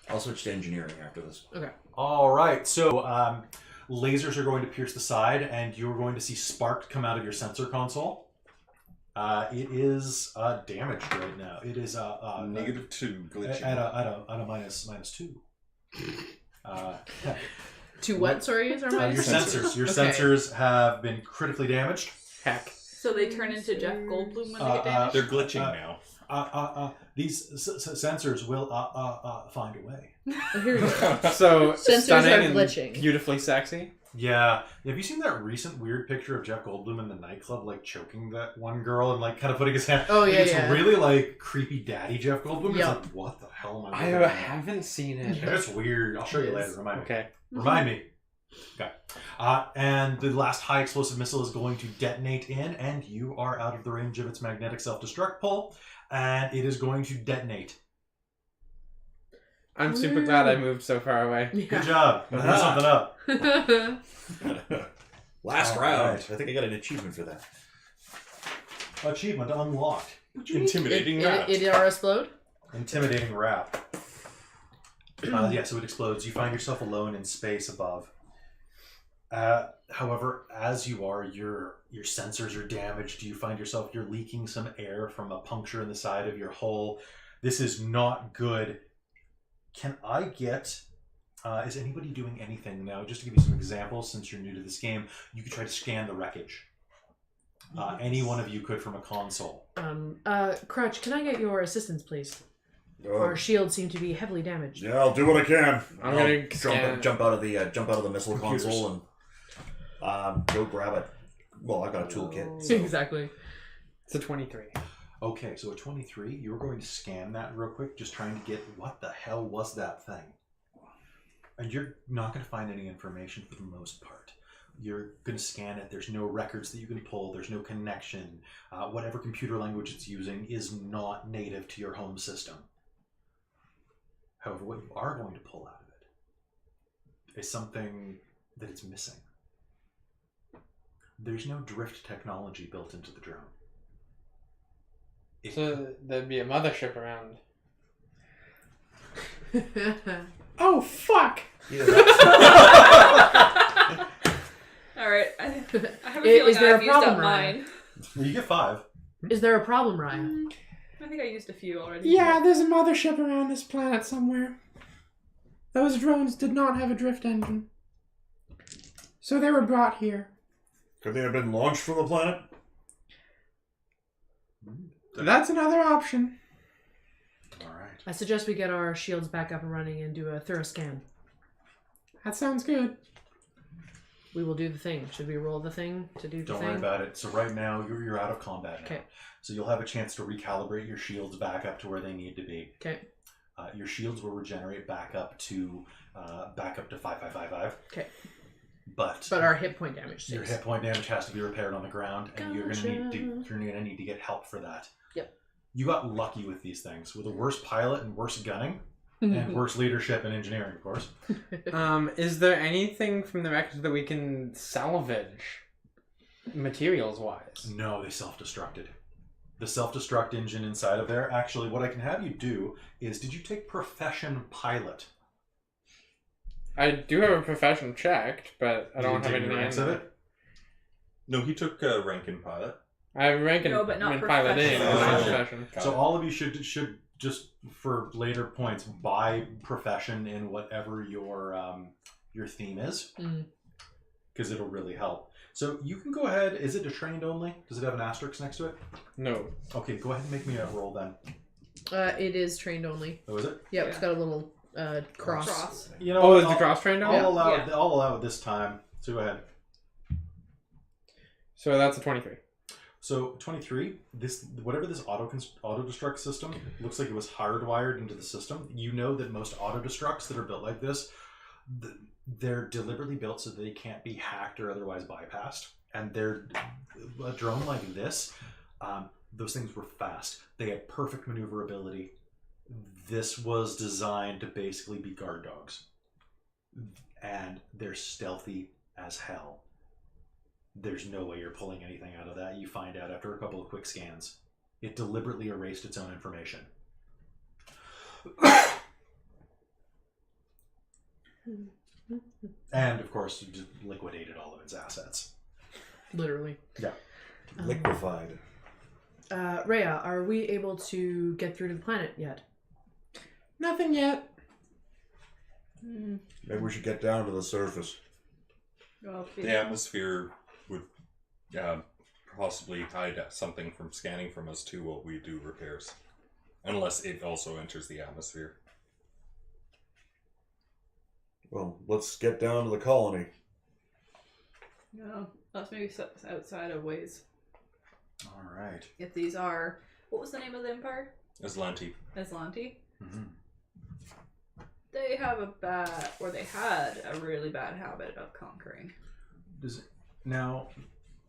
I'll switch to engineering after this. Okay. All right. So lasers are going to pierce the side, and you're going to see spark come out of your sensor console. It is damaged right now. It is -2 glitching. at a -2. To what, sorry, is our Your minus? sensors. Your Okay. sensors have been critically damaged. Heck. So they turn into Jeff Goldblum when they get damaged. They're glitching now. These sensors will find a way. Oh, here we go. So Sensors stunning are and glitching. beautifully sexy. Yeah. Have you seen that recent weird picture of Jeff Goldblum in the nightclub, like choking that one girl and like kind of putting his hand? Oh, Like, yeah, it's yeah. really like creepy daddy Jeff Goldblum. Yeah. It's like, what the hell am I? I looking at? haven't seen it. It's weird. I'll show you later. Remind me. Okay. Remind me. Okay. And the last high explosive missile is going to detonate in, and you are out of the range of its magnetic self-destruct pull, and it is going to detonate. I'm super glad I moved so far away. Good job. Blew something up. Last All round. right. I think I got an achievement for that. Achievement unlocked. Intimidating rat. It explode? Intimidating rap. Yeah, so it explodes. You find yourself alone in space above. However, as you are, your sensors are damaged. You find yourself, you're leaking some air from a puncture in the side of your hull. This is not good. Can I get... is anybody doing anything now? Just to give you some examples, since you're new to this game, you could try to scan the wreckage. Any one of you could from a console. Krutch, can I get your assistance, please? Oh, Our shields seem to be heavily damaged. yeah, I'll do what I can. I'm gonna scan. jump out of the missile Computers. console and go grab it. Well, I got a toolkit. So. Exactly. It's a 23. Okay, so at 23, you're going to scan that real quick, just trying to get what the hell was that thing? And you're not going to find any information for the most part. You're going to scan it. There's no records that you can pull. There's no connection. Whatever computer language it's using is not native to your home system. However, what you are going to pull out of it is something that it's missing. There's no drift technology built into the drone. So there'd be a mothership around. Oh fuck! Yeah, All right. I have a feeling Is there I've a used up problem, mine. You get 5. Is there a problem, Raia? I think I used a few already. Yeah, there's a mothership around this planet somewhere. Those drones did not have a drift engine. So they were brought here. Could they have been launched from the planet? That's another option. All right. I suggest we get our shields back up and running and do a thorough scan. That sounds good. We will do the thing. Should we roll the thing to do the Don't thing? worry about it. So right now you're out of combat now. Okay. So you'll have a chance to recalibrate your shields back up to where they need to be. Okay. Your shields will regenerate back up to 5555. Okay. But our hit point damage stays. your hit point damage has to be repaired on the ground, and you're Gotcha. gonna need to get help for that. Yep. You got lucky with these things, with a worse pilot and worse gunning, and worse leadership and engineering, of course. Is there anything from the wreckage that we can salvage, materials-wise? No, they self-destructed. The self-destruct engine inside of there. Actually, what I can have you do is, did you take Profession Pilot? I do have a profession checked, but I don't have anything ranks in of there. it. No, he took rank in pilot. I have a rank in, No, but not in piloting. profession. Not Profession. profession. Got So it. all of you should just, for later points, buy Profession in whatever your theme is, because it'll really help. So you can go ahead. Is it a trained only? Does it have an asterisk next to it? No. Okay, go ahead and make me a roll then. It is trained only. Oh, is it? Yep, it's Yeah. got a little cross. Cross. You know, Oh, what, is the cross trained on? I'll allow it this time. So go ahead. So that's a 23. So 23, whatever this auto destruct system looks like, it was hardwired into the system. You know that most auto destructs that are built like this, they're deliberately built so that they can't be hacked or otherwise bypassed. And they're a drone like this. Those things were fast. They had perfect maneuverability. This was designed to basically be guard dogs, and they're stealthy as hell. There's no way you're pulling anything out of that. You find out after a couple of quick scans. It deliberately erased its own information. And, of course, just liquidated all of its assets. Literally. Yeah. Liquefied. Raia, are we able to get through to the planet yet? Nothing yet. Maybe we should get down to the surface. Well, The atmosphere would possibly hide something from scanning from us too while we do repairs. Unless it also enters the atmosphere. Well, let's get down to the colony. no, that's maybe outside of ways. All right. If these are, what was the name of the empire? Aslanti. Aslanti. Mm-hmm. They have they had a really bad habit of conquering. Now,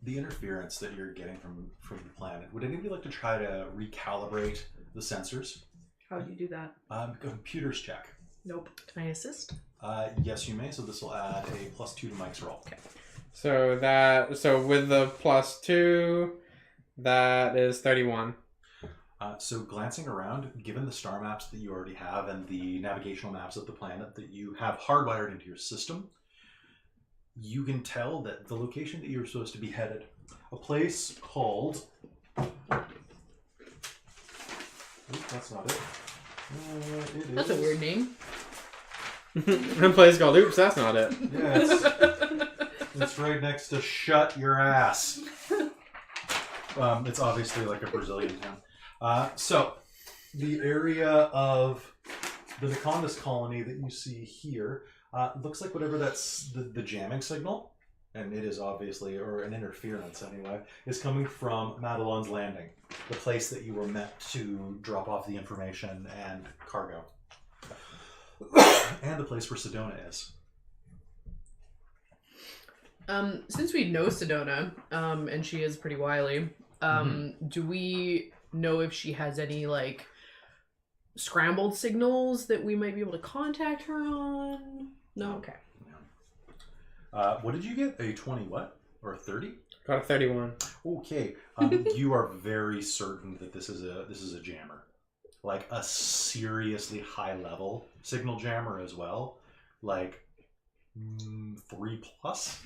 the interference that you're getting from the planet, would anybody like to try to recalibrate the sensors? How would you do that? Computers check. Nope. Can I assist? Yes, you may. So this will add a +2 to Mike's roll. Okay. So with the +2, that is 31. So glancing around, given the star maps that you already have and the navigational maps of the planet that you have hardwired into your system, you can tell that the location that you're supposed to be headed, a place called... Oop, that's not it. It That's is... a weird name. A place called Oops, that's not it. Yeah, it's right next to Shut Your Ass. It's obviously like a Brazilian town. So, the area of the Nacondas colony that you see here looks like whatever that's the jamming signal, and it is obviously, or an interference anyway, is coming from Madelon's Landing, the place that you were meant to drop off the information and cargo. And the place where Sedona is. Since we know Sedona, and she is pretty wily, do we know if she has any, like, scrambled signals that we might be able to contact her on? No? Okay. What did you get? A 20 what? Or a 30? Got a 31. Okay. You are very certain that this is a jammer. Like a seriously high level signal jammer as well. Like 3+.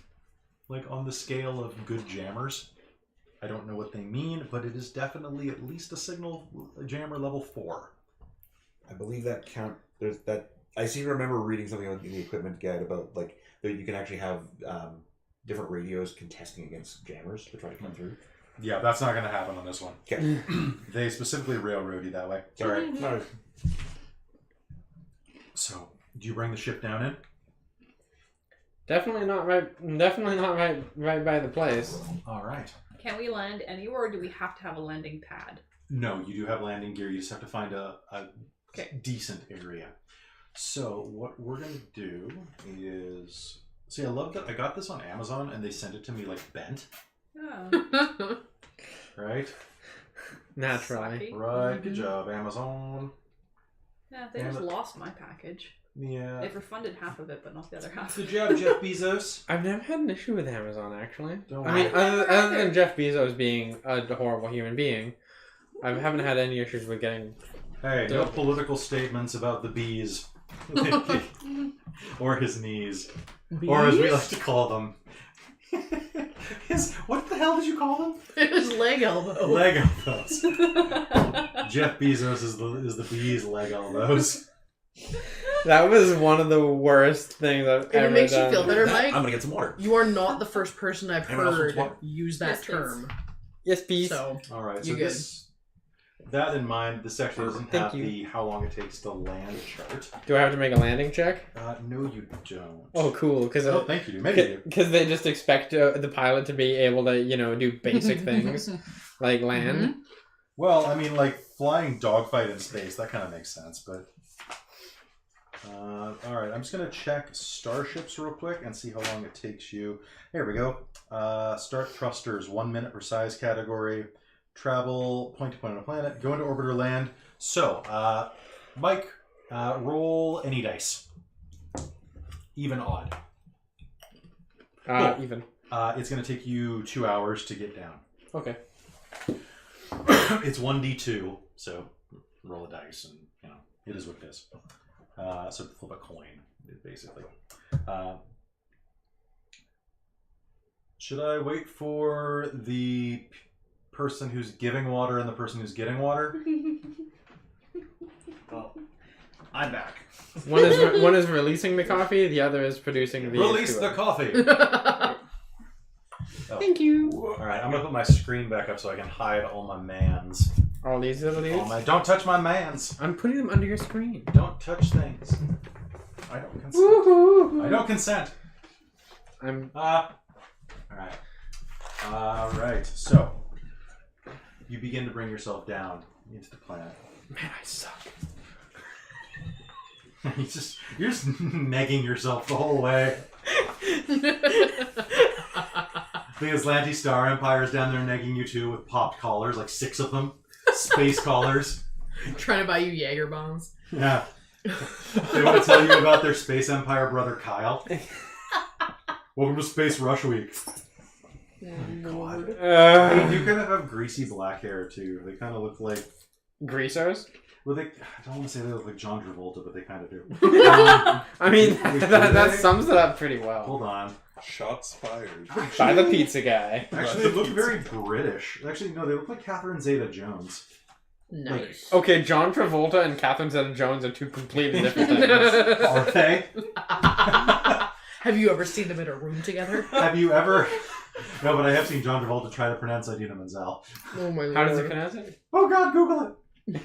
Like on the scale of good jammers. I don't know what they mean, but it is definitely at least a signal jammer level 4. I believe that count. There's that. I seem to remember reading something in the equipment guide about like that you can actually have different radios contesting against jammers to try to come through. Yeah, that's not going to happen on this one. Okay. They specifically railroad you that way. Sorry. No. So, do you bring the ship down in? Definitely not right by the place. All right. Can we land anywhere, or do we have to have a landing pad? No, you do have landing gear. You just have to find a Okay. decent area. So what we're going to do is... See, I love that I got this on Amazon and they sent it to me like bent, Oh. right? Naturally. Sucky. Right, good job, Amazon. Yeah, they just lost my package. Yeah. They've refunded half of it, but not the other half. Good job, Jeff Bezos. I've never had an issue with Amazon, actually. Don't I mean, worry. other than Jeff Bezos being a horrible human being, I haven't had any issues with getting... Hey, no political statements about the bees. Or his knees. Or as we like to call them. What the hell did you call them? His leg elbow. Leg elbows. Jeff Bezos is the bee's leg elbows. That was one of the worst things I've If ever it makes done. you feel better, I'm Mike, gonna get some water. you are not the first person I've Anyone else heard want water? use that Yes, please. term. Yes, please. So, All right, so You good. that in mind, this actually doesn't Thank have you. the how long it takes to land chart. Do I have to make a landing check? No, you don't. Oh, cool. Because Oh, thank you. Maybe you do. they just expect the pilot to be able to, do basic things like land. Well, I mean, like flying dogfight in space, that kind of makes sense, but. All right, I'm just gonna check starships real quick and see how long it takes you. Here we go. Start thrusters, 1 minute per size category. Travel point to point on a planet. Go into orbit or land. So, Mike, roll any dice. Even, odd. Cool. Even. It's gonna take you 2 hours to get down. Okay. It's 1d2, so roll a dice, and it is what it is. So flip a coin, basically. Should I wait for the person who's giving water and the person who's getting water? Well, I'm back. One is releasing the coffee, the other is producing the Release H2O. the coffee! Oh. Thank you. Alright, I'm gonna put my screen back up so I can hide all my mans. All these little dudes? Don't touch my mans! I'm putting them under your screen. Don't touch things. I don't consent. I don't consent. Alright, so you begin to bring yourself down into the planet. Man, I suck. You're just negging yourself the whole way. The Atlanti Star Empire is down there negging you too with popped collars, like 6 of them. Space collars. trying to buy you Jaeger bombs. Yeah. They want to tell you about their Space Empire brother Kyle. Welcome to Space Rush Week. God. They do kind of have greasy black hair too. They kind of look like Greasers? I don't want to say they look like John Travolta, but they kind of do. I mean, Wait, that they? sums it up pretty well. Hold on. Shots fired. By the pizza guy. Actually, they look very British. Actually, no, they look like Catherine Zeta-Jones. Nice. Okay, John Travolta and Catherine Zeta-Jones are two completely different things. Are they? Have you ever seen them in a room together? Have you ever... No, but I have seen John Travolta try to pronounce Idina Menzel. Oh my lord. How does it pronounce it? Oh god, Google it!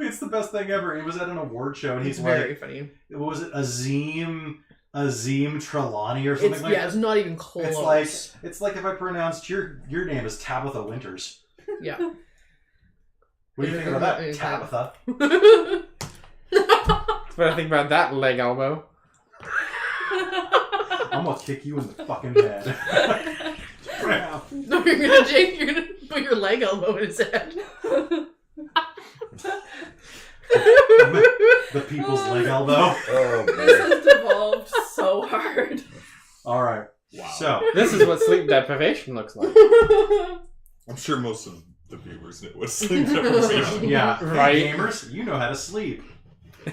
It's the best thing ever. He was at an award show and he's It's very like... funny. What was it? Azim Trelawney or something It's, like yeah, that? it's not even close. It's like if I pronounced your name as Tabitha Winters. Yeah. What do you think about that, Tabitha? But I think about that leg elbow. I'm gonna kick you in the fucking head. No, you're gonna put your leg elbow in his head. The people's leg elbow. Oh, This man. has devolved so hard. All right. Wow. So This is what sleep deprivation looks like. I'm sure most of the viewers know what sleep deprivation is. yeah, Right. hey, gamers, you know how to sleep.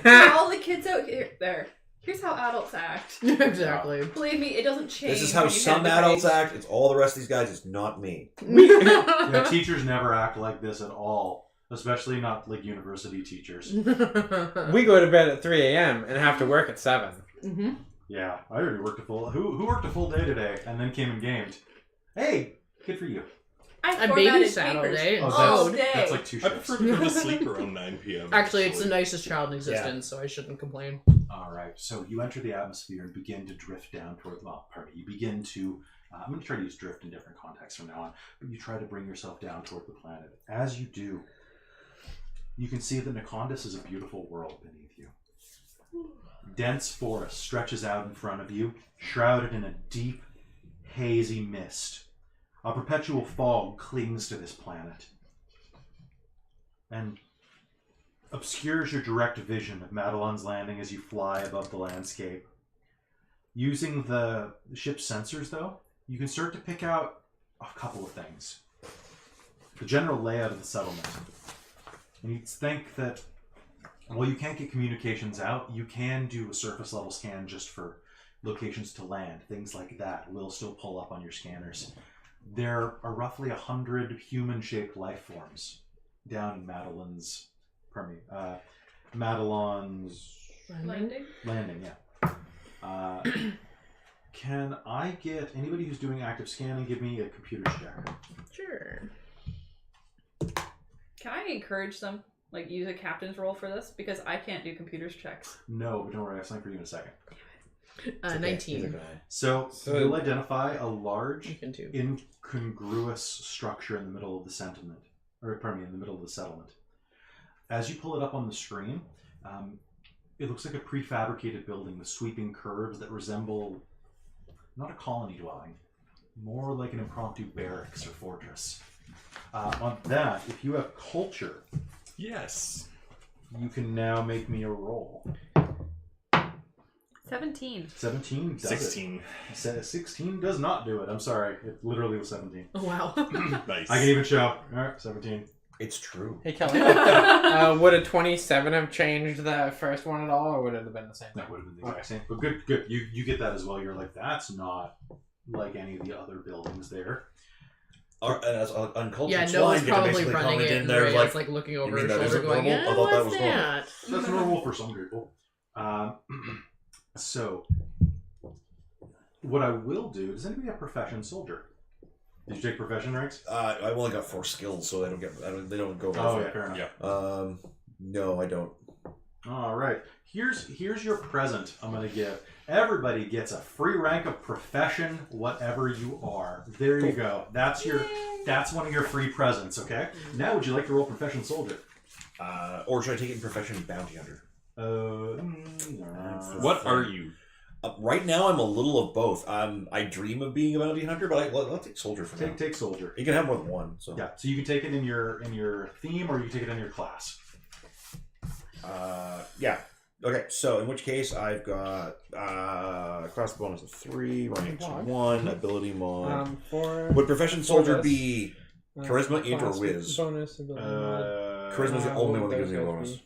Are all the kids out here? There. Here's how adults act. Exactly. Believe me, it doesn't change. This is how when you some hit the adults grade. act. It's all the rest of these guys. It's not me. Yeah, teachers never act like this at all, especially not like university teachers. We go to bed at 3 a.m. and have to work at 7. Mm-hmm. Yeah, I already worked a full. Who worked a full day today and then came and gamed? Hey, good for you. I formatted babysat all papers day. Oh, all that's, day. that's like 2 I shifts. prefer to go to sleep around 9 p.m. Actually, it's the nicest child in existence, so I shouldn't complain. All right, so you enter the atmosphere and begin to drift down toward. Well, pardon me. You begin to. I'm going to try to use drift in different contexts from now on, but you try to bring yourself down toward the planet. As you do, you can see that Nakondis is a beautiful world beneath you. Dense forest stretches out in front of you, shrouded in a deep, hazy mist. A perpetual fog clings to this planet and obscures your direct vision of Madelon's Landing as you fly above the landscape. Using the ship's sensors, though, you can start to pick out a couple of things. The general layout of the settlement. And you'd think that, well, you can't get communications out. You can do a surface level scan just for locations to land. Things like that will still pull up on your scanners. There are roughly 100 human-shaped life forms down in Madelon's Landing? Landing, yeah. Can I get anybody who's doing active scanning give me a computer check? Sure. Can I encourage them? Like, use a captain's role for this? Because I can't do computers checks. No, but don't worry, I'll sign for you in a second. It's okay. 19. Neither can I. So you'll identify a large, You can too. incongruous structure in the middle of the settlement. In the middle of the settlement. As you pull it up on the screen, it looks like a prefabricated building with sweeping curves that resemble not a colony dwelling, more like an impromptu barracks or fortress. On that, if you have culture, Yes. you can now make me a roll. 17. 17 does 16. it. 16 does not do it. I'm sorry. It literally was 17. Oh, wow. Nice. I can even show. All right, 17. It's true. Hey, Kelly. Would a 27 have changed the first one at all, or would it have been the same? That would have been the exact same. But good. You get that as well. You're like, that's not like any of the other buildings there. And as uncultured Yeah, swine Noah's get to probably basically running comment it, in and there Raia's like, looking "You over mean her that shoulder isn't going, normal? I yeah, thought that what's was normal." that? That's normal for some people. So, what I will do, does anybody have profession soldier? Did you take profession ranks? I've only got 4 skills, so they don't go very Oh, far. yeah, fair enough. Yeah. No, I don't. All right. Here's your present I'm going to give. Everybody gets a free rank of profession, whatever you are. There you go. That's one of your free presents, okay? Now, would you like to roll profession soldier? Or should I take it in profession bounty hunter? What are you? Right now, I'm a little of both. I dream of being a bounty hunter, but I'll take soldier for now. Take soldier. You can have more than one. So Yeah, so you can take it in your theme, or you can take it in your class. yeah. Okay, so in which case I've got class bonus of 3, rank 1, ability mod. Would profession soldier be charisma, int, or whiz? Bonus ability mod. Charisma is the only one that gives me a bonus.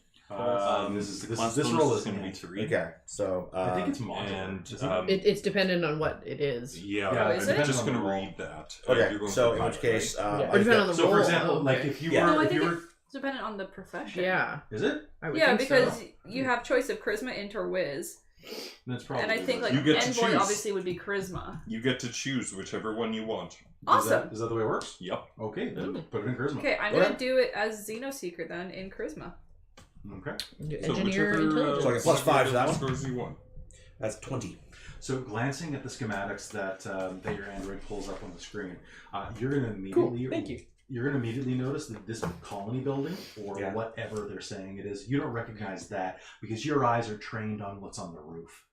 This roll is going to be 3. Okay, so I think it's modular. And isn't it? It's dependent on what it is. yeah, Yeah, is I'm it? just going to Roll. read that. okay. You're going So for in which pilot, case, right? Or I've depending on got, the So, roll. for example, Oh, like okay. if you Yeah. were, No, I if you think were, it's dependent on the profession. Yeah, is it? I would Yeah, think because so. you have choice of charisma, int, or whiz. That's probably. And I think like You get to Envoy choose. obviously would be charisma. You get to choose whichever one you want. Awesome. Is that the way it works? Yep. Okay, then put it in charisma. Okay, I'm Okay. gonna do it as Xenoseeker then in charisma. Okay. So Engineer whichever, intelligence. So I get plus 5 to that one? scores you want. that's 20. So glancing at the schematics that that your Android pulls up on the screen, you're going to immediately Cool, thank you. You're going to immediately notice that this colony building, or Yeah. whatever they're saying it is, you don't recognize that because your eyes are trained on what's on the roof.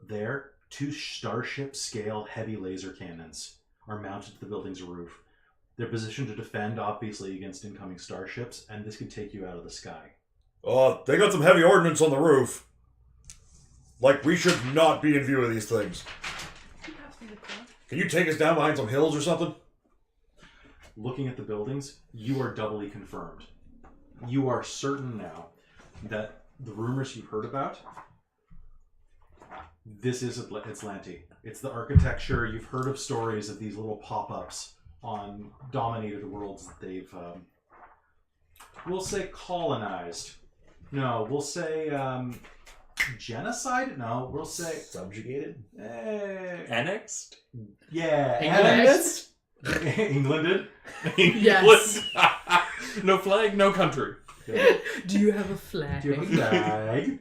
There, 2 Starship scale heavy laser cannons are mounted to the building's roof. They're positioned to defend, obviously, against incoming starships, and this could take you out of the sky. Oh, they got some heavy ordnance on the roof. Like, we should not be in view of these things. Can you take us down behind some hills or something? Looking at the buildings, you are doubly confirmed. You are certain now that the rumors you've heard about This is Atlanti. It's the architecture. You've heard of stories of these little pop-ups on dominated worlds that they've, we'll say colonized. No, we'll say genocide? No, we'll say... Subjugated? Annexed? Yeah. Annexed? Englanded? Yes. No flag, no country. Do you have a flag? Do you have a flag?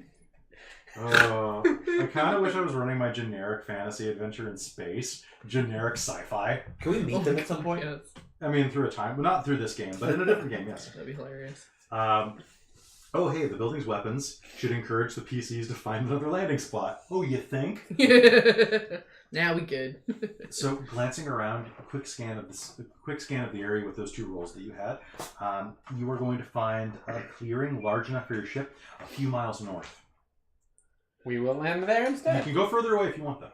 Oh, I kind of wish I was running my generic fantasy adventure in space. Generic sci-fi. Can we meet them at some point? Yes. I mean, through a time, but not through this game, but in a different game, yes. That'd be hilarious. Oh, hey, the building's weapons should encourage the PCs to find another landing spot. Oh, you think? Now we good. So, glancing around, a quick scan of the area with those 2 rolls that you had, you are going to find a clearing large enough for your ship a few miles north. We will land there You instead. can go further away if you want, though.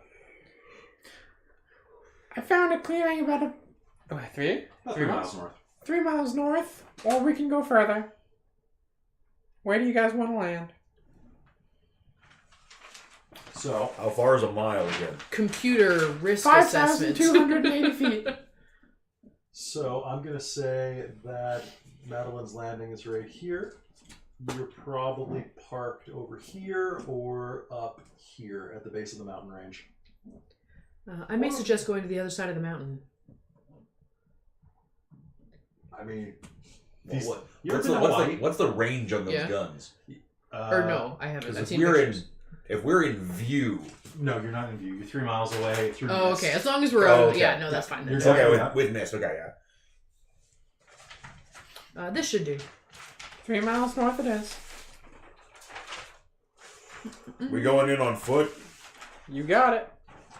I found a clearing about About 3 3 miles north. 3 miles north, or we can go further. Where do you guys want to land? So, How far is a mile again? Computer risk assessment. 5,280 feet. So I'm going to say that Madeline's Landing is right here. You're probably parked over here or up here at the base of the mountain range. I may suggest going to the other side of the mountain. I mean, Well, you ever been to Hawaii? what's the range on those Yeah. guns? Or no, I haven't. I've Because seen pictures. if we're in view, No, you're not in view. You're 3 miles away. Through Oh, mist. okay. As long as we're Oh, out. okay. Yeah, no, that's fine. Then. You're okay, Yeah. with mist, okay, yeah. This should do. 3 miles north it is. We going in on foot? You got it.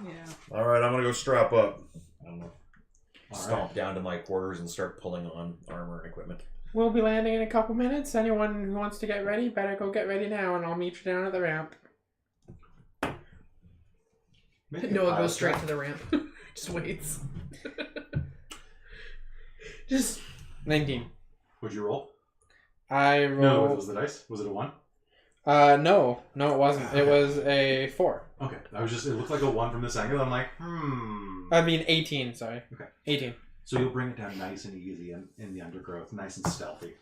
Yeah. All right, I'm gonna go strap up. I'm gonna All stomp right. down to my quarters and start pulling on armor and equipment. We'll be landing in a couple minutes. Anyone who wants to get ready, better go get ready now, and I'll meet you down at the ramp. Make a Noah pile goes straight shot. to the ramp. Just waits. Just 19. Would you roll? I No, it rolled... was the dice. Was it a 1? No, it wasn't. It was a 4. Okay. It looked like a 1 from this angle. I'm like, I mean 18, sorry. Okay. 18. So you'll bring it down nice and easy in the undergrowth, nice and stealthy.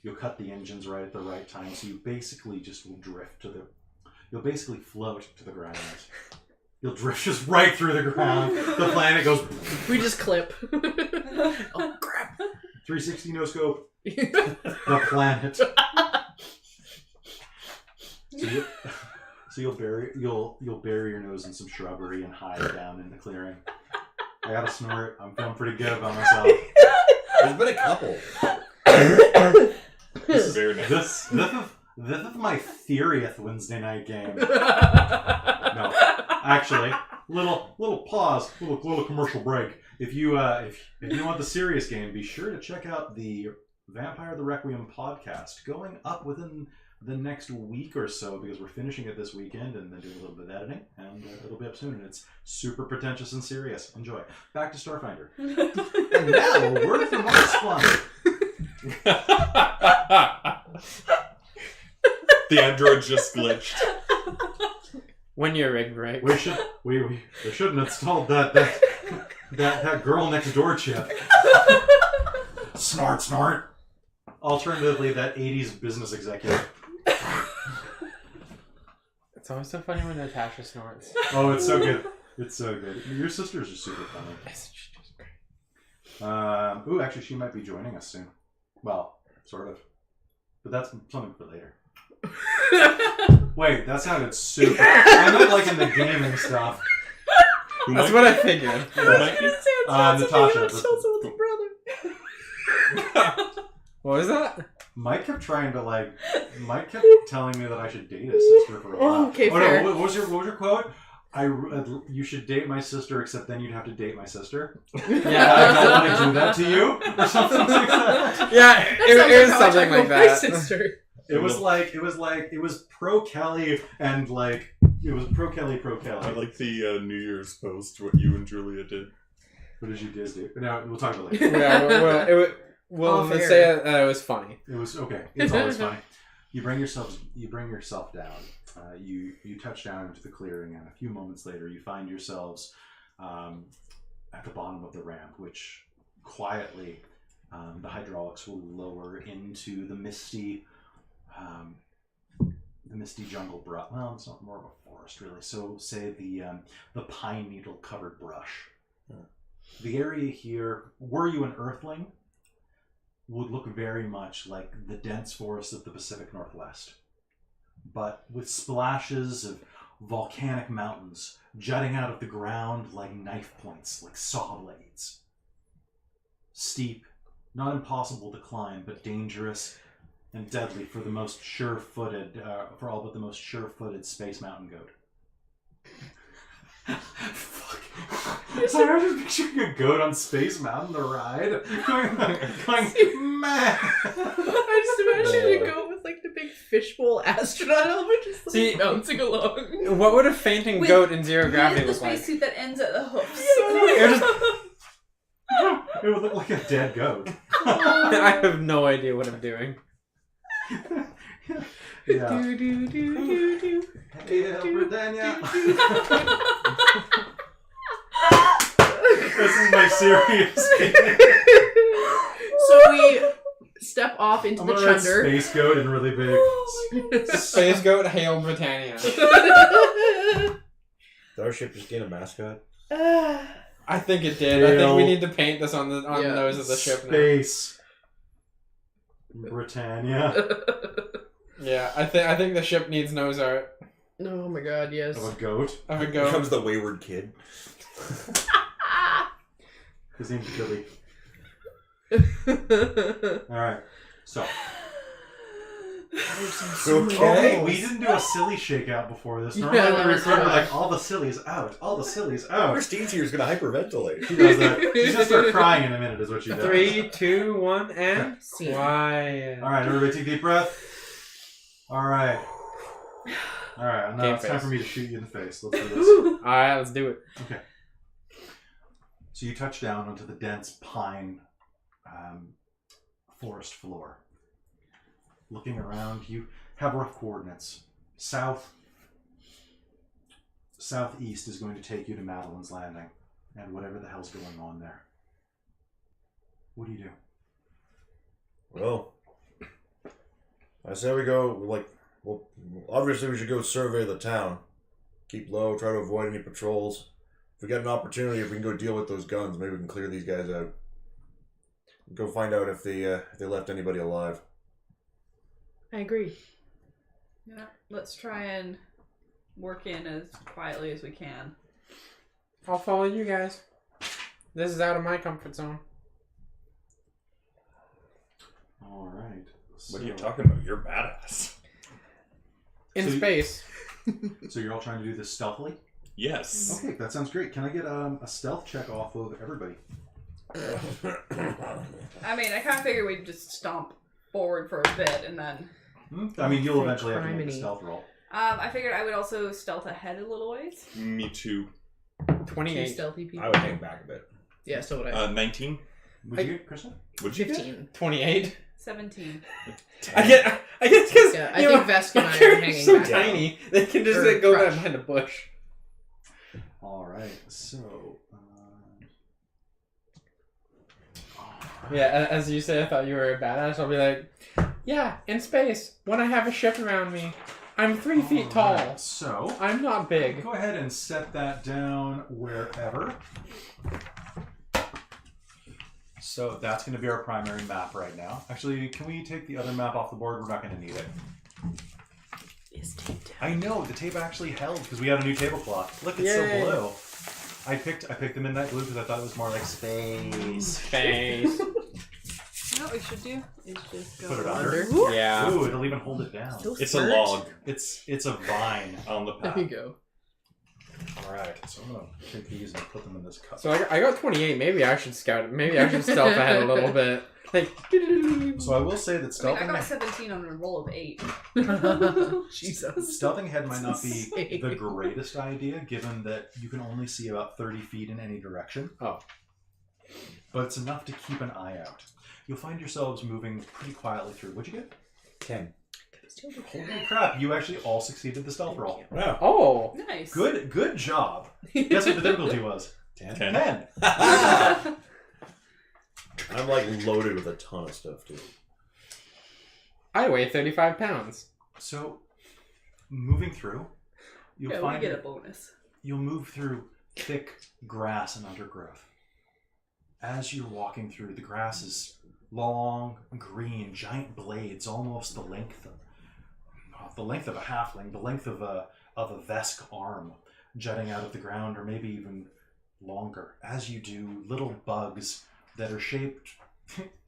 You'll cut the engines right at the right time, so you basically just will drift to the... You'll basically float to the ground. You'll drift just right through the ground. The planet goes... we just clip. Oh crap! 360 no scope. The planet. So you'll bury your nose in some shrubbery and hide down in the clearing. I gotta snort. I'm feeling pretty good about myself. There's been a couple. This is very nice. This is my 30th Wednesday night game. No, actually, little pause, little commercial break. If you want the serious game, be sure to check out the Vampire the Requiem podcast going up within the next week or so, because we're finishing it this weekend and then doing a little bit of editing, and it'll be up soon, and it's super pretentious and serious. Enjoy. Back to Starfinder. And now, a word from our sponsor. The android just glitched. When you're rigged right. We shouldn't install that girl next door chip. Snort. Alternatively, that 80s business executive. It's always so funny when Natasha snorts. Oh, it's so good. It's so good. Your sisters are super funny. Ooh, actually, she might be joining us soon. Well, sort of. But that's something for later. Wait, that sounded super. I meant like in the gaming stuff. That's what I figured. Natasha. What was that? Mike kept telling me that I should date his sister for a while. Okay, oh fair. no, what was your quote? You should date my sister, except then you'd have to date my sister. Yeah, I don't want to do that to you, or something like that. Yeah, it was something like that. It was pro Kelly and like it was pro Kelly. I like the New Year's post, what you and Julia did. What did you guys do? No, we'll talk about it later. Yeah, we'll fair. say it was funny. It was okay. It's always funny. You bring yourself down. you touch down into the clearing, and a few moments later, you find yourselves at the bottom of the ramp, which quietly the hydraulics will lower into the misty jungle brush. Well, it's not more of a forest, really. So, say the pine needle covered brush. Yeah. The area here, were you an Earthling, would look very much like the dense forest of the Pacific Northwest, but with splashes of volcanic mountains jutting out of the ground like knife points, like saw blades. Steep, not impossible to climb, but dangerous and deadly for the most sure-footed, for all but the most sure-footed space mountain goat. Fuck. So I'm just picturing a goat on Space Mountain, the ride, going man. I just imagine a goat with like the big fishbowl astronaut helmet just like bouncing along. What would a fainting goat in zero gravity the look like? spacesuit that ends at the hoofs. It would look like a dead goat. I have no idea what I'm doing. Yeah. Do, do, do, do, do. Hey, Britannia. This is my serious game. So we step off into I'm the gonna write chunder. Space Goat in really big. Space goat, hail Britannia. Starship just gain a mascot? I think it did. I think we need to paint this on the nose of the ship now. Space Britannia. Yeah, I think the ship needs nose art Oh my god, yes. Of a goat. of a Here goat. comes the wayward kid. His name's Billy. Alright. So. Okay. We didn't do a silly shakeout before this. Yeah, Normally that we was record fun. like all the sillies out. All the sillies out. Christine's here is going to hyperventilate. She does that. She's gonna start crying in a minute is what she does. 3, 2, 1, and Scene. quiet. Alright, everybody take a deep breath. Alright. Alright, now Game it's time face. for me to shoot you in the face. Let's do this. Alright, let's do it. Okay. So you touch down onto the dense pine forest floor. Looking around, you have rough coordinates. Southeast is going to take you to Madeline's Landing and whatever the hell's going on there. What do you do? Well, I say we go, well, obviously we should go survey the town. Keep low, try to avoid any patrols. If we get an opportunity, if we can go deal with those guns, maybe we can clear these guys out. Go find out if they left anybody alive. I agree. Yeah, let's try and work in as quietly as we can. I'll follow you guys. This is out of my comfort zone. Alright. What are you talking about? You're badass. In So you- space. So you're all trying to do this stealthily? Yes. Okay, that sounds great. Can I get a stealth check off of everybody? I mean, I kind of figured we'd just stomp forward for a bit and then... I mean, you'll eventually have to make a Criminy. stealth roll. I figured I would also stealth ahead a little ways. Me too. 28. Two stealthy people. I would hang back a bit. Yeah, so would I. 19. Would you get, Krista? Would you get? 15. 28. 17. I guess because Yeah, I think Vesk and I are they're hanging so back. tiny. They can just Or go Krutch. behind a bush. Alright, so... Yeah, as you say, I thought you were a badass. I'll be like, yeah, in space, when I have a ship around me, I'm 3 feet tall. Alright, so... I'm not big. Go ahead and set that down wherever. So that's going to be our primary map right now. Actually, can we take the other map off the board? We're not going to need it. Is taped down. I know, the tape actually held because we had a new tablecloth. Look, it's Yay. so blue. I picked the midnight blue because I thought it was more like space. Space. You know what we should do? Is just go Put it under. Yeah. Ooh, it'll even hold it down. Still It's a smart. log It's a vine. on the There path. you go. Alright, so I'm going to take these and put them in this cup. So I got 28. Maybe I should scout it. Maybe I should stealth ahead a little bit. Like, So I will say that I mean, I stealthing, got 17 on a roll of 8. Jesus. stealthing ahead might not be Insane. the greatest idea, given that you can only see about 30 feet in any direction. Oh. But it's enough to keep an eye out. You'll find yourselves moving pretty quietly through. What'd you get? 10. Steal the Holy cat. crap! You actually all succeeded the stealth roll. Yeah. Oh, Nice. Good job. Guess what the difficulty was? 10. 10. I'm like loaded with a ton of stuff too. I weigh 35 pounds. So, moving through, you'll Yeah, we find get a bonus. you'll move through thick grass and undergrowth. As you're walking through, the grass is long, green, giant blades, almost the length of a halfling, the length of a Vesk arm, jutting out of the ground, or maybe even longer. As you do, little bugs that are shaped,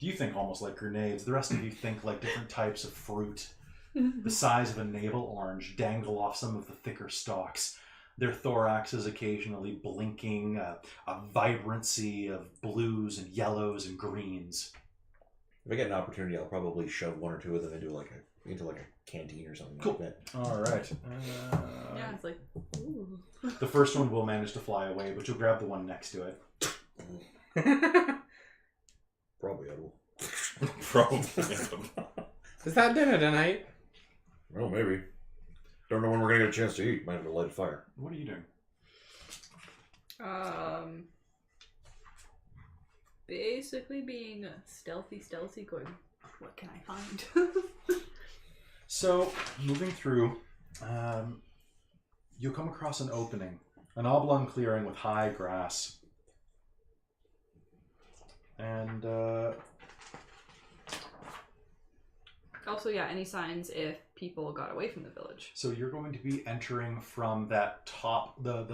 you think almost like grenades. The rest of you think like different types of fruit, the size of a navel orange, dangle off some of the thicker stalks. Their thoraxes occasionally blinking, a vibrancy of blues and yellows and greens. If I get an opportunity, I'll probably shove one or two of them into like a canteen or something Cool. like that. All right. Yeah, it's like, ooh. The first one will manage to fly away, but you'll grab the one next to it. Probably edible. Probably. Is that dinner tonight? Well, maybe. Don't know when we're gonna get a chance to eat. Might have to light a fire. What are you doing? Basically being stealthy, going, what can I find? So, moving through, you'll come across an opening, an oblong clearing with high grass. And, Also, yeah, any signs if people got away from the village? so you're going to be entering from that top, the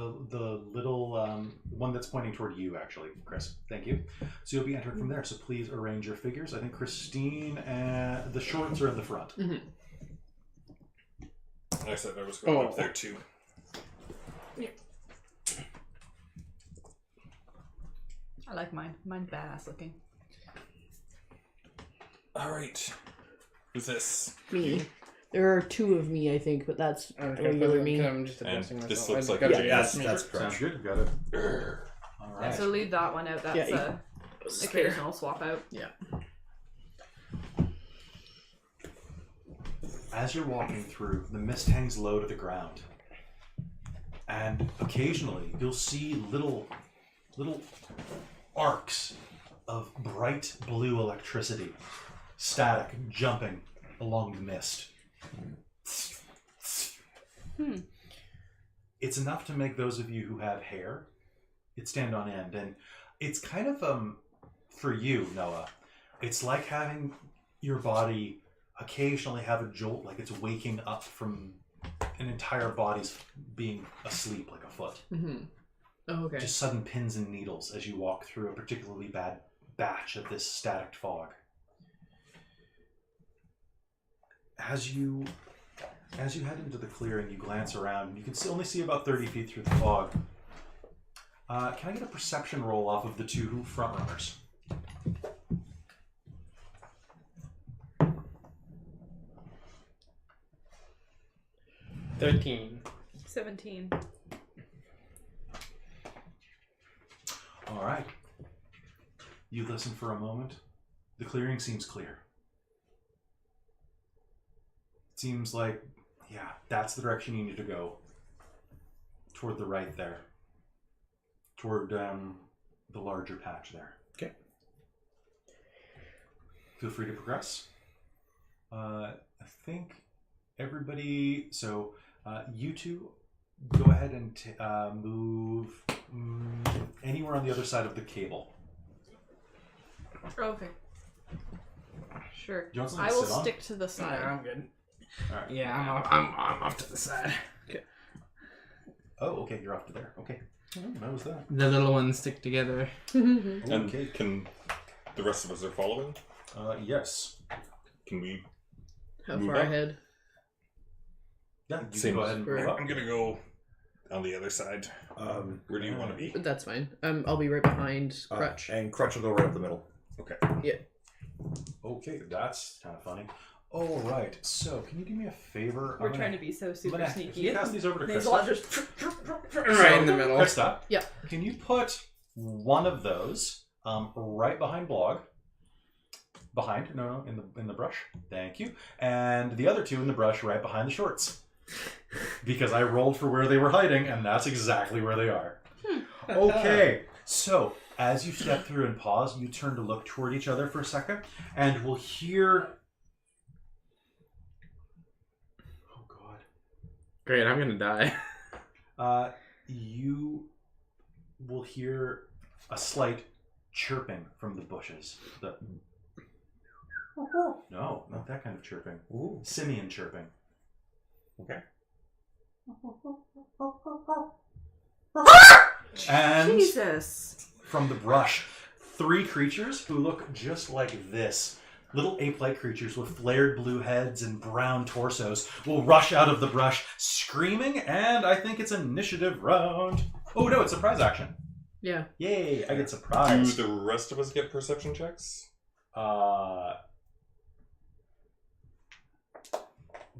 little one that's pointing toward you, actually, Chris. Thank you. So you'll be entering from there. So please arrange your figures. I think Christine and the shorts are in the front. Mm-hmm. I said I was going up there too. I like mine. Mine's badass looking. All right. Who's this? Me. There are two of me, I think, but that's regular me. I'm just And adjusting myself. this looks I've like got a to That's adjust me. Sounds Krutch. good. You've got it. All Yeah, right. so leave that one out. That's Yeah, occasional swap out. Yeah. As you're walking through, the mist hangs low to the ground. And occasionally, you'll see little arcs of bright blue electricity, static, jumping along the mist. It's enough to make those of you who have hair, it stand on end. And it's kind of, for you, Noah, it's like having your body occasionally have a jolt, like it's waking up from an entire body's being asleep, like a foot. Mm-hmm. Oh, okay. Just sudden pins and needles as you walk through a particularly bad batch of this static fog. As you head into the clearing, you glance around. You can only see about 30 feet through the fog. Can I get a perception roll off of the two front runners? $13. 17. All right. You listen for a moment. The clearing seems clear. It seems like, yeah, that's the direction you need to go. Toward the right there. Toward the larger patch there. Okay. Feel free to progress. I think everybody... So, you two, go ahead and move anywhere on the other side of the cable. Okay. Sure. Do you want something I to will sit on? stick to the Yeah, side. I'm good. All right. Yeah, I'm off to the side. Oh, okay, you're off to there. Okay. How was that? The little ones stick together. And Okay. can the rest of us are following? Yes. Can we? How Move far up. ahead? Yeah, you can Same. go ahead and move up. I'm gonna go on the other side. Where do you want to be? That's fine. I'll be right behind Krutch. And Krutch will go right up the middle. Okay. Okay, that's kind of funny. All right, so can you do me a favor? We're trying to be so super sneaky. Can you pass these over to These Krista? all just... Right in the middle. Krista, Yeah. can you put one of those right behind Blogg? Behind? No, in the brush. Thank you. And the other two in the brush right behind the shorts. Because I rolled for where they were hiding, and that's exactly where they are. Okay, so as you step through and pause, you turn to look toward each other for a second, and we'll hear... Oh, God. Great, I'm gonna die. You will hear a slight chirping from the bushes. No, not that kind of chirping. Ooh. Simian chirping. Okay. And Jesus. from the brush, 3 creatures who look just like this. Little ape-like creatures with flared blue heads and brown torsos will rush out of the brush, screaming, and I think it's initiative round. Oh no, it's surprise action. Yeah. Yay, I get Do surprised. the rest of us get perception checks?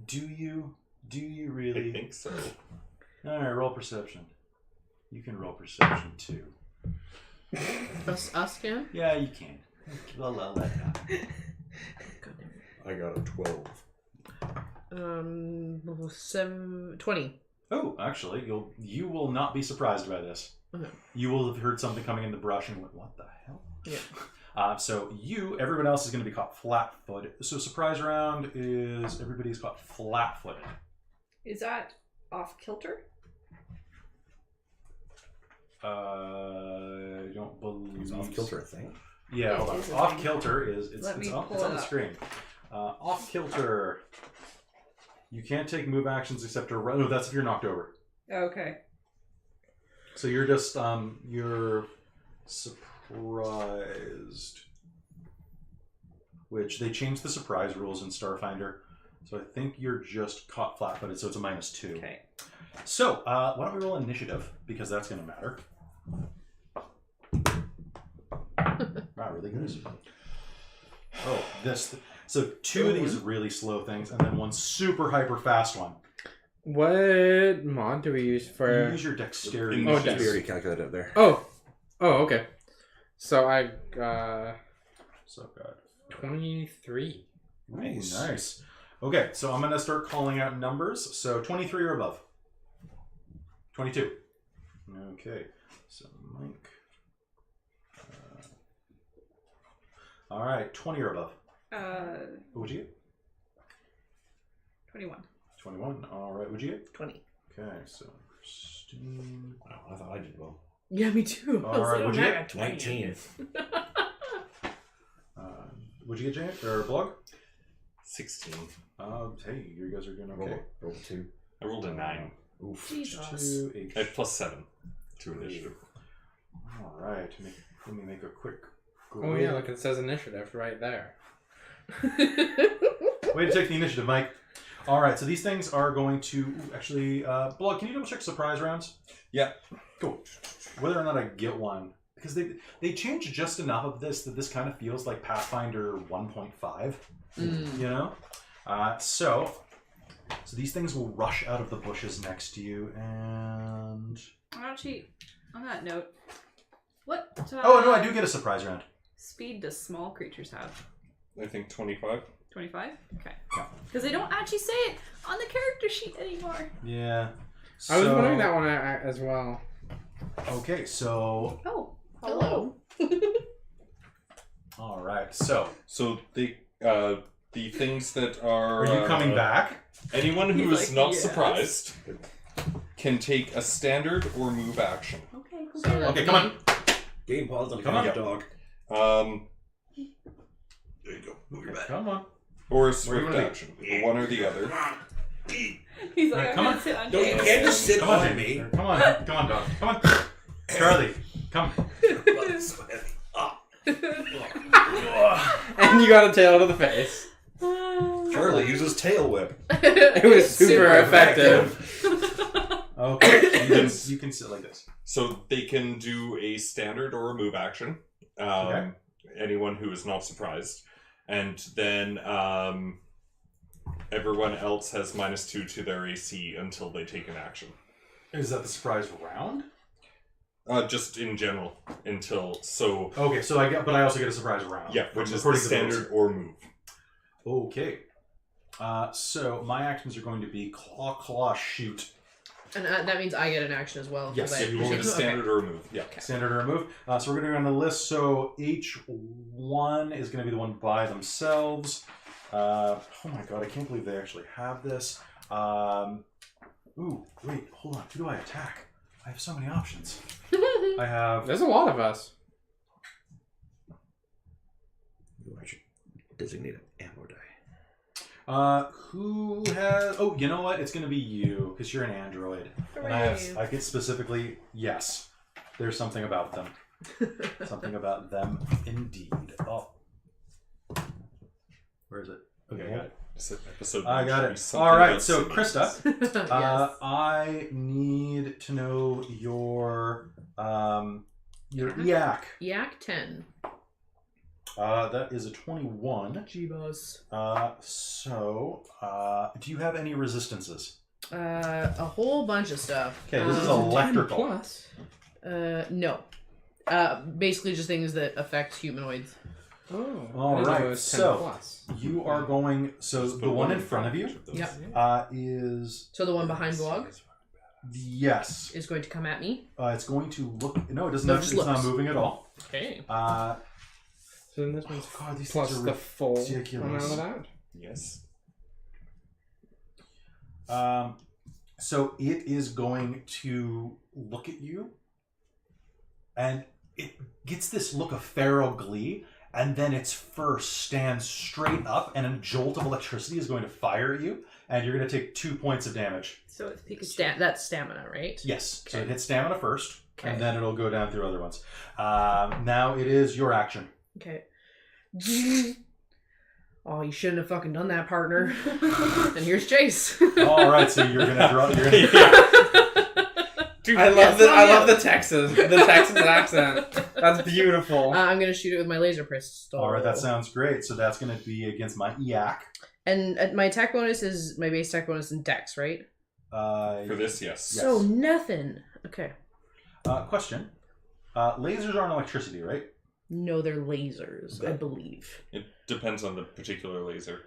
Do you really? I think so. Alright, roll perception. You can roll perception too. Us can? Yeah, you can. Let that. I got a 12. 20. Oh, actually, you will not be surprised by this. Okay. You will have heard something coming in the brush and went, what the hell? Yeah. So everyone else is going to be caught flat-footed. So surprise round is everybody's caught flat-footed. Is that off kilter? I don't believe Is off kilter a thing? Yeah, It hold on. is a Off thing. kilter is Let me it's pull on it the up. screen. Off kilter. You can't take move actions except to run. No, that's if you're knocked over. Okay. So you're just you're surprised. Which they changed the surprise rules in Starfinder. So I think you're just caught flat-footed, so it's a -2. Okay. So, why don't we roll initiative, because that's going to matter. Wow, really good. Oh, this. So 2 of these really slow things, and then 1 super hyper fast one. What mod do we use for? You use your dexterity. Oh, dice. We already calculated it there. Oh, okay. So I So good. 23. Nice. Ooh, nice. Okay, so I'm going to start calling out numbers. So 23 or above. 22. Okay. So Mike. All right, 20 or above. What would you get? 21. 21. All right, what'd you get? 20. Okay, so Christine. Wow, I thought I did well. Yeah, me too. All right, what'd you get? 19. What'd you get, Janet? Or Blogg? 16. Hey, you guys are doing okay. Roll 2. I rolled a 9. Oof. Jesus. 2, 8. I have +7 to initiative. All right, let me make a quick. Oh yeah, look, it says initiative right there. Way to take the initiative, Mike. All right, so these things are going to actually. Blogg, can you double check surprise rounds? Yeah. Cool. Whether or not I get one, because they changed just enough of this that this kind of feels like Pathfinder 1.5. You know, so these things will rush out of the bushes next to you, and Actually, on that note, what? oh no, I do get a surprise round. Speed does small creatures have? I think 25. 25? Okay. Yeah. Because they don't actually say it on the character sheet anymore. Yeah. I was wondering that one as well. Okay, so Oh, Hello. all right, so the things that are. are you coming back? Anyone who He's is like, not yes. surprised can take a standard or move action. okay. So that's Okay, come on. Game paused on Come on. a dog. There you go. Move your Okay, back. come on. Or a Where swift you wanna action. One or the other. He's like, Alright, I'm come gonna on. sit on Don't- you James. can't just sit Come on, on Jamie. me. Come on, dog. Come on, Charlie. Come. So heavy. And you got a tail to the face. Charlie uses tail whip. It was super effective. Okay, you can sit like this. So they can do a standard or a move action. Okay. Anyone who is not surprised. And then everyone else has -2 to their AC until they take an action. Is that the surprise round? Just in general until so. Okay, so but I also get a surprise round. Yeah, which is the according to standard or move. Okay. So my actions are going to be claw, shoot. And that means I get an action as well. Yes, 'cause I you You will get a okay. standard or a move. Yeah, standard or remove. So we're going to go on the list. So H1 is going to be the one by themselves. Oh my god, I can't believe they actually have this. Ooh, wait, hold on. Who do I attack? I have so many options. I have... There's a lot of us. Ooh, I should designate an ammo die. Who has... Oh, you know what? It's going to be you, because you're an android. And I get specifically... Yes. There's something about them. Something about them, indeed. Oh. Where is it? Okay, I got it. This episode I got should be it. something All right, about so siblings. Christa, Yes. I need to know your yak. Yak 10. That is a 21. G-Boss. So, do you have any resistances? A whole bunch of stuff. Okay, this is electrical. 10 plus. No. Basically just things that affect humanoids. Oh. All I didn't know right, it was 10 so- plus. You are going. So Just the put one in front of you each those. Yep. is So the one behind Blogg yes. is going to come at me. It's going to look. No, it doesn't. No, have, just it's not looks. moving at all. Okay. So then this one's God, these plus things are the full ridiculous. amount of that. Yes. So it is going to look at you, and it gets this look of feral glee, and then its fur stands straight up, and a jolt of electricity is going to fire at you, and you're going to take 2 points of damage. So it's Pikachu. That's stamina, right? Yes. So it Okay. hits stamina first, Okay. and then it'll go down through other ones. Now it is your action. Okay. Oh, you shouldn't have fucking done that, partner. And here's Chase. All right, so you're going to draw. You're gonna, I love the Texas accent. That's beautiful. I'm gonna shoot it with my laser pistol. all right, that sounds great. So that's going to be against my yak. And my attack bonus is my base attack bonus in Dex, right? For this, yes. Yes. So nothing. Okay. Question. Lasers aren't electricity, right? No, they're lasers, I Okay. believe. It depends on the particular laser.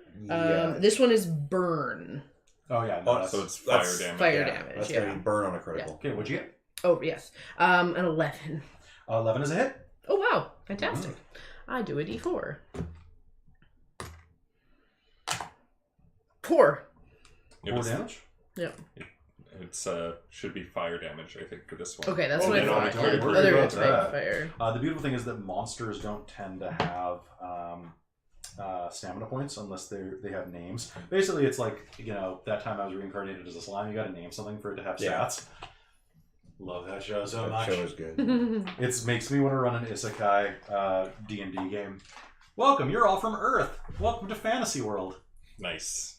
This one is burn. Oh, yeah. No, So it's fire that's- damage. Fire Yeah, damage. That's Yeah. gonna be burn on a critical. Okay, what'd you get? Oh yes. An 11. 11 is a hit. Oh wow, fantastic. I do a D4. 4. It 4 was- damage? Yep. It's should be fire damage, I think, for this one. Okay, that's Oh, what I they don't thought. have Yeah. target Oh, worry they're about it's right, that. fire. The beautiful thing is that monsters don't tend to have stamina points unless they have names. Basically, it's like, that time I was reincarnated as a slime, you gotta name something for it to have Yeah. stats. Love that show so That much. show is good. It makes me want to run an Isekai D&D game. Welcome, you're all from Earth. Welcome to Fantasy World. Nice.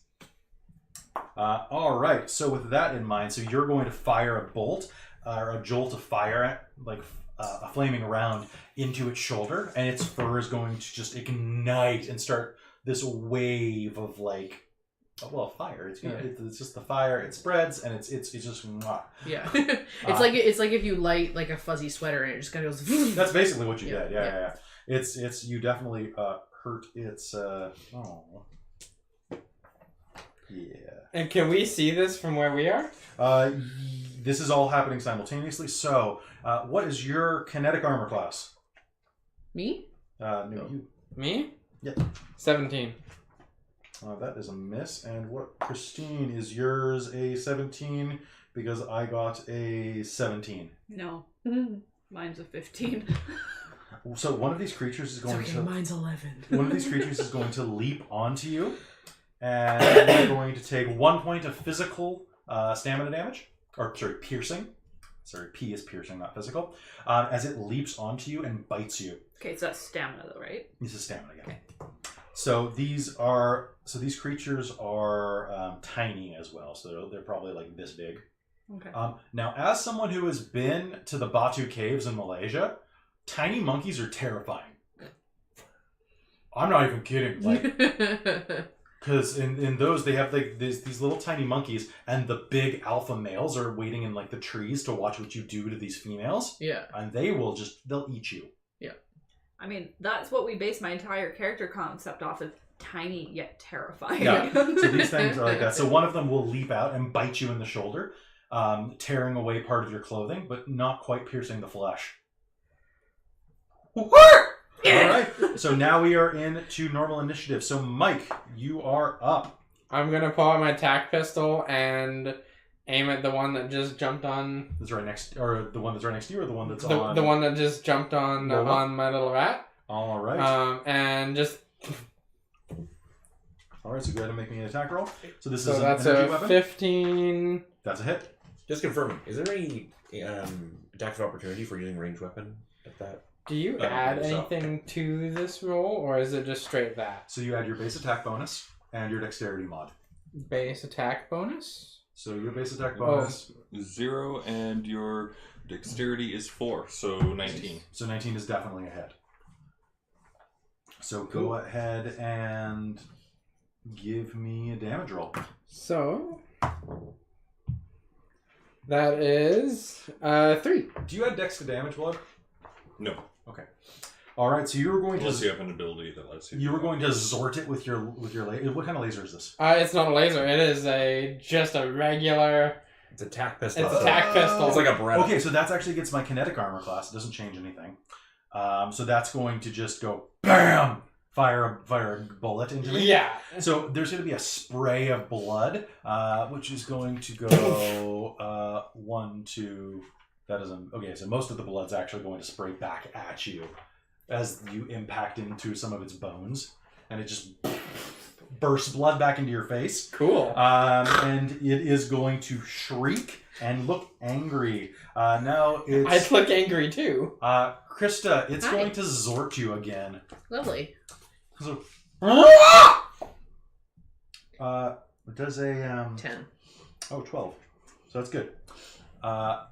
All right. So with that in mind, so you're going to fire a bolt or a jolt of fire, like a flaming round, into its shoulder, and its fur is going to just ignite and start this wave of fire. It's just the fire. It spreads, and it's just. Mwah. Yeah. It's like if you light like a fuzzy sweater and it just kind of goes. That's basically what you Yeah, did. Yeah. It's you definitely hurt its. Oh. Yeah. And can we see this from where we are? This is all happening simultaneously. So, what is your kinetic armor class? Me? No, you. Me? Yeah. 17. That is a miss. And what, Christine, is yours a 17? Because I got a 17. No. Mine's a 15. So one of these creatures is It's going okay, to. mine's 11. One of these creatures is going to leap onto you, and you're going to take 1 point of physical stamina damage, or sorry, piercing. Sorry, P is piercing, not physical. As it leaps onto you and bites you. Okay, so that's stamina though, right? This is stamina again. Okay. So these creatures are tiny as well. So they're probably like this big. Okay. Now, as someone who has been to the Batu Caves in Malaysia, tiny monkeys are terrifying. I'm not even kidding. Like, Because in those, they have like these little tiny monkeys, and the big alpha males are waiting in like the trees to watch what you do to these females. Yeah. And they'll eat you. I mean, that's what we base my entire character concept off of. Tiny yet terrifying. Yeah. So these things are like that. So one of them will leap out and bite you in the shoulder, tearing away part of your clothing, but not quite piercing the flesh. All right. So now we are into normal initiative. So Mike, you are up. I'm gonna pull out my tack pistol and aim at the one that just jumped on. That's right next, or the one that's right next to you, or the one that's the on the one that just jumped on Lola? on my little rat. All right. And just All right. So go ahead and make me an attack roll. So this so is an that's energy a weapon. 15. That's a hit. Just confirming, is there any attacks of opportunity for using ranged weapon at that? Do you I don't add think so. anything to this roll, or is it just straight that? So you add your base attack bonus and your dexterity mod. Base attack bonus? So your base attack bonus. 0 and your dexterity is 4, so 19. So 19 is definitely a hit. So go ahead and give me a damage roll. So that is 3. Do you add dex to damage, Blogg? No, All right. So you were going unless to you have an ability that lets you. you were going to zort it with your laser. What kind of laser is this? It's not a laser. It is just a regular. It's a tack pistol. It's a tack pistol. It's like a Beretta. Okay, so that's actually against my kinetic armor class. It doesn't change anything. So that's going to just go BAM! Fire a bullet into me. Yeah. So there's going to be a spray of blood, which is going to go 1, 2. That doesn't. Okay, so most of the blood's actually going to spray back at you as you impact into some of its bones, and it just bursts blood back into your face. Cool. And it is going to shriek and look angry. Now it's. I'd look angry too. Christa, it's Hi. going to zort you again. Lovely. So, it does a 10. 12. So that's good. That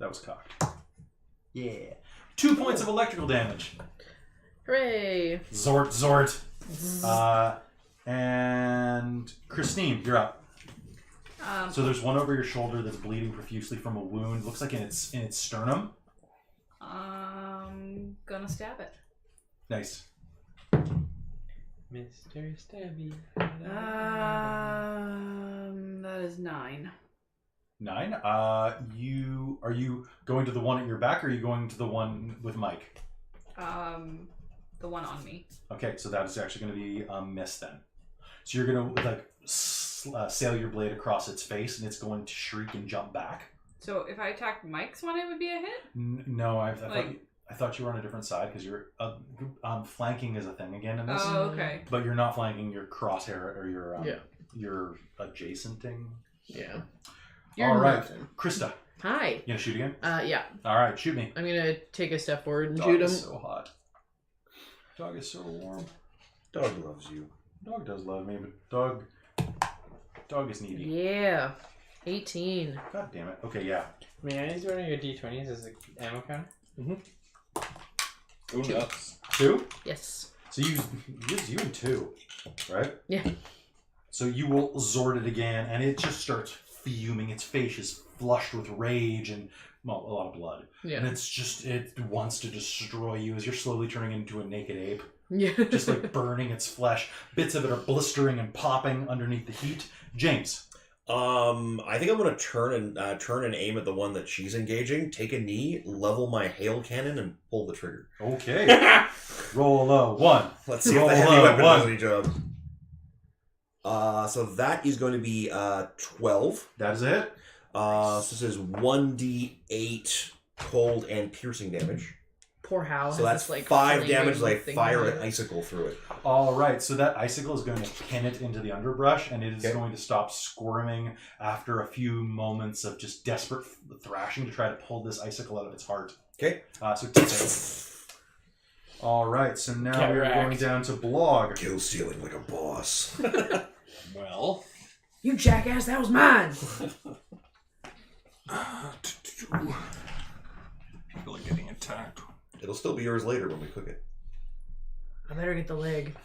was cocked. Yeah. 2 points of electrical damage. Hooray. Zort. And Christine, you're up. So there's one over your shoulder that's bleeding profusely from a wound. Looks like in its sternum. Gonna stab it. Nice. Mr. Stabby. That is 9. 9. Are you going to the one at your back, or are you going to the one with Mike? The one on me. Okay, so that is actually going to be a miss then. So you're going to like sail your blade across its face, and it's going to shriek and jump back. So if I attacked Mike's one, it would be a hit? No, I thought you were on a different side because you're flanking is a thing again in this. Oh, okay. But you're not flanking your crosshair or your Yeah. your adjacenting. Yeah. All right, nothing. Krista, Hi. you gonna shoot again? Yeah. All right, shoot me. I'm gonna take a step forward and Dog shoot him. is so hot. Dog is so warm. Dog loves you. Dog does love me, but dog is needy. Yeah. 18. God damn it. Okay, yeah. May I use one of your D20s as an ammo counter? Oh, nuts. 2. Yes. So you and 2, right? Yeah. So you will zord it again, and it just starts fuming. Its face is flushed with rage and a lot of blood. Yeah. And it wants to destroy you as you're slowly turning into a naked ape, Yeah. just like burning its flesh. Bits of it are blistering and popping underneath the heat. James. I think I'm gonna turn and aim at the one that she's engaging. Take a knee, level my hail cannon, and pull the trigger. Okay. Roll low. 1. Let's see if Roll the heavy low. weapon 1. does any job. So that is going to be 12. That is it. So this is 1d8 cold and piercing damage. Poor Hal. So has that's this, like, 5 damage as I thing fire on an it. icicle through it. All right, so that icicle is going to pin it into the underbrush, and it is Okay. going to stop squirming after a few moments of just desperate thrashing to try to pull this icicle out of its heart. Okay. So take it. All right, so now Get we're wrecked. going down to Blogg. Kill stealing like a boss. Well, You jackass, that was mine! people are getting attacked. It'll still be yours later when we cook it. I better get the leg.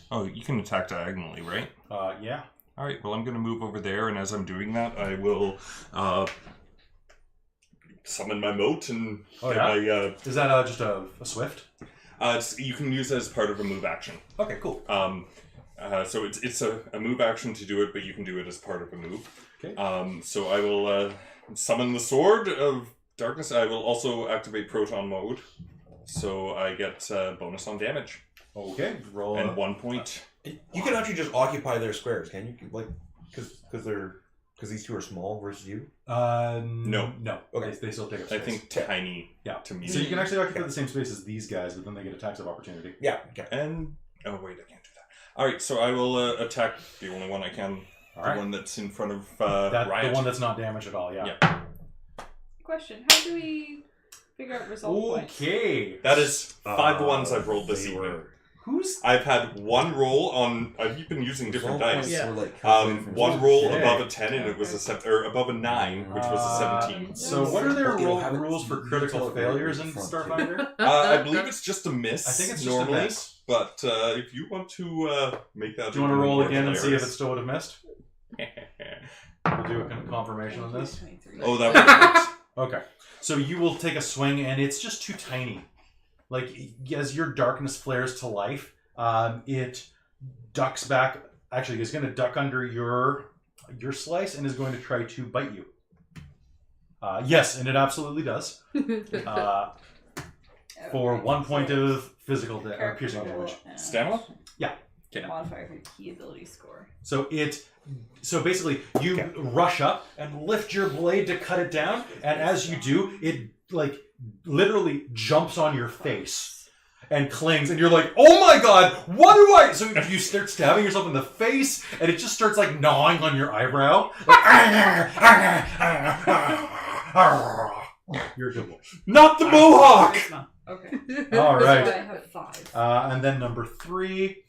Oh, you can attack diagonally, right? Yeah. All right. Well, I'm going to move over there, and as I'm doing that, I will summon my moat and Oh, get yeah? my. Is that just a swift? You can use it as part of a move action. Okay, cool. So it's a move action to do it, but you can do it as part of a move. Okay. So I will summon the Sword of Darkness. I will also activate Proton mode, so I get bonus on damage Okay, roll. and 1 point. You can actually just occupy their squares, can you? Like, because these two are small versus you. No. Okay, they still take up I space. think tiny. Yeah. To me. So you can actually occupy the same space as these guys, but then they get attacks of opportunity. Yeah. Okay. And oh wait, I can't do that. All right, so I will attack the only one I can. All the right. one that's in front of The Riot. one that's not damaged at all. Yeah. Yeah. Question: how do we figure out result points? Okay. That is 5 ones I've rolled this They evening. were- Who's? I've had one roll on. I've been using different Result dice. points Yeah. were, like, calculated from One result. roll Okay. above a 10 and it was a 7, or above a 9, which was a 17. So what are their Well, it'll have it- rules for you critical tell it right failures in in front, too. Starfinder? I believe it's just a miss. I think it's just normally, a miss. But if you want to make that, Do you want to roll more again and see if it hilarious. still would have missed? We'll do a confirmation on this. 23. Oh, that Okay. So you will take a swing, and it's just too tiny. Like, as your darkness flares to life, it ducks back. Actually, it's going to duck under your slice and is going to try to bite you. Yes, and it absolutely does. For 1 point of physical or piercing damage. Stamina? Yeah. Modifier for key ability score. So basically you rush up and lift your blade to cut it down, and as you do, it like literally jumps on your face and clings, and you're like, oh my god, what do I? So you start stabbing yourself in the face, and it just starts like gnawing on your eyebrow. Like, you're a good boy. Not the Mohawk! Okay. All So I right. have 5. And then number 3,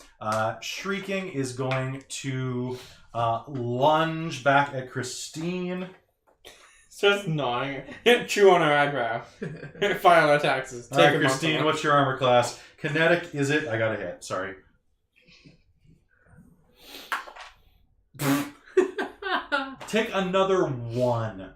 Shrieking is going to lunge back at Christine. Starts gnawing. Chew on her eyebrow. File our taxes. All right, a month Christine, off. what's your armor class? Kinetic, is it? I got a hit. Sorry. Take another 1.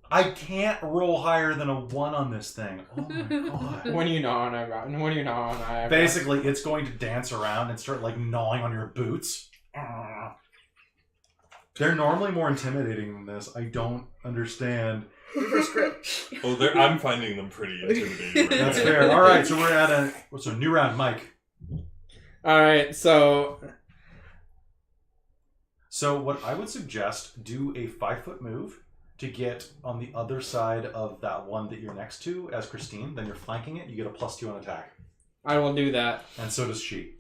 I can't roll higher than a 1 on this thing. Oh my god. When you gnaw on her eyebrow. When you gnaw on her eyebrow. Basically, it's going to dance around and start like gnawing on your boots. They're normally more intimidating than this. I don't understand. Oh, I'm finding them pretty intimidating. Right That's now. fair. All right, so we're at a new round, Mike. Alright, so So what I would suggest, do a 5-foot move to get on the other side of that one that you're next to as Christine. Then you're flanking it. You get a +2 on attack, I will do that. and so does she.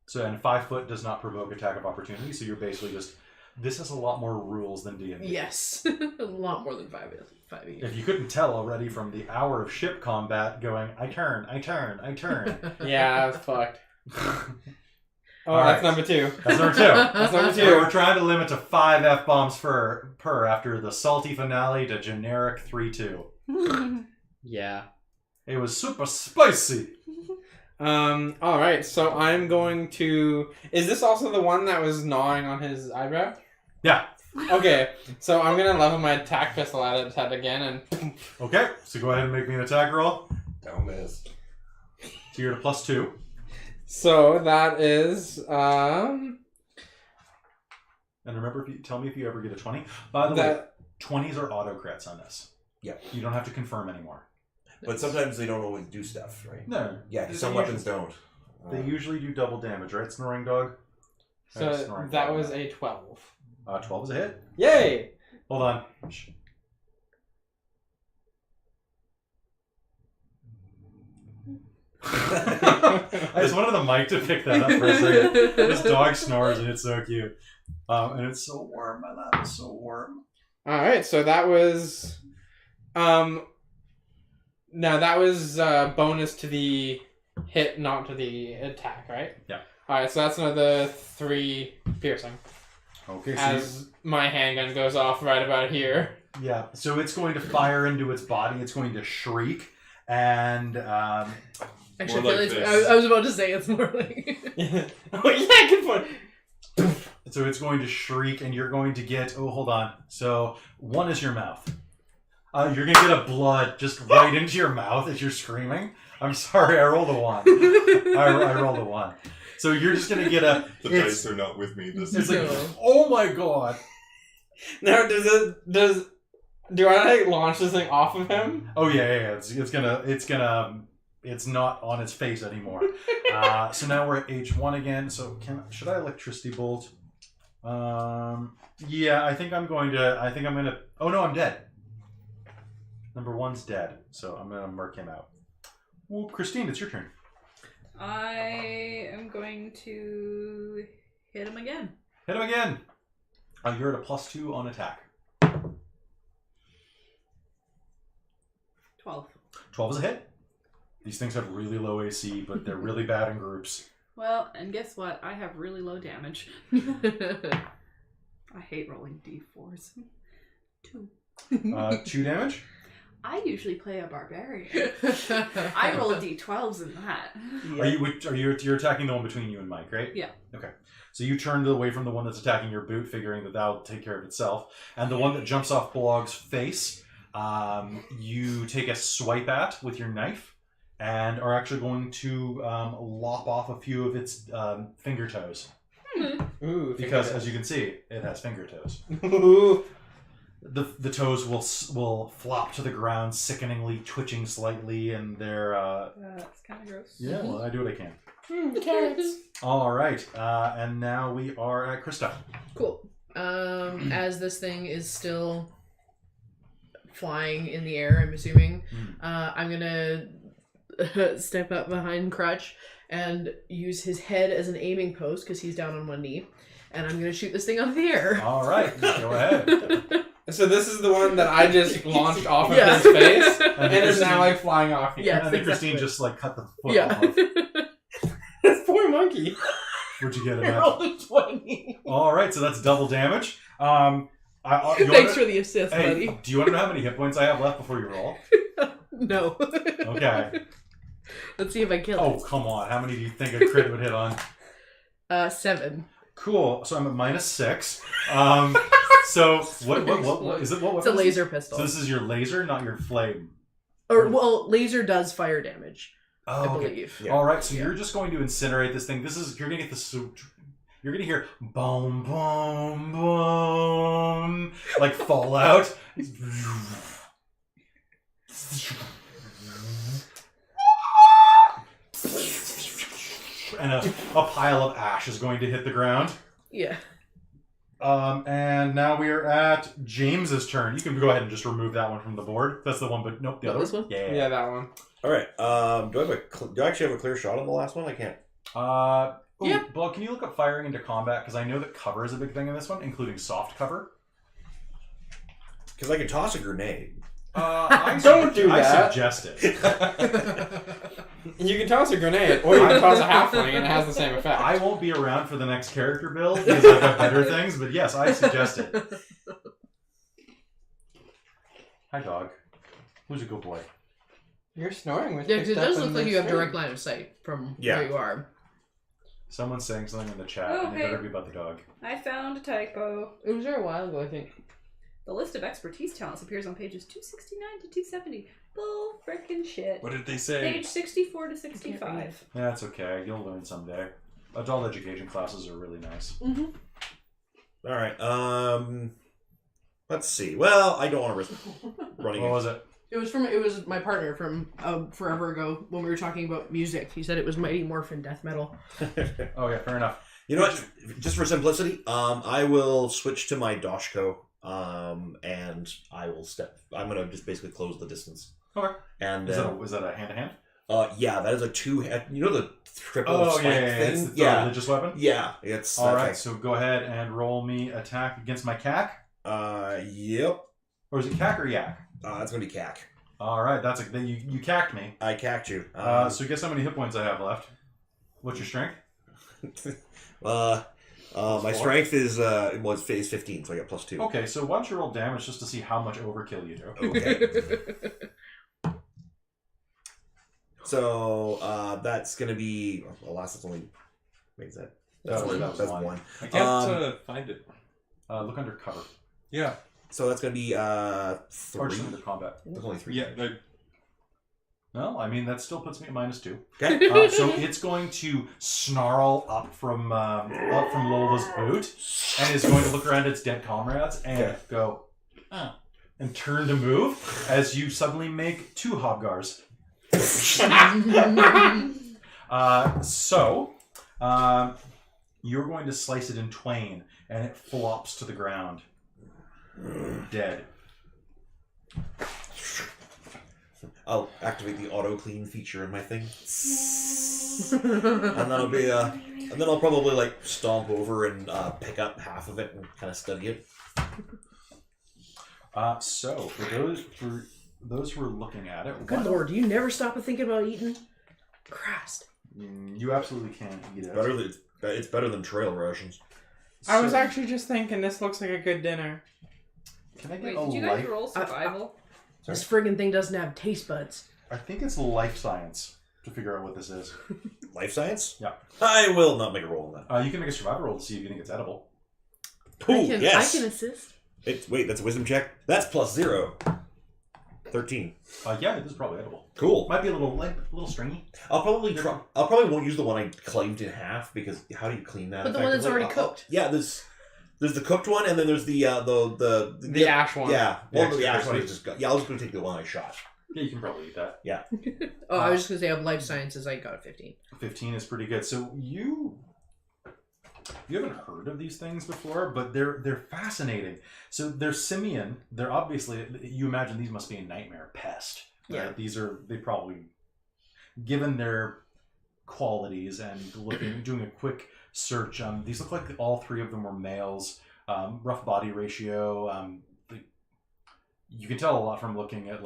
So and 5 foot does not provoke attack of opportunity. So you're basically just. This has a lot more rules than D&D. Yes. A lot more than 5 each. If you couldn't tell already from the hour of ship combat going, I turn. Yeah, that's fucked. Oh, All that's right. number 2. That's number 2. That's number 2. We're trying to limit to 5 F-bombs per after the salty finale to generic 3-2. Yeah. It was super spicy. Alright, so I'm going to... Is this also the one that was gnawing on his eyebrow? Yeah. Okay, so I'm gonna level my attack pistol at its head again, and... Okay, so go ahead and make me an attack roll. Don't miss. So you're at a +2. So that is, And remember, tell me if you ever get a 20. By the way, 20s are auto crits on this. Yeah. You don't have to confirm anymore. But sometimes they don't always do stuff, right? No. Yeah, 'cause some They weapons don't. They usually do double damage, right, Snoring Dog? so Snoring that Dog. was a 12. 12 is a hit. Yay! Hold on. Shh. I just wanted the mic to pick that up for a second. This dog snores and it's so cute. And it's so warm. My lap is so warm. Alright, so that was... now that was bonus to the hit, not to the attack, right? Yeah. Alright, so that's another 3 piercing. Okay, so As my handgun goes off right about here. Yeah, so it's going to fire into its body. It's going to shriek, and Actually, I More feel like like this. I was about to say it's more like. Oh yeah, good point. so it's going to shriek, and you're going to get. Oh, hold on. So 1 is your mouth. You're going to get a blood just right into your mouth as you're screaming. I'm sorry, I rolled a 1. I rolled a 1. So you're just going to get a. The dice are not with me this It's evening. like, oh my god. Now, do I like launch this thing off of him? Oh yeah. It's not on its face anymore. So now we're at H1 again. So should I electricity bolt? Yeah, I think I'm gonna. Oh no, I'm dead. Number 1's dead, so I'm gonna mark him out. Well, Christine, it's your turn. I am going to hit him again. Hit him again. You're at a +2 on attack. 12. 12 is a hit. These things have really low AC, but they're really bad in groups. Well, and guess what? I have really low damage. I hate rolling d4s. 2. 2 damage. I usually play a barbarian. I roll d12s in that. You're attacking the one between you and Mike, right? Yeah. Okay. So you turned away from the one that's attacking your boot, figuring that that'll take care of itself. And the one that jumps off Blogg's face, you take a swipe at with your knife, and are actually going to lop off a few of its finger toes. Ooh, Because as you can see, it has finger toes. Ooh. The toes will flop to the ground, sickeningly twitching slightly, and they're That's kind of gross. yeah. Well, I do what I can. Carrots. All right, and now we are at Christa. Cool. As this thing is still flying in the air, I'm assuming, I'm gonna step up behind Krutch and use his head as an aiming post because he's down on one knee, and I'm gonna shoot this thing out of the air. All right, go ahead. So this is the one that I just launched off of Yeah. his face, And and is now like flying off here. Yes, and then Christine exactly. just like cut the foot Yeah. off. Poor monkey. Where'd you get it I at? rolled a 20. All right, so that's double damage. You Thanks wanna- for the assist, Hey, buddy. do you want to know how many hit points I have left before you roll? No. Okay. Let's see if I kill Oh, come on. How many do you think a crit would hit on? it. 7. Cool. So I'm at -6. So what is it? What It's a weapon is laser this? pistol. So this is your laser, not your flame. Or, well, laser does fire damage, I Oh, okay. believe. Yeah. All right. So Yeah. you're just going to incinerate this thing. You're gonna get the. You're gonna hear boom, boom, boom, like Fallout. And a pile of ash is going to hit the ground. Yeah. And now we are at James's turn. You can go ahead and just remove that one from the board. That's the one, but nope, the Oh, other this one? Yeah. Yeah, that one. All right. Do I actually have a clear shot on the last one? I can't. Yeah. Well, can you look up firing into combat? Because I know that cover is a big thing in this one, including soft cover. Because I can toss a grenade. Don't do I that. suggest it. You can toss a grenade, or you can toss a halfling, and it has the same effect. I won't be around for the next character build because I've got better things, but yes, I suggest it. Hi, dog. Who's a good boy? You're snoring with Yeah, because it picked up does in look like the you have stream. direct line of sight from Yeah. where you are. Someone's saying something in the chat, Oh, and it hey. better be about the dog. I found a typo. It was there a while ago, I think. The list of expertise talents appears on pages 269 to 270. Bull frickin' shit. What did they say? Page 64 to 65. That's okay. You'll learn someday. Adult education classes are really nice. Mm-hmm. All right. Let's see. Well, I don't want to risk running. What was it? It was my partner from forever ago when we were talking about music. He said it was Mighty Morphin death metal. Oh yeah, fair enough. You know what? Just for simplicity, I will switch to my Doshko, and I will step. I'm gonna just basically close the distance. Okay. And Is that a hand to hand? yeah, that is a two-head. You know the triple Oh spike yeah, thing. it's the religious weapon. Yeah, it's All that right, thing. so go ahead and roll me attack against my cack, Yep. or is it cack or yak? That's gonna be cack. All right, that's you cacked me. I cacked you. So guess how many hit points I have left? What's your strength? My strength is was phase 15, so I got +2. Okay, so why don't you roll damage just to see how much overkill you do? Okay. So that's gonna be. Alas, it's only. Wait, is that? That's one. I can't find it. Look under cover. Yeah. So that's gonna be Or 3. just under combat. There's only 3. Yeah. No, I mean that still puts me at -2. Okay. So it's going to snarl up from Lola's boot, and is going to look around its dead comrades and go, and turn to move as you suddenly make 2 hobgars. You're going to slice it in twain, and it flops to the ground, dead. I'll activate the auto clean feature in my thing, and that'll be and then I'll probably like stomp over and pick up half of it and kind of study it. So for those who are looking at it, Good lord, you never stop thinking about eating? Christ. You absolutely can eat it. It's better than trail rations. I was actually just thinking this looks like a good dinner. Can I get Wait, a did you guys life? roll survival? This friggin' thing doesn't have taste buds. I think it's life science to figure out what this is. Life science? Yeah. I will not make a roll on that. You can make a survival roll to see if you think it's edible. Ooh, yes. I can assist. Wait, that's a wisdom check? That's +0. 13. Yeah, this is probably edible. Cool. Might be a little stringy. I'll probably won't use the one I cleaved in half because how do you clean that? But the one that's effectively? already cooked. Yeah, there's the cooked one and then there's the ash one. Yeah, the ash one crispy. is just yeah. I was going to take the one I shot. Yeah, you can probably eat that. Oh, I was just gonna say, of life sciences, I got a 15. 15 is pretty good. So you haven't heard of these things before, but they're fascinating. So they're simian. They're obviously, you imagine these must be a nightmare pest. Right? Yeah. They probably, given their qualities and doing a quick search, these look like all 3 of them were males. Rough body ratio. You can tell a lot from looking at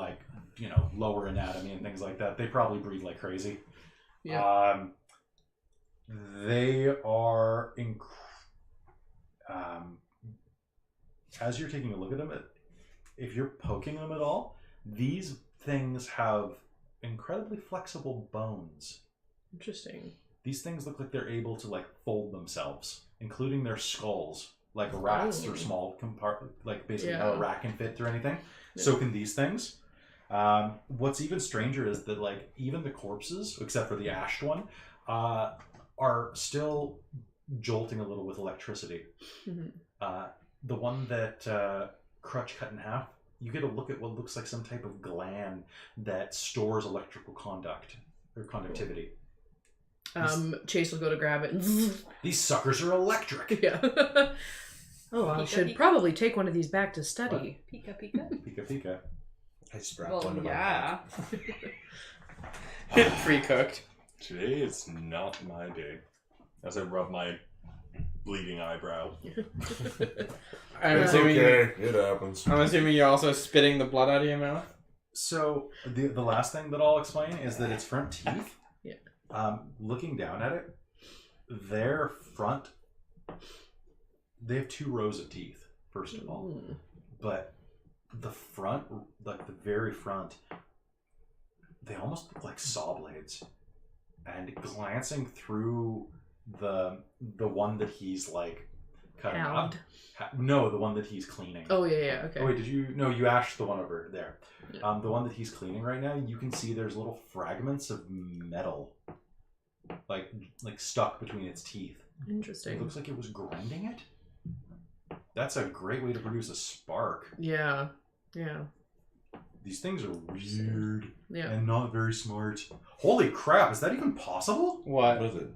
lower anatomy and things like that. They probably breed like crazy. Yeah. They are as you're taking a look at them, if you're poking them at all, these things have incredibly flexible bones. Interesting. These things look like they're able to fold themselves, including their skulls, like rats or small compartment, basically how a rat can fit through anything. Yeah. So can these things. What's even stranger is that even the corpses, except for the ashed one, are still jolting a little with electricity. Mm-hmm. The one that Krutch cut in half, you get a look at what looks like some type of gland that stores electrical conductivity. Chase will go to grab it. And these suckers are electric. Yeah. I should probably take one of these back to study. Pika pika. Pika pika. I strapped one to my yeah. Pre-cooked. Today is not my day. As I rub my bleeding eyebrow. I'm It's assuming, okay. It happens. I'm assuming you're also spitting the blood out of your mouth. So the last thing that I'll explain is that its front teeth. Looking down at it, their front, they have 2 rows of teeth. First of all, but the front, the very front, they almost look like saw blades. And glancing through the one that he's cutting up. No, the one that he's cleaning. Oh yeah, okay. Oh wait, you ashed the one over there. Yeah. The one that he's cleaning right now, you can see there's little fragments of metal, like stuck between its teeth. Interesting. It looks like it was grinding it. That's a great way to produce a spark. Yeah. These things are weird and not very smart. Holy crap, is that even possible? What? What is it?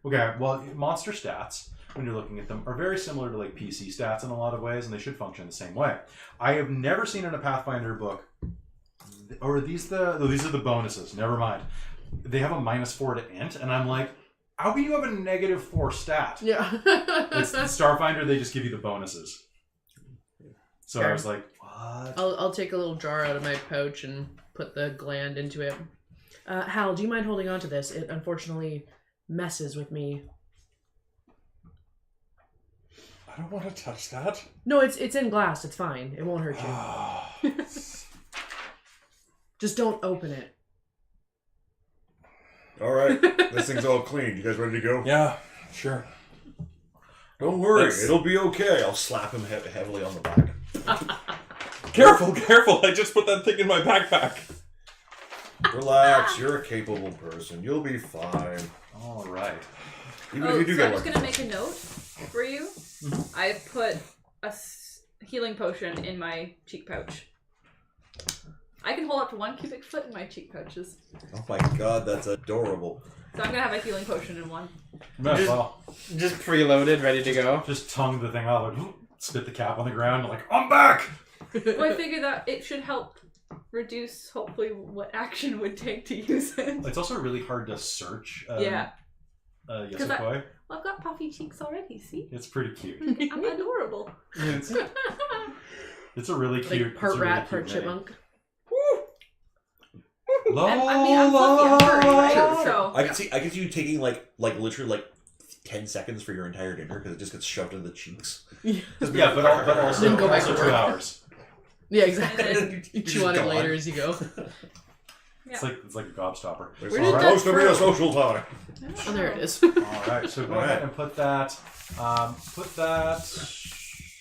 Okay, well, monster stats, when you're looking at them, are very similar to PC stats in a lot of ways, and they should function the same way. I have never seen in a Pathfinder book, or are these are the bonuses, never mind. They have a -4 to int, and I'm like, how can you have a -4 stat? Yeah. It's the Starfinder, they just give you the bonuses. So I was like, what? I'll take a little jar out of my pouch and put the gland into it. Hal, do you mind holding on to this? It unfortunately messes with me. I don't want to touch that. No, it's in glass. It's fine. It won't hurt you. Just don't open it. All right, this thing's all clean. You guys ready to go? Yeah, sure. Don't worry, Let's- it'll be okay. I'll slap him heavily on the back. Careful, careful! I just put that thing in my backpack. Relax, you're a capable person. You'll be fine. All right. Even if you do so get I'm just one. gonna make a note for you. I've put a healing potion in my cheek pouch. I can hold up to 1 cubic foot in my cheek pouches. Oh my god, that's adorable. So I'm gonna have a healing potion in one. Well, Just preloaded, ready to go. just tongue the thing off, like, spit the cap on the ground, like, I'm back! Well, I figure that it should help reduce, hopefully, what action would take to use it. It's also really hard to search. Yeah. Yosakoi. Well, I've got puffy cheeks already, see? It's pretty cute. I'm adorable. It's a really cute. Like part it's a really rat, cute part name. chipmunk. Lola. And, I mean, I'm fluffy, I'm furry, right? So, I can see you taking like literally 10 seconds for your entire dinner because it just gets shoved into the cheeks. Yeah, but also, Then go back also to 2 work. hours. Yeah, exactly. And You chew on it later as you go. It's like a gobstopper. It's Where did that supposed to be a from? social time. Oh, there it is. All right, so go ahead and put that.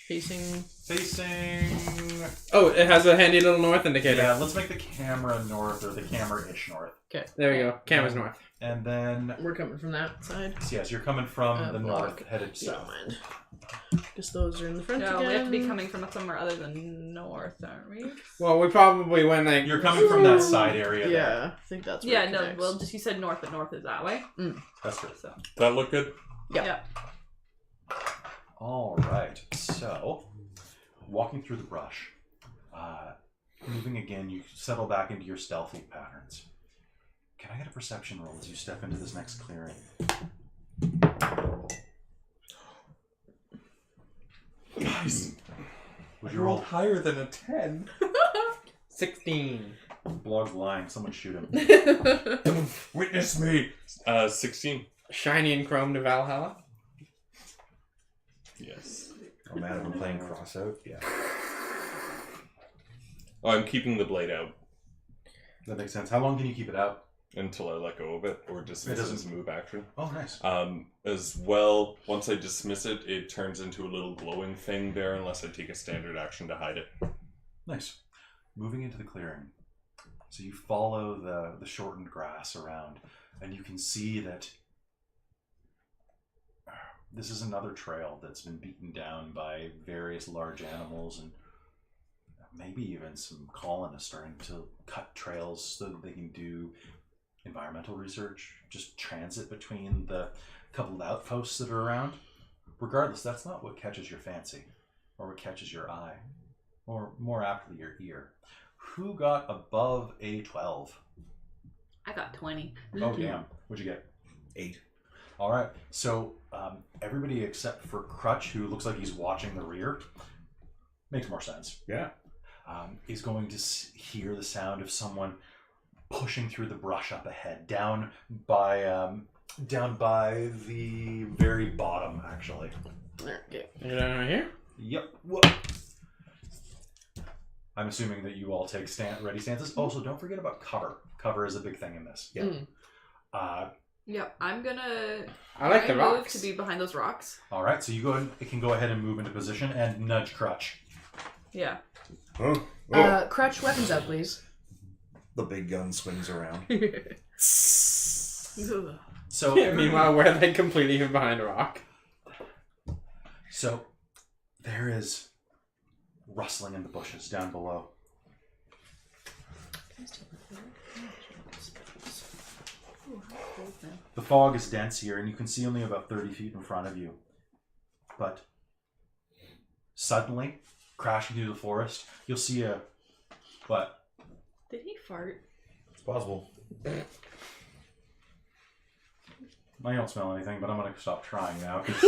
Facing. Facing. Oh, it has a handy little north indicator. Yeah, let's make the camera north or the camera-ish north, There we go. Camera's north. and then We're coming from that side. yes, you're coming from the Blogg. north, headed Don't south. mind. Guess those are in the front no, again. we have to be coming from somewhere other than north, aren't we? Well, we probably went like. You're coming from that side area. Yeah, there. I think that's where Yeah, it no, connects. well, just you said north, but north is that way. That's good. So, That look good? yeah. All right, so walking through the brush, moving again, you settle back into your stealthy patterns. Can I get a perception roll as you step into this next clearing? Guys, Would I you rolled roll? higher than a 10. 16. Blogg's lying. Someone shoot him. Witness me. 16. Shiny and chrome to Valhalla. Yes. Oh man, I've been playing Crossout. Yeah. Oh, I'm keeping the blade out That makes sense. How long can you keep it out? until I let go of it or dismiss It it doesn't- as move action. Oh, nice. As well, once I dismiss it, it turns into a little glowing thing there unless I take a standard action to hide it. Nice. Moving into the clearing. So you follow the shortened grass around, and you can see that this is another trail that's been beaten down by various large animals, and maybe even some colonists starting to cut trails so that they can do environmental research, just transit between the couple of outposts that are around. Regardless, that's not what catches your fancy, or what catches your eye, or more aptly your ear. Who got above a 12? I got 20. Oh, damn. What'd you get? 8. All right. So everybody except for Krutch, who looks like he's watching the rear, makes more sense. Yeah. Is going to hear the sound of someone pushing through the brush up ahead, down by the very bottom, actually. There, okay. You down right here? Yep. Whoa. I'm assuming that you all take ready stances. Also, don't forget about cover. Cover is a big thing in this. Yeah. Yep, I'm gonna I like the try and move rocks. to be behind those rocks. All right. So you can go ahead and move into position and nudge Krutch. Yeah. Huh? Oh, Krutch, weapons out, please. The big gun swings around. So Meanwhile, we're like completely hidden behind a rock. So there is rustling in the bushes down below. The fog is dense here, and you can see only about 30 feet in front of you. But suddenly, crashing through the forest, you'll see a... What? Did he fart? it's possible. I don't smell anything, but I'm going to stop trying now, because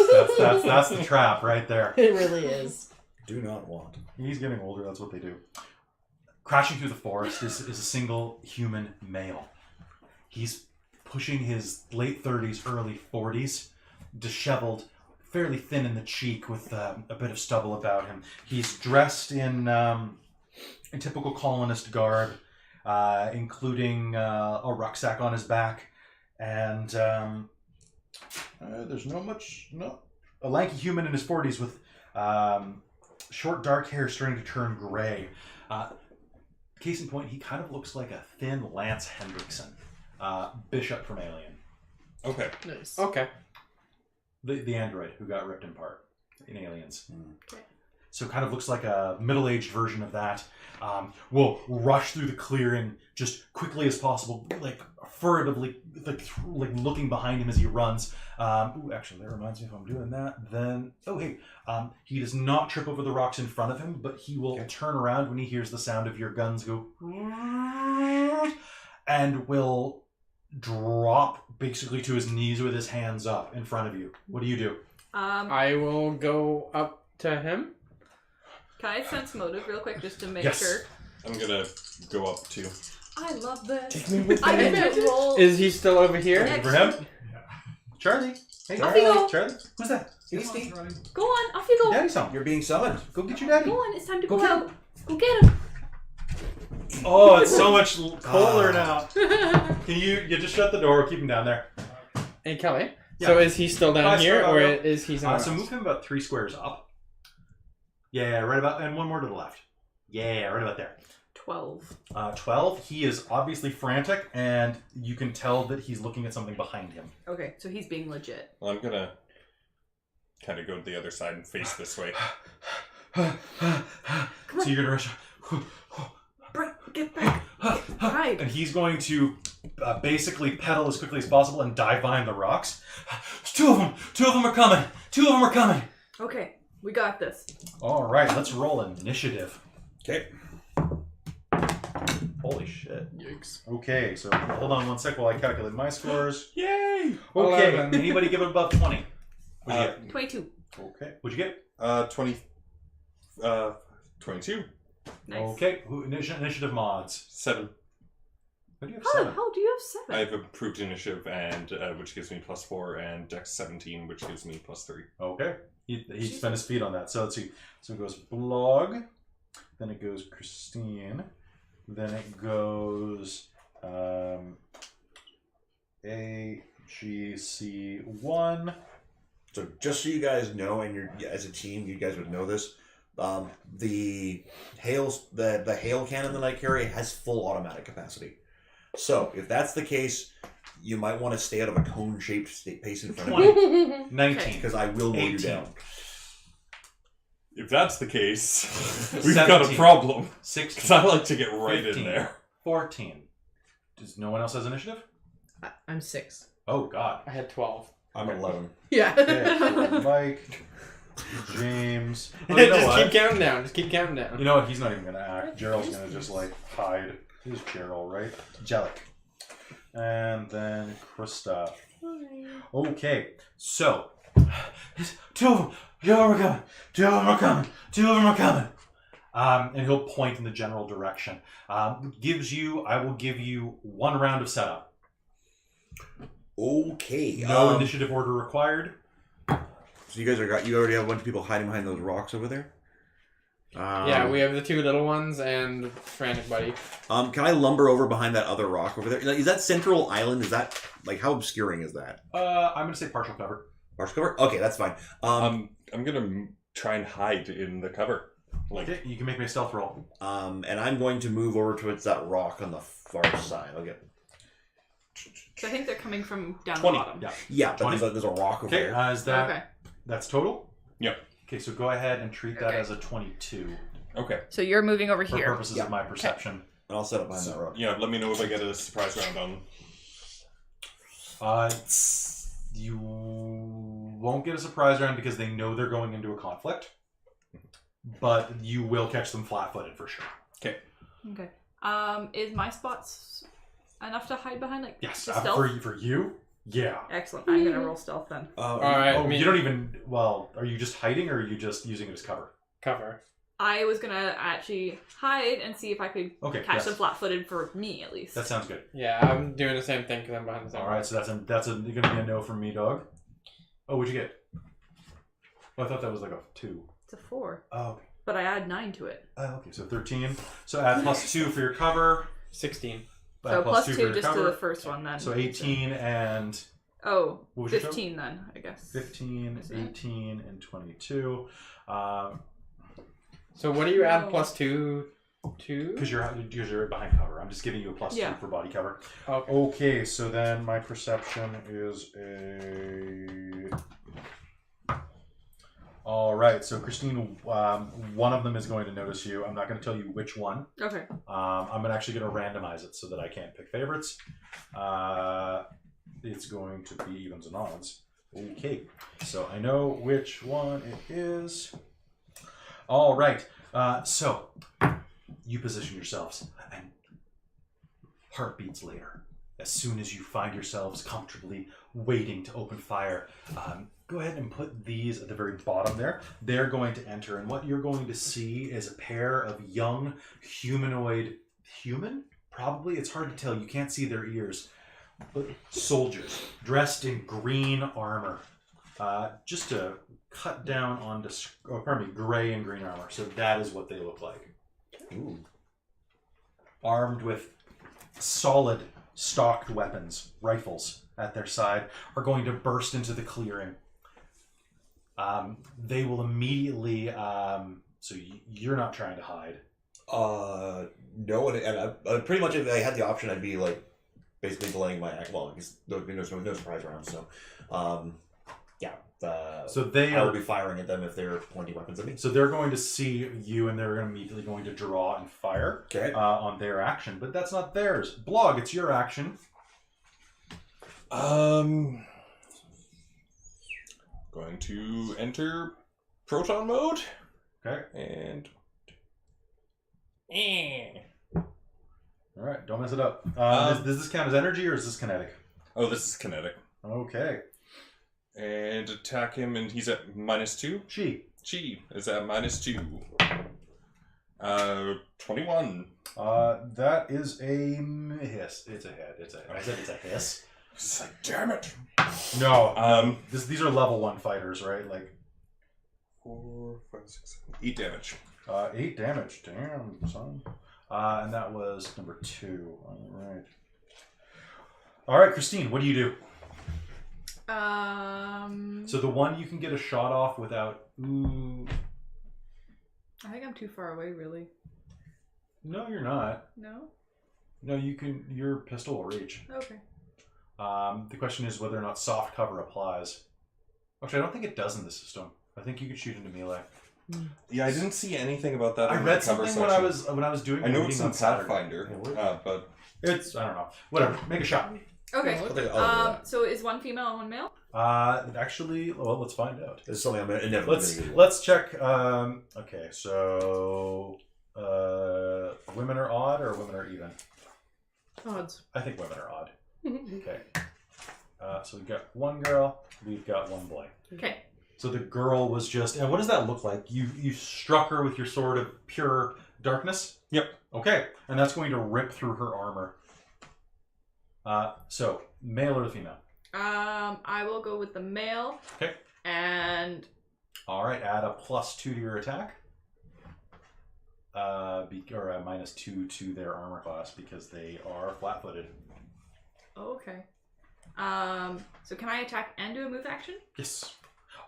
that's the trap right there. It really is. Do not want. He's getting older, that's what they do. Crashing through the forest is a single human male. He's pushing his late 30s, early 40s, disheveled, fairly thin in the cheek with a bit of stubble about him. He's dressed in typical colonist garb, including a rucksack on his back, and there's a lanky human in his 40s with short dark hair starting to turn gray. Case in point, he kind of looks like a thin Lance Hendrickson, bishop from Alien. Okay. Nice. Okay. The android who got ripped apart in Aliens. Okay. So kind of looks like a middle-aged version of that. Will rush through the clearing just quickly as possible, like furtively, like looking behind him as he runs. Actually, that reminds me, if I'm doing that, then he does not trip over the rocks in front of him, but he will turn around when he hears the sound of your guns go, and will drop basically to his knees with his hands up in front of you. What do you do? I will go up to him. Can I sense motive real quick just to make Yes. sure? I'm gonna go up too. I love this. Take me with I you. get to roll. Is he still over here? Yeah. For him? Charlie. Hey, Off you go. Charlie. Who's that? Hasty, Go on, off you go. Daddy's home. you're being summoned. Go get your daddy. Go on, it's time to Go go get out. Go get him. Oh, it's so much colder now. Can you just shut the door? Keep him down there. Hey, Kelly. Yeah. So is he still down Hi, here, Star or Mario. is he somewhere So else? move him about 3 squares up. Yeah, right about, and one more to the left. Yeah, right about there. 12. 12. He is obviously frantic, and you can tell that he's looking at something behind him. Okay, so he's being legit. Well, I'm gonna kind of go to the other side and face this way. So you're gonna rush. Get back. Hide. And he's going to basically pedal as quickly as possible and dive behind the rocks. Two of them are coming. Okay, we got this. All right, let's roll initiative. Okay. Holy shit. Yikes. Okay, so hold on one sec while I calculate my scores. Yay! Okay, 11. anybody give it above 20? What'd you get? 22. Okay, what'd you get? 22. Nice. Okay, initiative mods. 7. What do you have? How the 7? hell do you have 7? I have improved initiative, and which gives me +4, and Dex 17, which gives me +3. Okay, he spent his feet on that. So let's see. So it goes Blogg, then it goes Christine, then it goes AGC1. So just so you guys know, and you're as a team, you guys would know this. The hail cannon that I carry has full automatic capacity. So if that's the case, you might want to stay out of a cone-shaped space in front of me 19. because I will mow you 18. down. If that's the case, we've got a 17. problem. Because 16. I like to get right 15, in there. 14. Does no one else has initiative? I'm 6. Oh, God. I had 12. I'm 11. Yeah. Okay, so Mike, James. Oh, you know Just what? keep counting down. Just keep counting down. You know what? He's not even going to act. Gerald's going to just, hide. Who's Gerald, right? Jellic. And then Christa. Okay, so. Two of them are coming. And he'll point in the general direction. I will give you 1 round of setup. Okay. No initiative order required. So you already have a bunch of people hiding behind those rocks over there? Yeah, we have the 2 little ones and Frantic Buddy. Can I lumber over behind that other rock over there? Is that Central Island? Is that, how obscuring is that? I'm going to say partial cover. Partial cover? Okay, that's fine. I'm gonna try and hide in the cover. Okay, you can make me a stealth roll. And I'm going to move over towards that rock on the far side. I'll get... So I think they're coming from down 20. the bottom. Yeah. Yeah, but 20. there's a rock over Okay, there. is that Okay. that's total? Yep. Okay, so go ahead and treat that Okay. as a 22 Okay. So you're moving over for here. purposes Yeah. of my perception. And I'll set up behind that rock. Yeah, let me know if I get a surprise round on. You won't get a surprise round because they know they're going into a conflict, but you will catch them flat-footed for sure. Okay. Okay. Is my spots enough to hide behind? Yes, the stealth? for you, yeah. Excellent. I'm gonna roll stealth then. Alright, Oh, you don't even. Well, are you just hiding, or are you just using it as cover? Cover. I was gonna actually hide and see if I could Okay, catch yes. them flat-footed for me at least. That sounds good. Yeah, I'm doing the same thing because I'm behind the same All right, so that's going to be a no from me, dog. Oh, what'd you get? Well, I thought that was like a 2. It's a 4. Oh, okay. But I add 9 to it. Okay, so 13. So add +2 for your cover. 16. So Add plus +2 2 for your just cover. to the first one then. So 18 and Oh, what was your 15 then, I guess. 15, Isn't it? 18, and 22. So what do you add No. +2 to? Because you're behind cover. I'm just giving you a +2 Yeah. for body cover. Okay. Okay, so then my perception is a. All right, so Christine, one of them is going to notice you. I'm not going to tell you which one. Okay. I'm actually going to randomize it so that I can't pick favorites. It's going to be evens and odds. Okay, so I know which one it is. All right, so you position yourselves, and heartbeats later, as soon as you find yourselves comfortably waiting to open fire, go ahead and put these at the very bottom there. They're going to enter, and what you're going to see is a pair of young humanoid human? Probably, it's hard to tell. You can't see their ears. But soldiers dressed in green armor, just to cut down on gray and green armor. So that is what they look like. Ooh. Armed with solid stocked weapons, rifles at their side, are going to burst into the clearing. They will immediately. So you're not trying to hide. No, and I pretty much if I had the option, I'd be like basically delaying my act. Well, because there's no surprise round, so yeah. So they I will are. be firing at them if they're pointing weapons at me. So they're going to see you, and they're immediately going to draw and fire Okay. on their action. But that's not theirs. Blogg, it's your action. Going to enter proton mode Okay. and. All right. Don't mess it up. Does this count as energy or is this kinetic? Oh, this is kinetic. Okay. And attack him, and he's at -2. Chi. Chi is at -2. 21. That is a hiss. It's a hit. I said it's a hiss. It's like, damn it. No. These are level 1 fighters, right? Like 4, 5, 6, 7, 8 damage. 8 damage. Damn, son. And that was number 2. All right. All right, Christine. What do you do? So the one you can get a shot off without. Ooh. I think I'm too far away, really. No, you're not. No? No, you can. Your pistol will reach. Okay. The question is whether or not soft cover applies. Actually, I don't think it does in the system. I think you could shoot into melee. Yeah, I didn't see anything about that. I in read the cover something section. when I was doing. I know reading it's on in Saturday. Pathfinder, but It's I don't know. Whatever. Make a shot. Okay. I'll take that. So is one female and one male? Actually, well, let's find out. It's something I'm inevitably Let's going to do. let's check. Okay, so women are odd or women are even? Odds. I think women are odd. Okay. So we've got one girl. We've got one boy. Okay. So the girl was just. And what does that look like? You struck her with your sword of pure darkness. Yep. Okay, and that's going to rip through her armor. So male or the female? I will go with the male. Okay. And All right, add a +2 to your attack. Or a -2 to their armor class because they are flat-footed. okay. So can I attack and do a move action? Yes.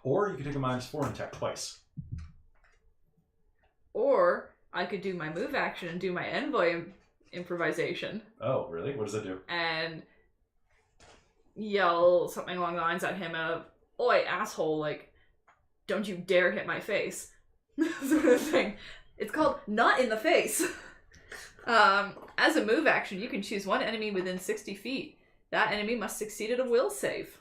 Or you could take a -4 and attack twice. Or I could do my move action and do my envoy improvisation Oh, really? What does it do? and yell something along the lines at him of, "Oi, asshole, like, don't you dare hit my face." Sort of thing. It's called Not in the Face. As a move action, you can choose one enemy within 60 feet. That enemy must succeed at a will save.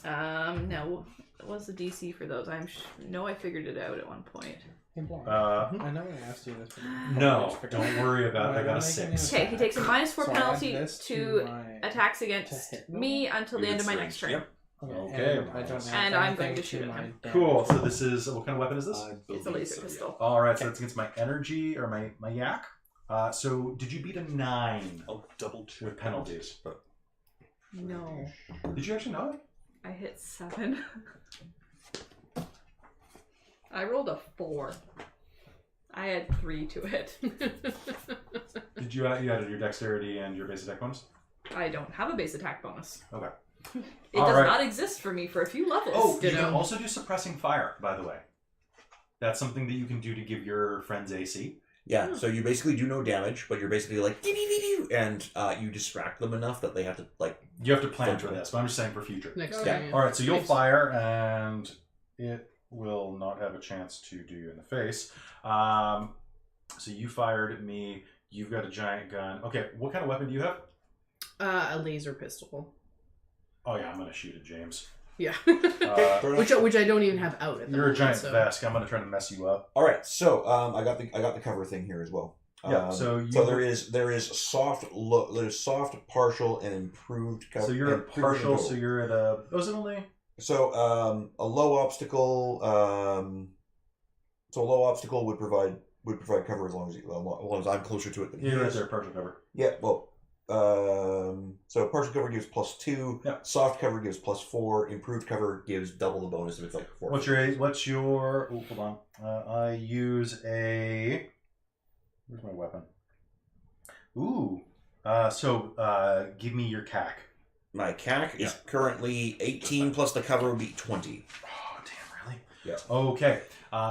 Now, what's the DC for those? I figured it out at one point. Hey, Blogg. Uh, I know I asked you this. But No, don't worry about it. I got a 6. Okay, he takes a -4 So I add penalty this to my- attacks to against hit me until the end of my next turn. Yep. Okay. And I don't add And I'm going anything to shoot at my him. damage. Cool. So this is what kind of weapon is this? It's a laser pistol. All right. So that's against my energy or my yak. So did you beat a 9 I'll double check with penalties? But No. Did you actually not? I hit 7. I rolled a 4. I had 3 to it. Did you added your dexterity and your base attack bonus? I don't have a base attack bonus. Okay. It All does right. not exist for me for a few levels. Oh, you Ditto. can also do suppressing fire, by the way. That's something that you can do to give your friends AC. Yeah, so you basically do no damage, but you're basically like, "Dee-dee-dee-dee," and you distract them enough that they have to, like... You have to plan for this, but I'm just saying for future. Next Okay. time. All right, so you'll Nice. fire, and it will not have a chance to do you in the face. So you fired at me. You've got a giant gun. Okay, what kind of weapon do you have? A laser pistol. Oh yeah, I'm gonna shoot at James. Yeah. Uh, which I don't even have out at the you're a moment. giant so. Vesk. I'm gonna try to mess you up. All right, so I got the cover thing here as well. Yeah. So you. So there is soft, there's soft, partial, and improved cover. So you're at partial. So you're at a. Was it only? So a low obstacle. So a low obstacle would provide cover as long as I'm closer to it than he You're right is. there, partial cover. Yeah. Well. So partial cover gives +2. Yeah. Soft cover gives +4. Improved cover gives double the bonus if it's like 4. What's your? Oh, hold on. I use a. Where's my weapon? Ooh. So give me your CAC. My CAC is currently 18 plus the cover would be 20. Oh damn! Really? Yeah. Okay.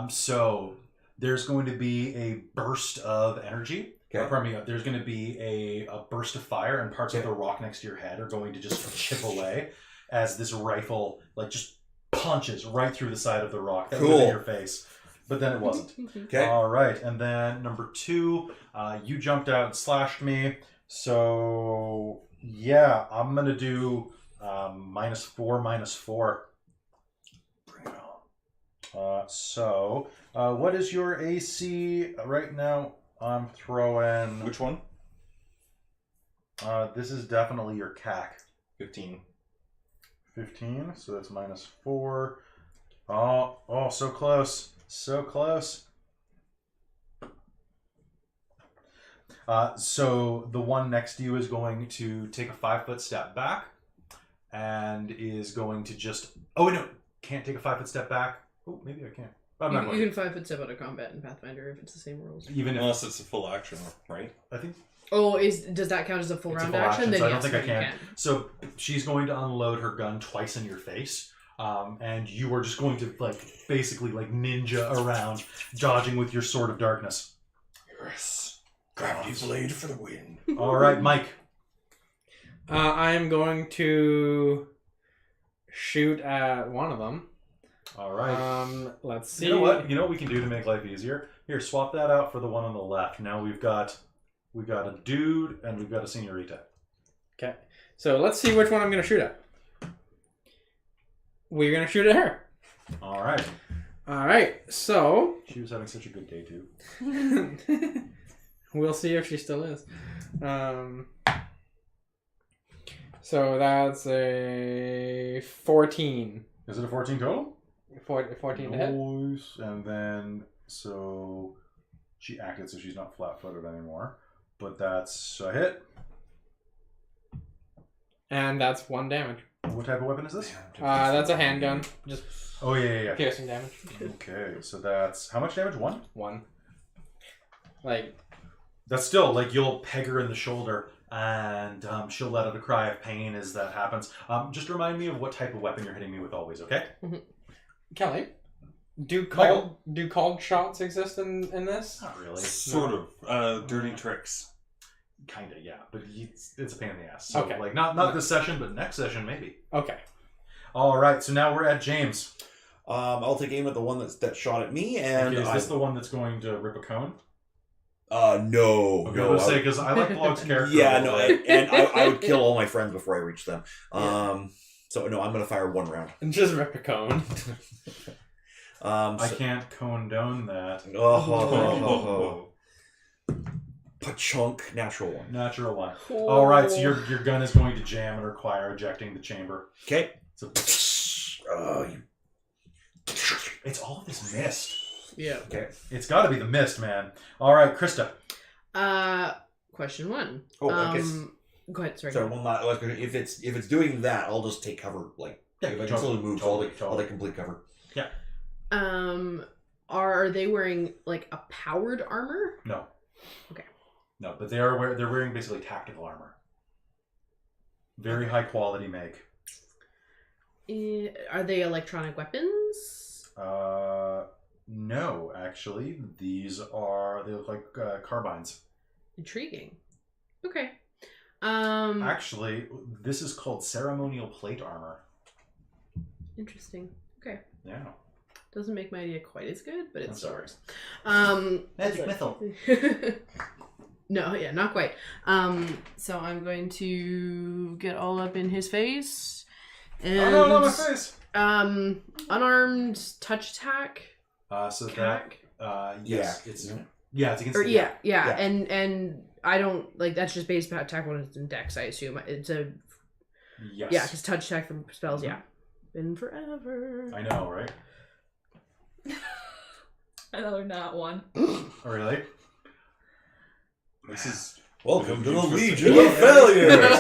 So there's going to be a burst of energy. Okay. Pardon me. There's going to be a burst of fire, and parts of the rock next to your head are going to just chip away as this rifle just punches right through the side of the rock that was in your face. But then it wasn't. Okay. All right, and then number 2, you jumped out and slashed me. So yeah, I'm gonna do -4. Bring it on. So what is your AC right now? I'm throwing. Which one? This is definitely your CAC. 15. 15. So that's -4. Oh, so close. So close. So the one next to you is going to take a 5-foot step back and is going to just... Oh, no. Can't take a 5-foot step back. Oh, maybe I can. But I'm not going You can 5-foot step out of combat in Pathfinder if it's the same rules. Even if... Unless it's a full action, right? I think... Oh, does that count as a full It's a round full action? action, Then so I don't yes, think I then you can. So she's going to unload her gun twice in your face. And you are just going to basically ninja around, dodging with your sword of darkness. Yes. Gravity blade for the win. All right, Mike. I am going to shoot at one of them. All right. Let's see. You know what? You know what we can do to make life easier? Here, swap that out for the one on the left. Now we've got a dude and we've got a señorita. Okay. So let's see which one I'm going to shoot at. We're going to shoot at her. All right. All right. So She was having such a good day too. we'll see if she still is. So that's a 14. Is it a 14 total? 14 to hit. Nice. And then so she acted, so she's not flat-footed anymore. But that's a hit. And that's 1 damage. What type of weapon is this? That's a handgun. Just Oh yeah. piercing damage. Okay, so that's how much damage? 1? 1. That's still you'll peg her in the shoulder, and she'll let out a cry of pain as that happens. Just remind me of what type of weapon you're hitting me with always, okay? Kelly, do called shots exist in this? Not really. Sort of. Dirty tricks. Kinda, yeah, but it's a pain in the ass. So, Okay. not this session, but next session maybe. Okay. All right, so now we're at James. I'll take aim at the one that shot at me, and Okay, is this the one that's going to rip a cone? No. Okay, no, let's say because I like Blogg's character. Yeah, no, and I would kill all my friends before I reach them. So no, I'm gonna fire 1 round. And just rip a cone. I can't condone that. Pachunk, natural 1. Natural 1. All right, so your gun is going to jam and require ejecting the chamber. Okay. So it's all of this mist. Yeah. Okay. It's got to be the mist, man. All right, Krista. Question 1. Oh, I guess. Go ahead. Sorry. Sorry, well, not if it's doing that, I'll just take cover. If I can still move, I'll take complete cover. Are they wearing like a powered armor? No. Okay. No, but they're wearing basically tactical armor. Very high quality make. Are they electronic weapons? No, actually, they look like carbines. Intriguing. Okay. Actually, this is called ceremonial plate armor. Interesting. Okay. Yeah. Doesn't make my idea quite as good, but it's Sorry. Magic missile. No, yeah, not quite. So I'm going to get all up in his face. And, Oh no, not my face. Unarmed touch attack. So Attack? that yes, Yeah. it's Isn't it? yeah, it's against. Or the yeah, yeah. and I don't like that's just based attack when it's in Dex. I assume it's a Yes. yeah, because touch attack from spells. Yeah, been forever. I know, right? Another not one. Oh, really? This is Welcome to the Interesting. Legion of Failures.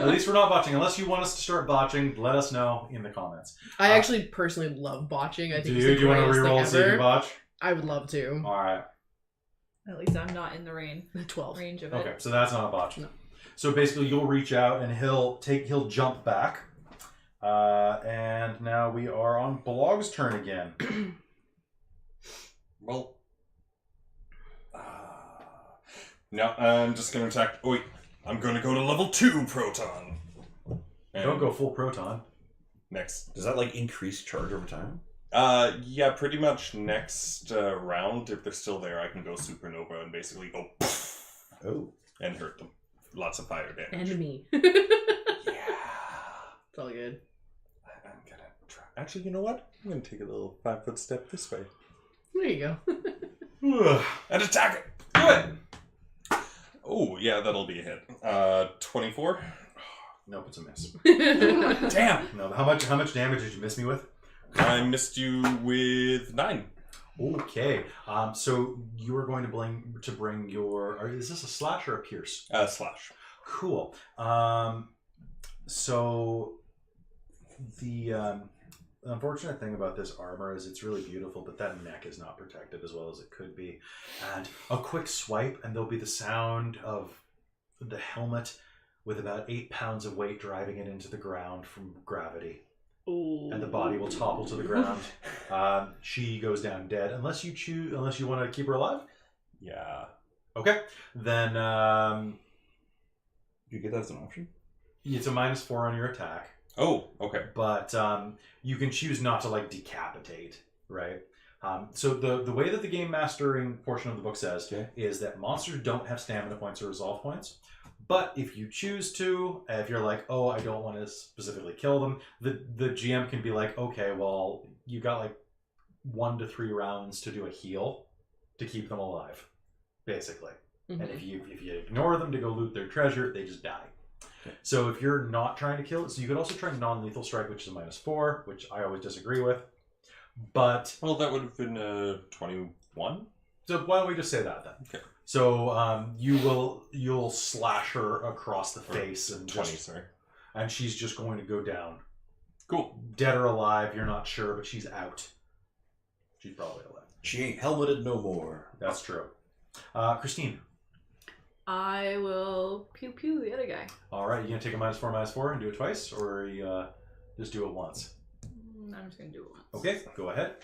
At least we're not botching. Unless you want us to start botching, let us know in the comments. I actually personally love botching. I think Do it's you, the do you want to greatest reroll and see thing if you ever. botch? I would love to. All right. At least I'm not in the 12. range of it. Okay, so that's not a botch. No. So basically, you'll reach out and he'll jump back, and now we are on Blogg's turn again. well. Now I'm just gonna attack. Oh wait, I'm gonna go to level 2 proton. And Don't go full proton. next. Does that like increase charge over time? Yeah, pretty much next round, if they're still there, I can go supernova and basically go Oh. and hurt them. Lots of fire damage. Enemy. Yeah. It's all good. I'm gonna try. Actually, you know what? I'm gonna take a little 5-foot step this way There you go. and attack it. Do it. Oh yeah, that'll be a hit. 24. Nope, it's a miss. Damn. No, how much damage did you miss me with? I missed you with 9. Okay. So you are going to bring your. Is this a slash or a pierce? Slash. Cool. So the unfortunate thing about this armor is it's really beautiful, but that neck is not protected as well as it could be. And a quick swipe, and there'll be the sound of the helmet with about 8 pounds of weight driving it into the ground from gravity. Ooh. And the body will topple to the ground. She goes down dead, unless you want to keep her alive. Yeah. Okay, then Do you get that as an option? it's a -4 on your attack, Oh, okay. but you can choose not to like decapitate, right? So the way that the game mastering portion of the book says is that monsters don't have stamina points or resolve points. But if you choose to, if you're like, oh, I don't want to specifically kill them, the GM can be like, okay, well, you got like 1 to 3 rounds to do a heal to keep them alive, basically. Mm-hmm. And if you ignore them to go loot their treasure, they just die. So if you're not trying to kill it, so you could also try non-lethal strike, which is a -4, which I always disagree with. But Well, that would have been 21. so why don't we just say that then? Okay. So you'll slash her across the face and 20, sorry. and she's just going to go down. Cool. Dead or alive, you're not sure, but she's out. She's probably alive. She ain't helmeted no more. That's true. Christine. I will pew pew the other guy. All right, you gonna take a -4 and do it twice, or you just do it once? I'm just gonna do it once. Okay, go ahead.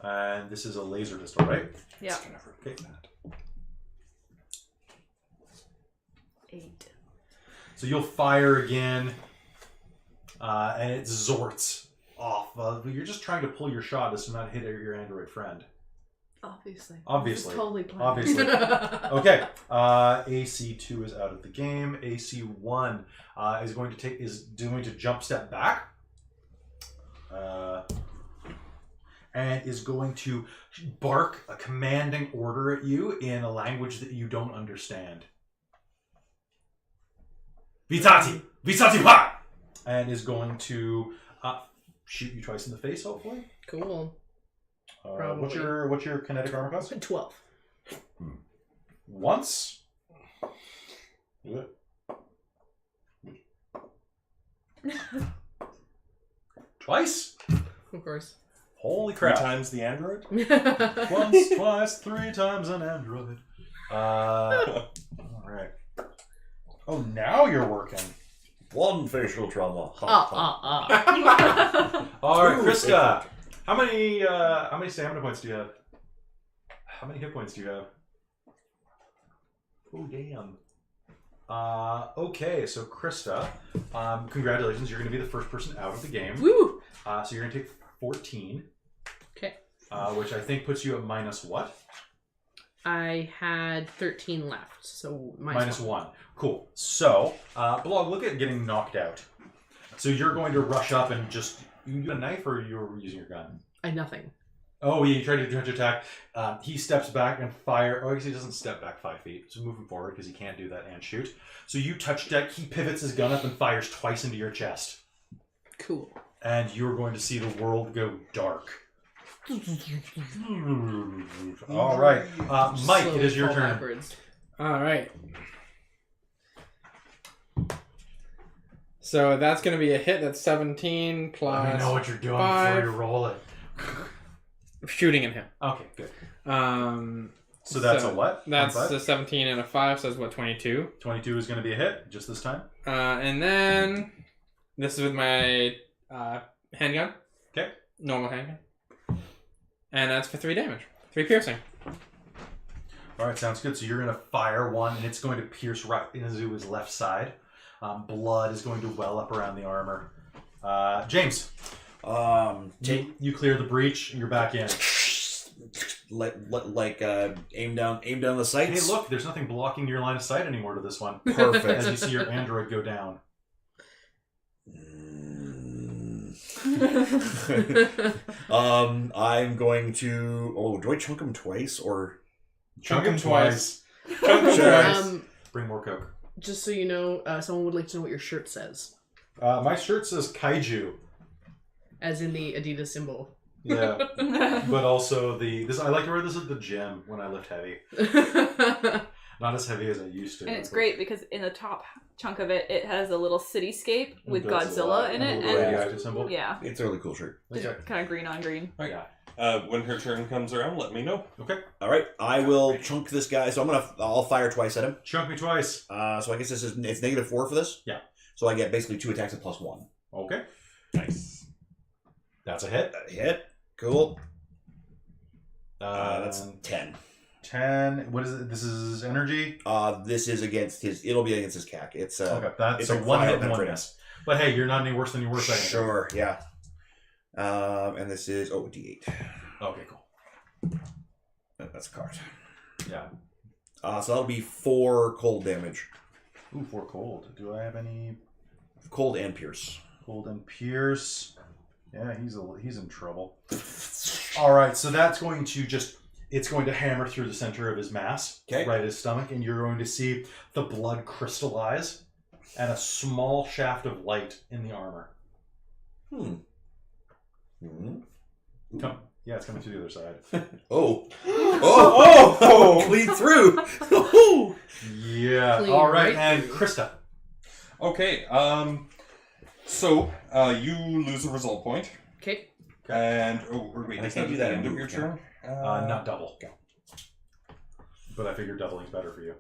And this is a laser pistol, right? Yeah. Okay. 8. So you'll fire again, and it zorts off. You're just trying to pull your shot as to not hit your android friend. Obviously. Obviously. This is totally planned. Obviously. Okay. AC2 is out of the game. AC1 is going to jump step back. And is going to bark a commanding order at you in a language that you don't understand. Vitati! Vitati pa! And is going to shoot you twice in the face, hopefully. Cool. What's your kinetic armor class? 12. Once. Twice. Of course. Holy 3 crap. times the android? Once, twice, 3 times an android. Alright. Oh, now you're working. 1 facial trauma. Ha, ha. Alright, Ooh, Christa. How many stamina points do you have? How many hit points do you have? Oh, damn. Okay, so Christa, congratulations. You're going to be the first person out of the game. Woo! So you're going to take 14. Okay. Which I think puts you at minus what? I had 13 left, so Minus 1. Cool. So, Blogg, look at getting knocked out. So you're going to rush up and just... You use a knife or you're using your gun? I had nothing. Oh, yeah, you tried to attack. He steps back and fire. Oh, I guess he doesn't step back 5 feet. So moving forward because he can't do that and shoot. So you touch deck. He pivots his gun up and fires twice into your chest. Cool. And you're going to see the world go dark. All right. Mike, Slowly it is your fall turn. backwards. All right. So that's going to be a hit. That's 17 plus. Let me know what you're doing 5. before you roll it. Shooting at him. Okay, good. So that's a what? That's On 5? a 17 and a 5, so that's what, 22? 22 is going to be a hit, just this time. And then this is with my handgun. Okay. Normal handgun. And that's for 3 damage. 3 piercing. All right, sounds good. So you're going to fire one, and it's going to pierce right into his left side. Blood is going to well up around the armor. James, you clear the breach, and you're back in. Aim down the sights. Hey, look, there's nothing blocking your line of sight anymore to this one. Perfect. As you see your android go down. I'm going to. Oh, do I chunk him twice or? Chunk him twice. Chunk him Sure. twice. Bring more Coke. Just so you know, someone would like to know what your shirt says. My shirt says Kaiju. As in the Adidas symbol. Yeah. But also I like to wear this at the gym when I lift heavy. Not as heavy as I used to. And it's great because in the top chunk of it, it has a little cityscape with Godzilla in it. And a little radioactive symbol. Yeah, It's a really cool shirt. Okay. kind of green on green. Yeah. When her turn comes around, let me know. Okay. All right, I will chunk this guy. So I'll fire twice at him. Chunk me twice. So I guess it's -4 for this. Yeah. So I get basically 2 attacks at +1. Okay. Nice. That's a hit. Hit. Cool. Uh, That's 10. 10. What is it? This is energy? This is against his. It'll be against his CAC. It's Okay. That's it's a a one fire hit and one penetrating. miss. But hey, you're not any worse than you were second. Sure. Yeah. And this is D8. Okay, cool. That's a card. Yeah. So that'll be 4 cold damage. Ooh, 4 cold. Do I have any Cold and pierce. cold and pierce? Yeah, he's in trouble. All right, so that's going to it's going to hammer through the center of his mass, Okay. right at his stomach, and you're going to see the blood crystallize and a small shaft of light in the armor. Hmm. Come, yeah, it's coming through the other side. Oh. Oh. Clean through. Yeah. Clean All right, right and through. Christa. Okay, so you lose a result point. Okay. And, wait, I is can't that do at that the end in of your move, turn? Not double. But I figured doubling's better for you.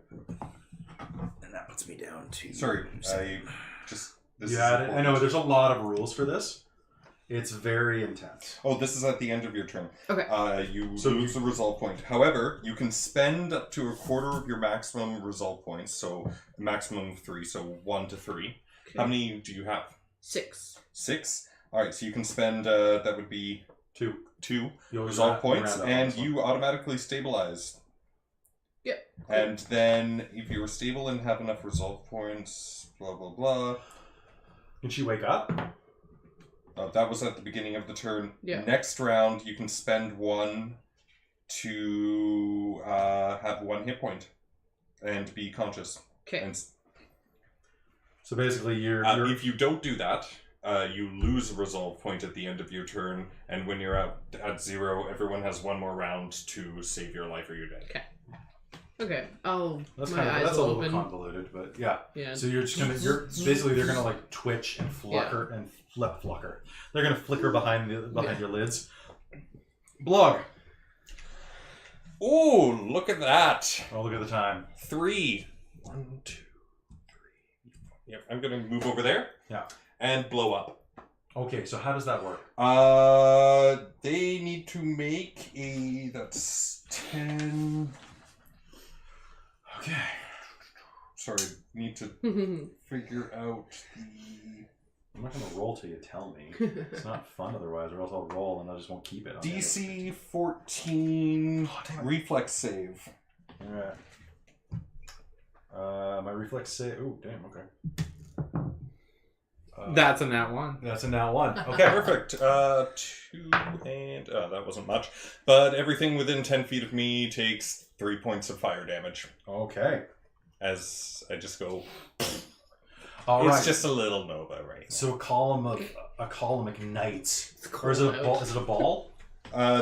And that puts me down to. Sorry, I just... This You is had it. I important. know, there's a lot of rules for this. It's very intense. Oh, this is at the end of your turn. Okay. You So lose a result point. However, you can spend up to a quarter of your maximum result points, so a maximum of 3, so 1 to 3. Okay. How many do you have? 6. 6? Alright, so you can spend, that would be 2. 2 You always resolve round points, up on and this one. you automatically stabilize. Yep. And then, if you are stable and have enough resolve points, blah blah blah. Can she wake up? That was at the beginning of the turn. Yeah. Next round, you can spend 1 to have 1 hit point and be conscious. Okay. And So basically, you're if you don't do that, you lose a resolve point at the end of your turn, and when you're at 0, everyone has 1 more round to save your life or you're dead. Okay. that's my kind of eyes that's a will little open. convoluted, but yeah. Yeah. So you're just gonna basically they're gonna like twitch and flicker and flicker. They're gonna flicker behind your lids, Blogg. Oh, look at that. Oh, look at the time. 3. 1, 2, 3. Yep, I'm gonna move over there. Yeah. And blow up. Okay, so how does that work? They need to make that's 10. Okay. Sorry, need to figure out the I'm not going to roll till you tell me. It's not fun otherwise, or else I'll roll and I just won't keep it. DC 14 reflex save. Alright. My reflex save. Ooh, damn, okay. That's a nat 1. That's a nat 1. Okay. Okay, perfect. 2 and that wasn't much, but everything within 10 feet of me takes 3 points of fire damage Okay. as I just go. All right. It's just a little nova, right? So a column ignites. Or is it a ball? Is it a ball?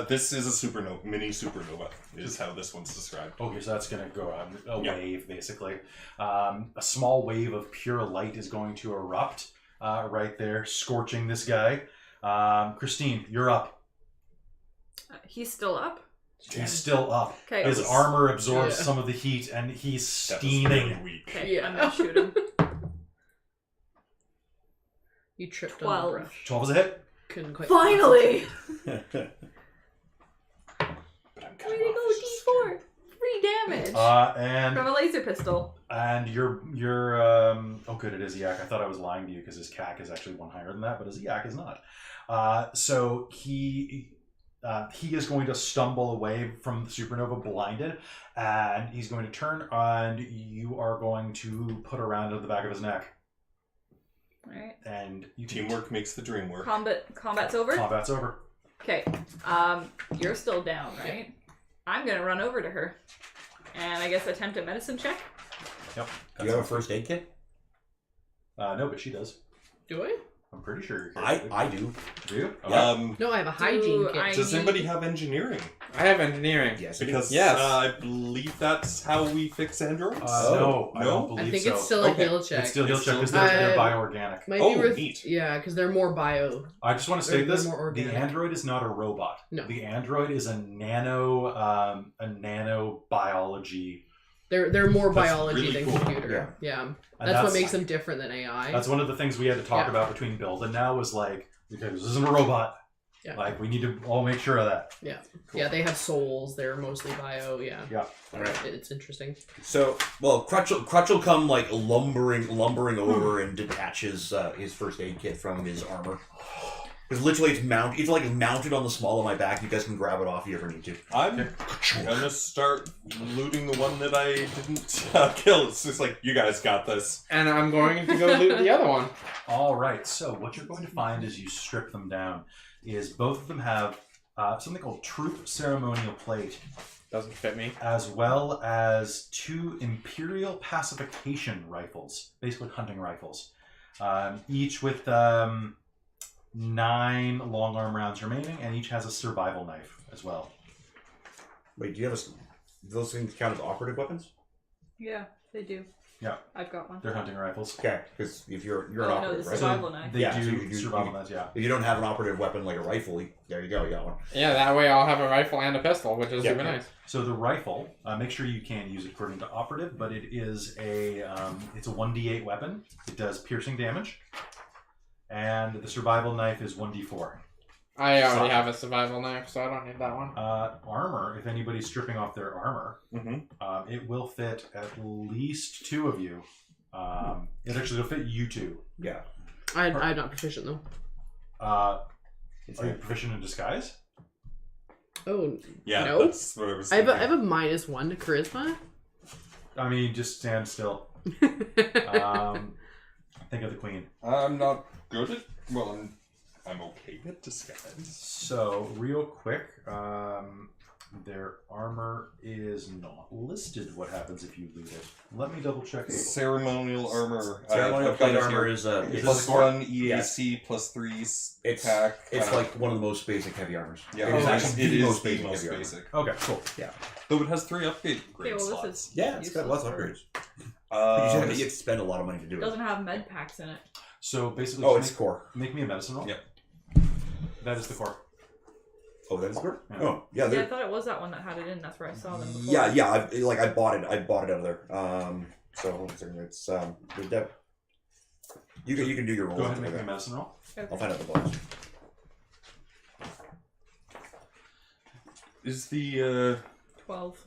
This is a supernova, mini supernova, is how this one's described. Okay, so that's going to go on a Yeah. wave, basically. A small wave of pure light is going to erupt right there, scorching this guy. Christine, you're up. He's still up. He's still up. Okay. His armor absorbs some of the heat, and he's That was steaming. really weak. Okay, Yeah. I'm gonna shoot him. You tripped 12. on the brush. 12 is a hit. Couldn't quite. Finally! But I'm Way to go, D4! 3 damage! And From a laser pistol. you're oh good, it is Yak. I thought I was lying to you because his CAC is actually one higher than that, but his Yak is not. So he is going to stumble away from the supernova blinded, and he's going to turn, and you are going to put a round at the back of his neck. Alright. And you can Teamwork makes the dream work. Combat's over? Combat's over. Okay. You're still down, right? I'm gonna run over to her. And I guess attempt a medicine check? Yep. Do you have a first aid kit? No, but she does. Do I? I'm pretty sure. I do. Do you? Yeah. No, I have a hygiene kit. Does anybody have engineering? I have engineering. Yes. Because Yes. I believe that's how we fix androids. No, I No? don't believe I think so. it's still Okay. a heal check. It's still heal It's check because still- they're bioorganic. Might Oh, be worth, neat. yeah, because they're more bio. I just want to state They're this: more the organic. android is not a robot. No. The android is a nano biology. They're more That's biology really than cool. computer. Yeah. And That's what makes them different than AI. That's one of the things we had to talk Yeah. about between build and now was like, because this isn't a robot. Yeah. Like we need to all make sure of that. Yeah. Cool. Yeah, they have souls. They're mostly bio. Yeah. Yeah. All right. It's interesting. So, well, Krutch will come like lumbering over and detach his first aid kit from his armor. Because literally, it's mounted on the small of my back. You guys can grab it off if you ever need to. I'm gonna start looting the one that I didn't kill. It's just like, you guys got this. And I'm going to go loot the other one. All right. So what you're going to find as you strip them down is both of them have something called Troop Ceremonial Plate, Doesn't fit me. as well as 2 Imperial Pacification Rifles, basically hunting rifles, each with 9 long arm rounds remaining, and each has a survival knife as well. Wait, do you have do those things count as operative weapons? Yeah, they do. Yeah. I've got one. They're hunting rifles. Okay, because if you're an Oh, no, operative, the right? survival knife. They Yeah, do so you- survival knives, yeah. If you don't have an operative weapon like a rifle, there you go, you got one. Yeah, that way I'll have a rifle and a pistol, which is Yeah. super nice. So the rifle, make sure you can use it according to operative, but it is it's a 1d8 weapon. It does piercing damage, and the survival knife is 1d4. I already have a survival knife, so I don't need that one. Armor, if anybody's stripping off their armor, it will fit at least 2 of you. It actually will fit you 2. Yeah. I'm not proficient though. Are you proficient in disguise? Oh Yeah, no. that's what I was I thinking. have a -1 to charisma. I mean, just stand still. Think of the queen. I'm not good at... Well, I'm okay at disguise. So, real quick, their armor is not listed. What happens if you loot it? Let me double check. Ceremonial armor. Ceremonial I've got plate it armor here. is Is Plus it 1 EAC, plus 3 It's attack. it's like one of the most basic heavy armors. Yeah, It is it actually is the the most basic most heavy armor. basic. Okay, cool. Though it has 3 upgrade Okay, well, slots. this is Yeah, it's got lots of useless upgrades. But you Um, have to spend a lot of money to do It it. doesn't have med packs in it. So basically, Oh, just it's core. make me a medicine roll. Yep. That is the core. Oh, that is correct. Yeah. Oh, yeah. Yeah, I They're, thought it was that one that had it in. That's where I saw them before. yeah. I bought it. I bought it out of there. So hold on a second. It's you can do your roll. Go ahead and make me a medicine roll. Okay. I'll find out the bonus. Is the 12.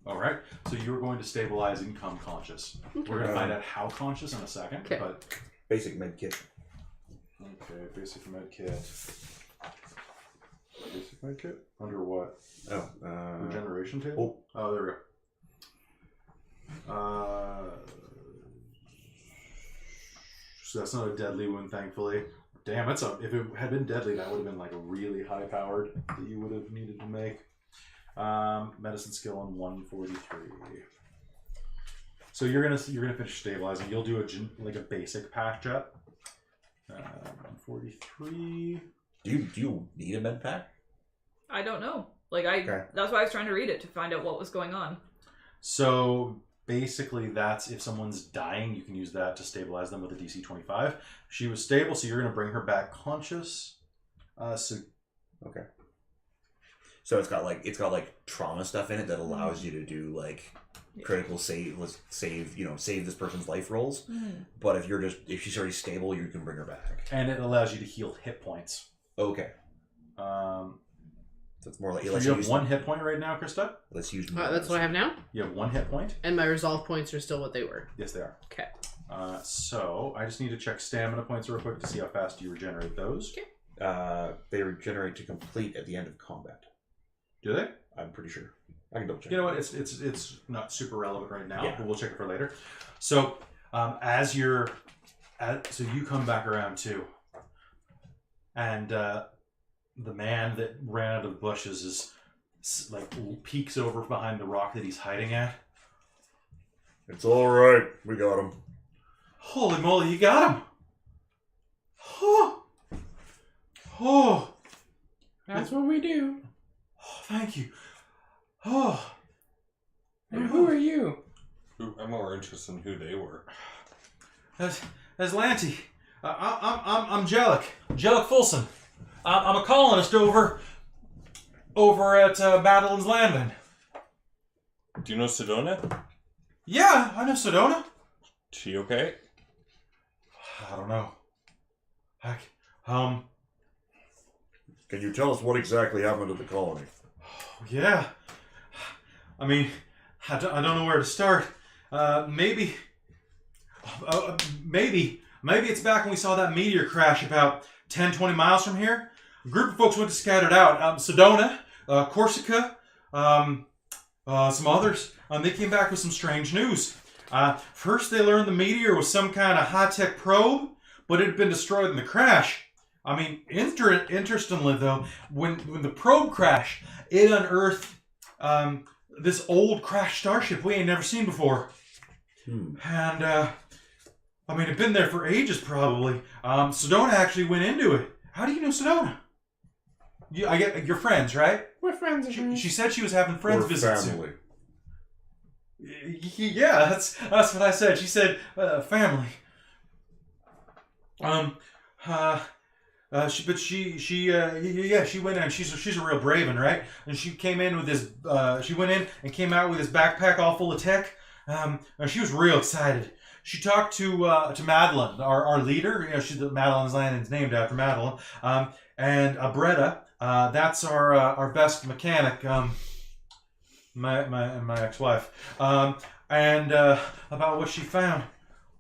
All right. So you are going to stabilize and become conscious. We're going to find out how conscious in a second. Okay. But Basic med kit. okay, basic med kit. Basic med kit under what? Oh, Regeneration table. Oh, there we go. So that's not a deadly wound, thankfully. Damn, if it had been deadly, that would have been like a really high powered that you would have needed to make. Medicine skill on 143. So you're gonna finish stabilizing. You'll do a basic pack jet. 143. do you need a med pack? I don't know. Okay. That's why I was trying to read it to find out what was going on. So basically, that's if someone's dying, you can use that to stabilize them with a DC 25. She was stable, so you're going to bring her back conscious. Okay. So it's got like trauma stuff in it that allows you to do like critical save this person's life rolls. Mm. But if she's already stable, you can bring her back. And it allows you to heal hit points. Okay. So it's more like let's you have use 1 hit point right now, Krista? Let's use. That's what I have now. You have 1 hit point? And my resolve points are still what they were. Yes, they are. Okay. So I just need to check stamina points real quick to see how fast you regenerate those. Okay. They regenerate to complete at the end of combat. Do they? I'm pretty sure. I can double check. You know what? It's not super relevant right now, Yeah. but we'll check it for later. So so you come back around too, and the man that ran out of the bushes is like peeks over behind the rock that he's hiding at. It's all right. We got him. Holy moly, you got him! Oh, That's what we do. thank you. Oh, And who are you? I'm more interested in who they were. that's Lanty. I'm Jellic Fulson. I'm a colonist over at Madeline's Landing. Do you know Sedona? Yeah, I know Sedona. She okay? I don't know. Can you tell us what exactly happened to the colony? Yeah. I mean, I don't know where to start. Maybe it's back when we saw that meteor crash about 10, 20 miles from here. A group of folks went to scatter it out. Sedona, Corsica, some others. They came back with some strange news. First, they learned the meteor was some kind of high-tech probe, but it had been destroyed in the crash. I mean, interestingly though, when the probe crashed, it unearthed this old crashed starship we ain't never seen before. And I mean, it'd been there for ages probably. Sedona actually went into it. How do you know Sedona? I get your friends, right? We're friends. She said she was having friends Or visit family. soon. Yeah, that's what I said. She said family. She went in. She's a real braven, right? And she came in with this. She went in and came out with this backpack all full of tech. And she was real excited. She talked to Madeline, our leader. You know, Madeline's Landing's named after Madeline. And Bretta, that's our Vesk mechanic. My ex-wife. And about what she found.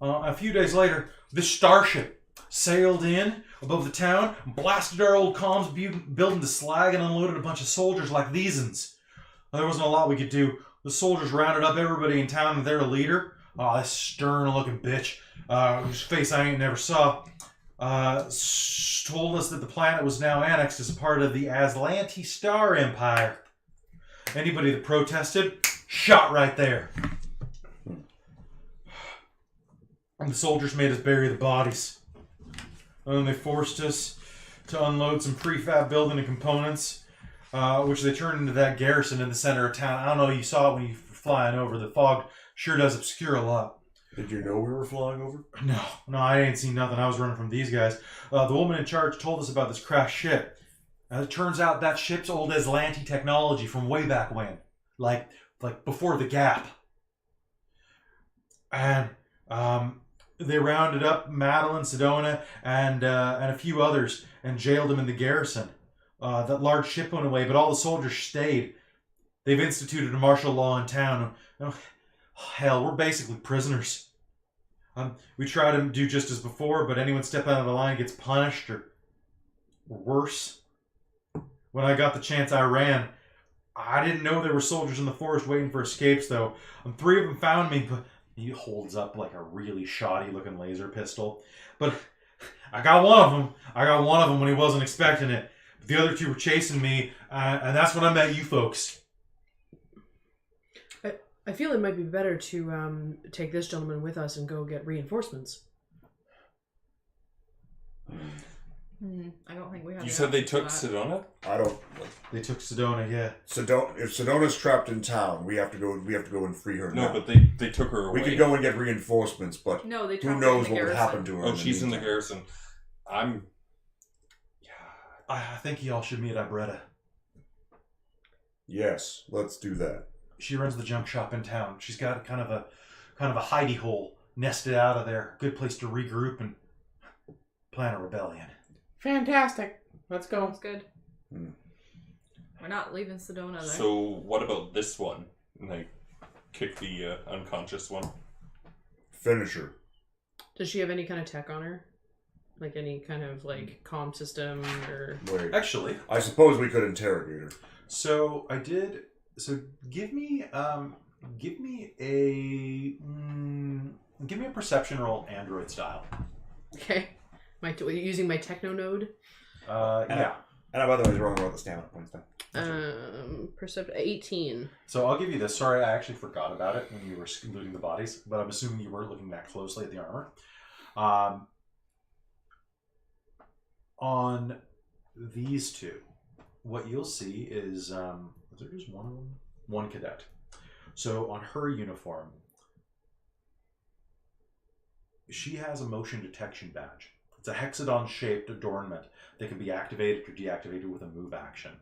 A few days later, this starship sailed in above the town, blasted our old comms building to slag, and unloaded a bunch of soldiers like these. There wasn't a lot we could do. The soldiers rounded up everybody in town with their leader. Oh, this stern-looking bitch, whose face I ain't never saw, told us that the planet was now annexed as a part of the Aslanti Star Empire. Anybody that protested, shot right there. And the soldiers made us bury the bodies. And then they forced us to unload some prefab building and components, which they turned into that garrison in the center of town. I don't know, you saw it when you were flying over. The fog sure does obscure a lot. Did you know we were flying over? No, I ain't seen nothing. I was running from these guys. The woman in charge told us about this crashed ship. And it turns out that ship's old Aslanti technology from way back when. Like before the Gap. And they rounded up Madeline, Sedona, and a few others and jailed them in the garrison. That large ship went away, but all the soldiers stayed. They've instituted a martial law in town. Oh, hell, we're basically prisoners. We try to do just as before, but anyone step out of the line gets punished or worse. When I got the chance, I ran. I didn't know there were soldiers in the forest waiting for escapes, though. 3 of them found me, but he holds up like a really shoddy-looking laser pistol. But I got one of them. I got one of them when he wasn't expecting it. But the other 2 were chasing me, and that's when I met you folks. I feel it might be better to take this gentleman with us and go get reinforcements. I don't think we have. You said they took Sedona? I don't. They took Sedona, yeah. If Sedona's trapped in town, we have to go and free her. No, now. but they took her away. We could go and get reinforcements, but No, they who trapped her knows in the what would garrison. happen to her? Oh, she's in the garrison. I think y'all should meet Ibretta. Yes, let's do that. She runs the junk shop in town. She's got kind of a hidey hole nested out of there. Good place to regroup and plan a rebellion. Fantastic. Let's go. Sounds good. We're not leaving Sedona, though. So what about this one? And I kick the unconscious one. Finish her. Does she have any kind of tech on her? Like any kind of like comm system or... Wait. Actually, I suppose we could interrogate her. so I did. So give me a perception roll, Android style. Okay. Using my techno node? Yeah. And by the way, wrong about the stamina points then. Percept 18. So I'll give you this. Sorry, I actually forgot about it when you were looting the bodies, but I'm assuming you were looking that closely at the armor. On these 2, what you'll see is there just one of them? One cadet. So on her uniform, she has a motion detection badge. It's a hexagon-shaped adornment that can be activated or deactivated with a move action.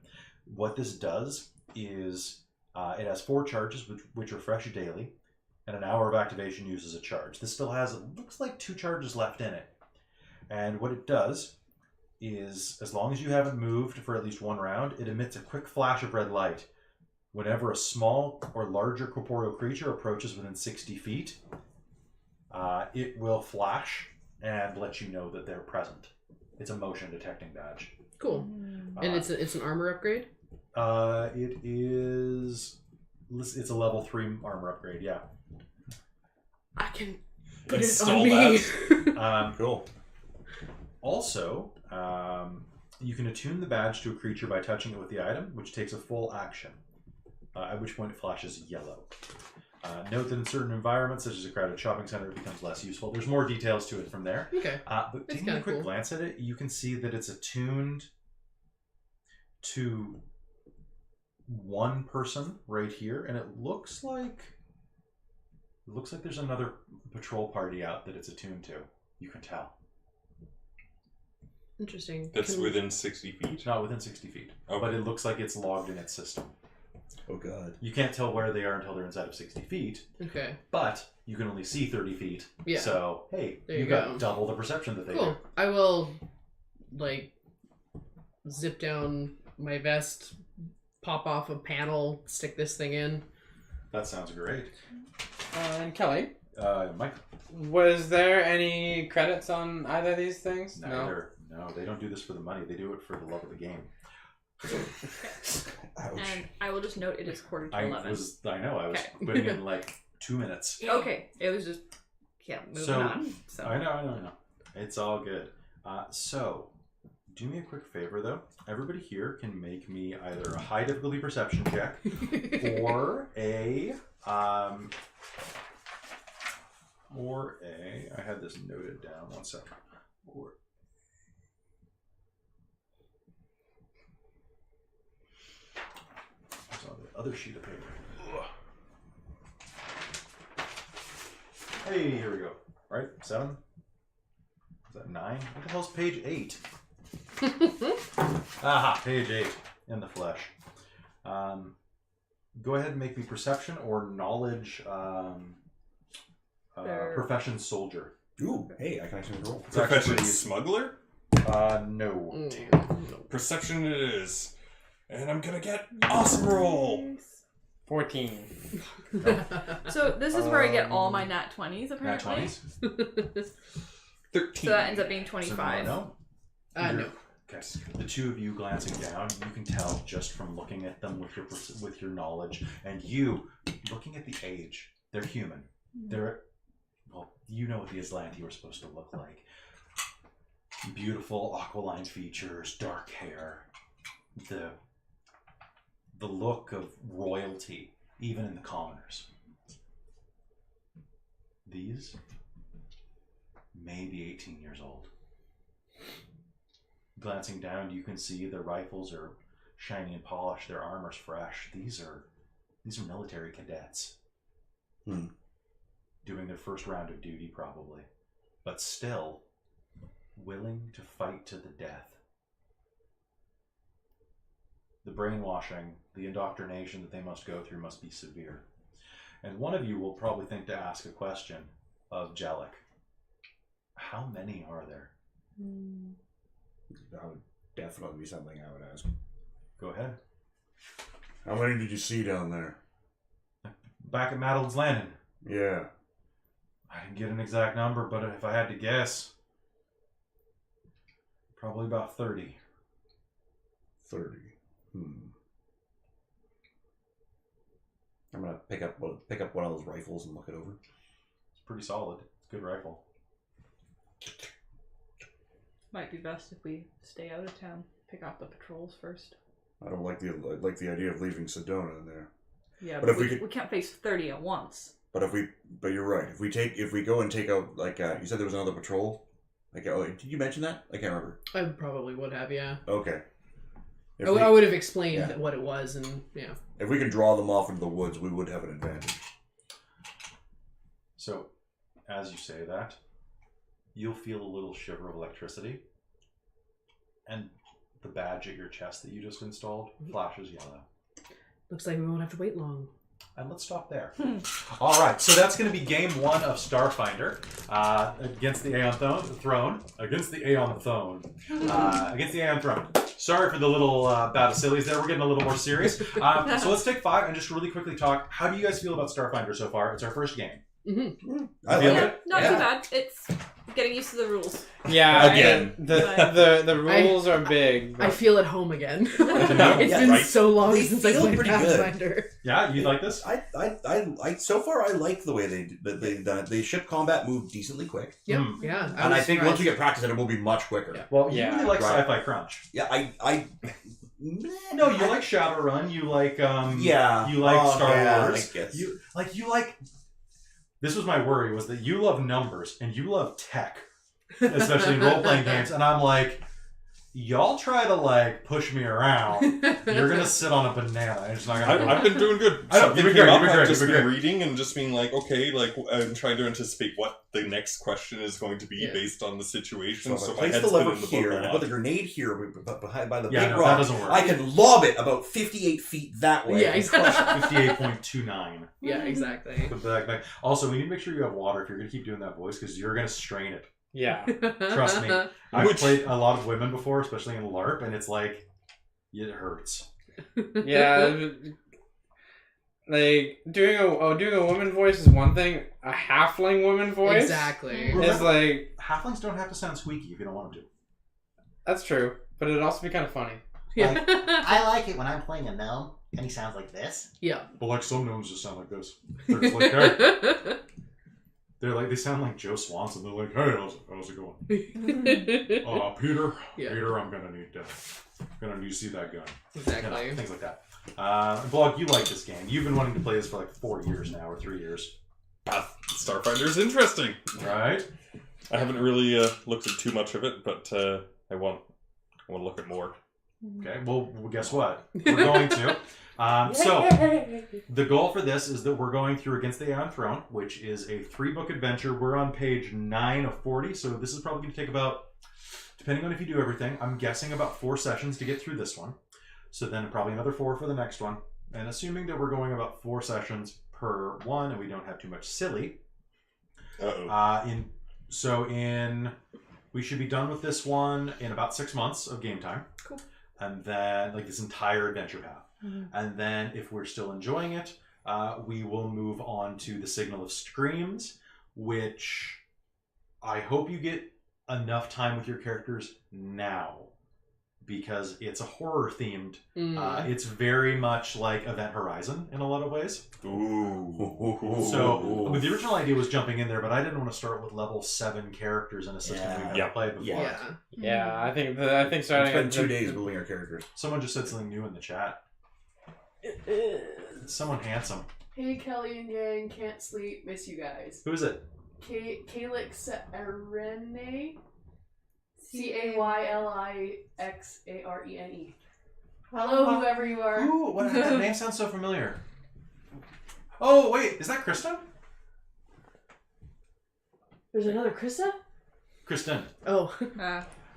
What this does is it has 4 charges which refresh daily, and an hour of activation uses a charge. This still has, it looks like 2 charges left in it. And what it does is, as long as you haven't moved for at least 1 round, it emits a quick flash of red light. Whenever a small or larger corporeal creature approaches within 60 feet, it will flash and let you know that they're present. It's a motion detecting badge. Cool. And it's an armor upgrade? It's a level 3 armor upgrade, yeah. I can put Install it on me. that. Cool. Also, you can attune the badge to a creature by touching it with the item, which takes a full action, at which point it flashes yellow. Note that in certain environments, such as a crowded shopping center, it becomes less useful. There's more details to it from there. Okay. But That's taking a kinda quick cool. glance at it, you can see that it's attuned to one person right here, and it looks like there's another patrol party out that it's attuned to. You can tell. Interesting. That's within 60 feet. It's not within 60 feet, Okay. but it looks like it's logged in its system. Oh god. You can't tell where they are until they're inside of 60 feet, Okay. but you can only see 30 feet. Yeah. So, hey, There you you got go. double the perception that they do. Cool. I will, zip down my vest, pop off a panel, stick this thing in. That sounds great. And Kelly, Mike? was there any credits on either of these things? No, they don't do this for the money. They do it for the love of the game. Ouch. And I will just note it is quarter to I 11. was Okay. putting in 2 minutes. Okay, it was just moving on. So I know. It's all good. So, do me a quick favor though. Everybody here can make me either a high difficulty perception check or a I had this noted down. 1 second. It's on the other sheet of paper. Hey, here we go. Right, 7. Is that 9? What the hell's page 8? Aha, page 8 in the flesh. Go ahead and make me perception or knowledge profession soldier. Ooh, hey, I can actually roll. It's actually Profession pretty- smuggler? No. Perception it is. And I'm gonna get awesome roll. 14. So this is where I get all my nat 20s, Nat apparently. 20s? 13. So that ends up being So 25. no? No. Okay. The two of you glancing down, you can tell just from looking at them with your knowledge, and you looking at the age. They're human. They're, well, you know what the Aslanti were supposed to look like. Beautiful aquiline features, dark hair, the look of royalty, even in the commoners. These may be 18 years old. Glancing down, you can see their rifles are shiny and polished, their armor's fresh. These are military cadets. Doing their first round of duty, probably. But still willing to fight to the death. The brainwashing, the indoctrination that they must go through must be severe. And one of you will probably think to ask a question of Jellic. How many are there? That would definitely be something I would ask. Go ahead. How many did you see down there? Back at Madeline's Landing. Yeah. I didn't get an exact number, but if I had to guess, probably about 30. 30. I'm gonna pick up one of those rifles and look it over. It's pretty solid. It's a good rifle. Might be best if we stay out of town. Pick off the patrols first. I don't like the idea of leaving Sedona in there. Yeah, But but if we could- we can't face 30 at once. But you're right. If we go and take out, like, you said there was another patrol. Like, oh, did you mention that? I can't remember. I probably would have, yeah. Okay. I would have explained Yeah. what it was, and yeah. If we can draw them off into the woods, we would have an advantage. So, as you say that, you'll feel a little shiver of electricity, and the badge at your chest that you just installed flashes yellow. Looks like we won't have to wait long. And let's stop there. All right, so that's going to be game 1 of Starfinder against the Aeon Throne. Against the Aeon Throne. Against the Aeon Throne. Sorry for the little bout of sillies there. We're getting a little more serious. So let's take 5 and just really quickly talk. How do you guys feel about Starfinder so far? It's our first game. I like Feel it. it? Not Yeah. too bad. It's getting used to the rules. Yeah, Again. The rules are big. I But feel at home again. It's Yeah, been right. so long They since I feel played pretty good. Pathfinder. Yeah, you like this? I so far I like the way they've done it. The ship combat moved decently quick, Yep, Mm. yeah. and I was think once we surprised. get practice at it, we'll be much quicker. Yeah. Well, you Yeah, really like right. Sci-Fi Crunch. Yeah, I No, you like Shadowrun. You like yeah, You like Star yeah, Wars. I guess. You like. This was my worry, was that you love numbers and you love tech, especially in role-playing games. And I'm like, y'all try to like push me around. You're gonna sit on a banana. And it's not gonna. I've been doing good. I know, Something you've been came great, up, you've been I've great, just you've been been reading and just being like, okay, like I'm trying to anticipate what the next question is going to be Yeah. based on the situation. So So if I my place head's the been lever in the here, book and a I put the lot. grenade here behind by the Yeah, big no, that rock, doesn't work. I can lob it about 58 feet that way. Yeah, exactly. 58.29. Yeah, exactly. Also, we need to make sure you have water if you're gonna keep doing that voice, because you're gonna strain it. yeah. Trust me. I've Which- played a lot of women before, especially in LARP, and it's like it hurts. Yeah. Like doing a woman voice is one thing. A halfling woman voice Exactly. is like Halflings don't have to sound squeaky if you don't want them to. that's true, but it'd also be kind of funny. Yeah. I like it when I'm playing a gnome and he sounds like this. Yeah. But like some gnomes just sound like this. They're just like, hey. They're like, they sound like Joe Swanson. They're like, hey, how's it going? Peter, Yeah. Peter, I'm gonna need to see that gun. You Exactly. know, things like that. Blogg, you like this game. You've been wanting to play this for like 4 years now, or 3 years, Starfinder's interesting. right? I haven't really looked at too much of it, but I want to look at more. Okay. Well, guess what? We're going to. So the goal for this is that we're going through Against the Aeon Throne, which is a 3-book adventure. We're on page 9 of 40, so this is probably going to take about, depending on if you do everything, I'm guessing about 4 sessions to get through this one. So then probably another 4 for the next one. And assuming that we're going about 4 sessions per one and we don't have too much silly. We should be done with this one in about 6 months of game time. Cool. And then, like, this entire adventure path. Mm-hmm. And then, if we're still enjoying it, we will move on to the Signal of Screams, which I hope you get enough time with your characters now. Because it's a horror-themed. It's very much like Event Horizon in a lot of ways. Ooh. So, the original idea was jumping in there, but I didn't want to start with level 7 characters in a system we've never played before. Yeah, I think starting. Spend 2 days building our characters. Someone just said something new in the chat. Someone handsome. Hey, Kelly and gang, can't sleep, miss you guys. Who is it? Calyx Arene. Caylixarene. Hello, whoever you are. Ooh, what? That name sounds so familiar. Oh, wait, is that Christa? There's another Christa? Kristen. Oh.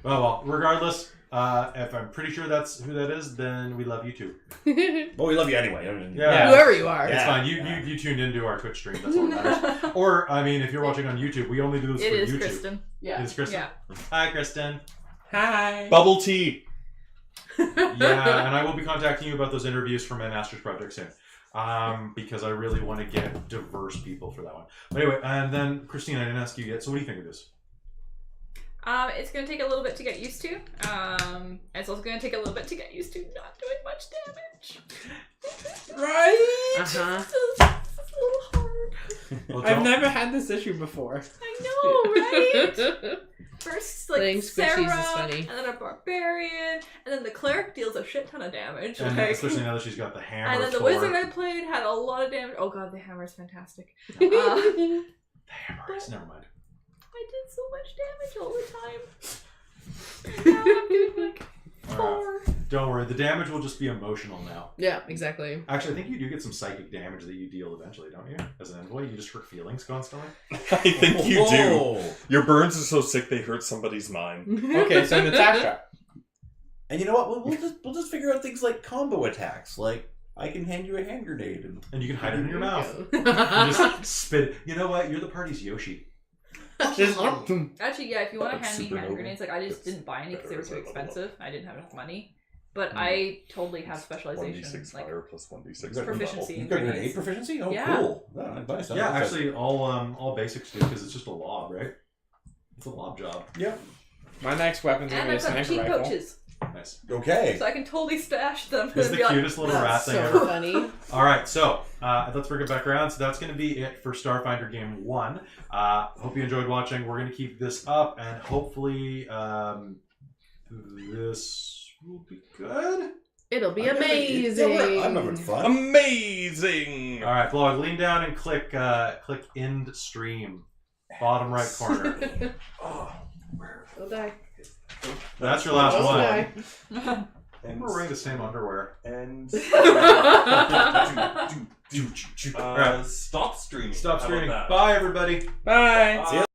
Oh, well, regardless, if I'm pretty sure that's who that is, then we love you too. Well, we love you anyway. I mean, Whoever you are. It's fine. You tuned into our Twitch stream. That's all that matters. Or, I mean, if you're watching on YouTube, we only do this It for is YouTube. Kristen. Yeah. It's Kristen. Yeah. Hi, Kristen. Hi. Bubble tea. Yeah, and I will be contacting you about those interviews for my master's project soon. Because I really want to get diverse people for that one. But anyway, and then Christine, I didn't ask you yet. So what do you think of this? It's going to take a little bit to get used to. It's also going to take a little bit to get used to not doing much damage. Right? Uh-huh. It's a little hard. Well, I've never had this issue before. I know, right? First, like, Playing Sarah, Squishies is funny. and then a barbarian, and then the cleric deals a shit ton of damage. And like, especially now that she's got the hammer. and then the for- wizard I played had a lot of damage. Oh god, the hammer is fantastic. The hammer is, never mind. I did so much damage all the time. And now I'm doing like 4. Don't worry, the damage will just be emotional now. Yeah, exactly. Actually, I think you do get some psychic damage that you deal eventually, don't you? As an envoy, you just hurt feelings constantly. I think you do. Whoa. Your burns are so sick they hurt somebody's mind. Okay, so Natasha. And you know what? We'll just figure out things like combo attacks. Like, I can hand you a hand grenade. And you can hide it in your mouth. There And you just spit it. You know what? You're the party's Yoshi. Just, Actually, yeah, if you want to hand me hand Supernova. grenades, like I just didn't buy any because they were too expensive. I didn't have enough money. But I totally have specialization. 1d6 Like, fire plus 1d6 You've got proficiency. You've got in grenade grenades. proficiency? Oh, Yeah. cool. Yeah, nice. Yeah, actually, all basics do because it's just a lob, right? It's a lob job. Yep. my next weapon's gonna And be a I've got sniper cheap rifle. pouches, Nice. Okay. so I can totally stash them. It's and the be like, cutest little rat thing so ever. funny. All right, so let's bring it back around. So that's going to be it for Starfinder Game 1. Hope you enjoyed watching. We're going to keep this up, and hopefully this will be good. It'll be Yeah, amazing. I'm having fun. Amazing! All right, Blogg, lean down and click end stream, bottom right corner. Don't die. That's your last Don't one. die. And we're wearing the same underwear. And Alright. stop streaming. Stop How about streaming. that? Bye, everybody. Bye. Bye.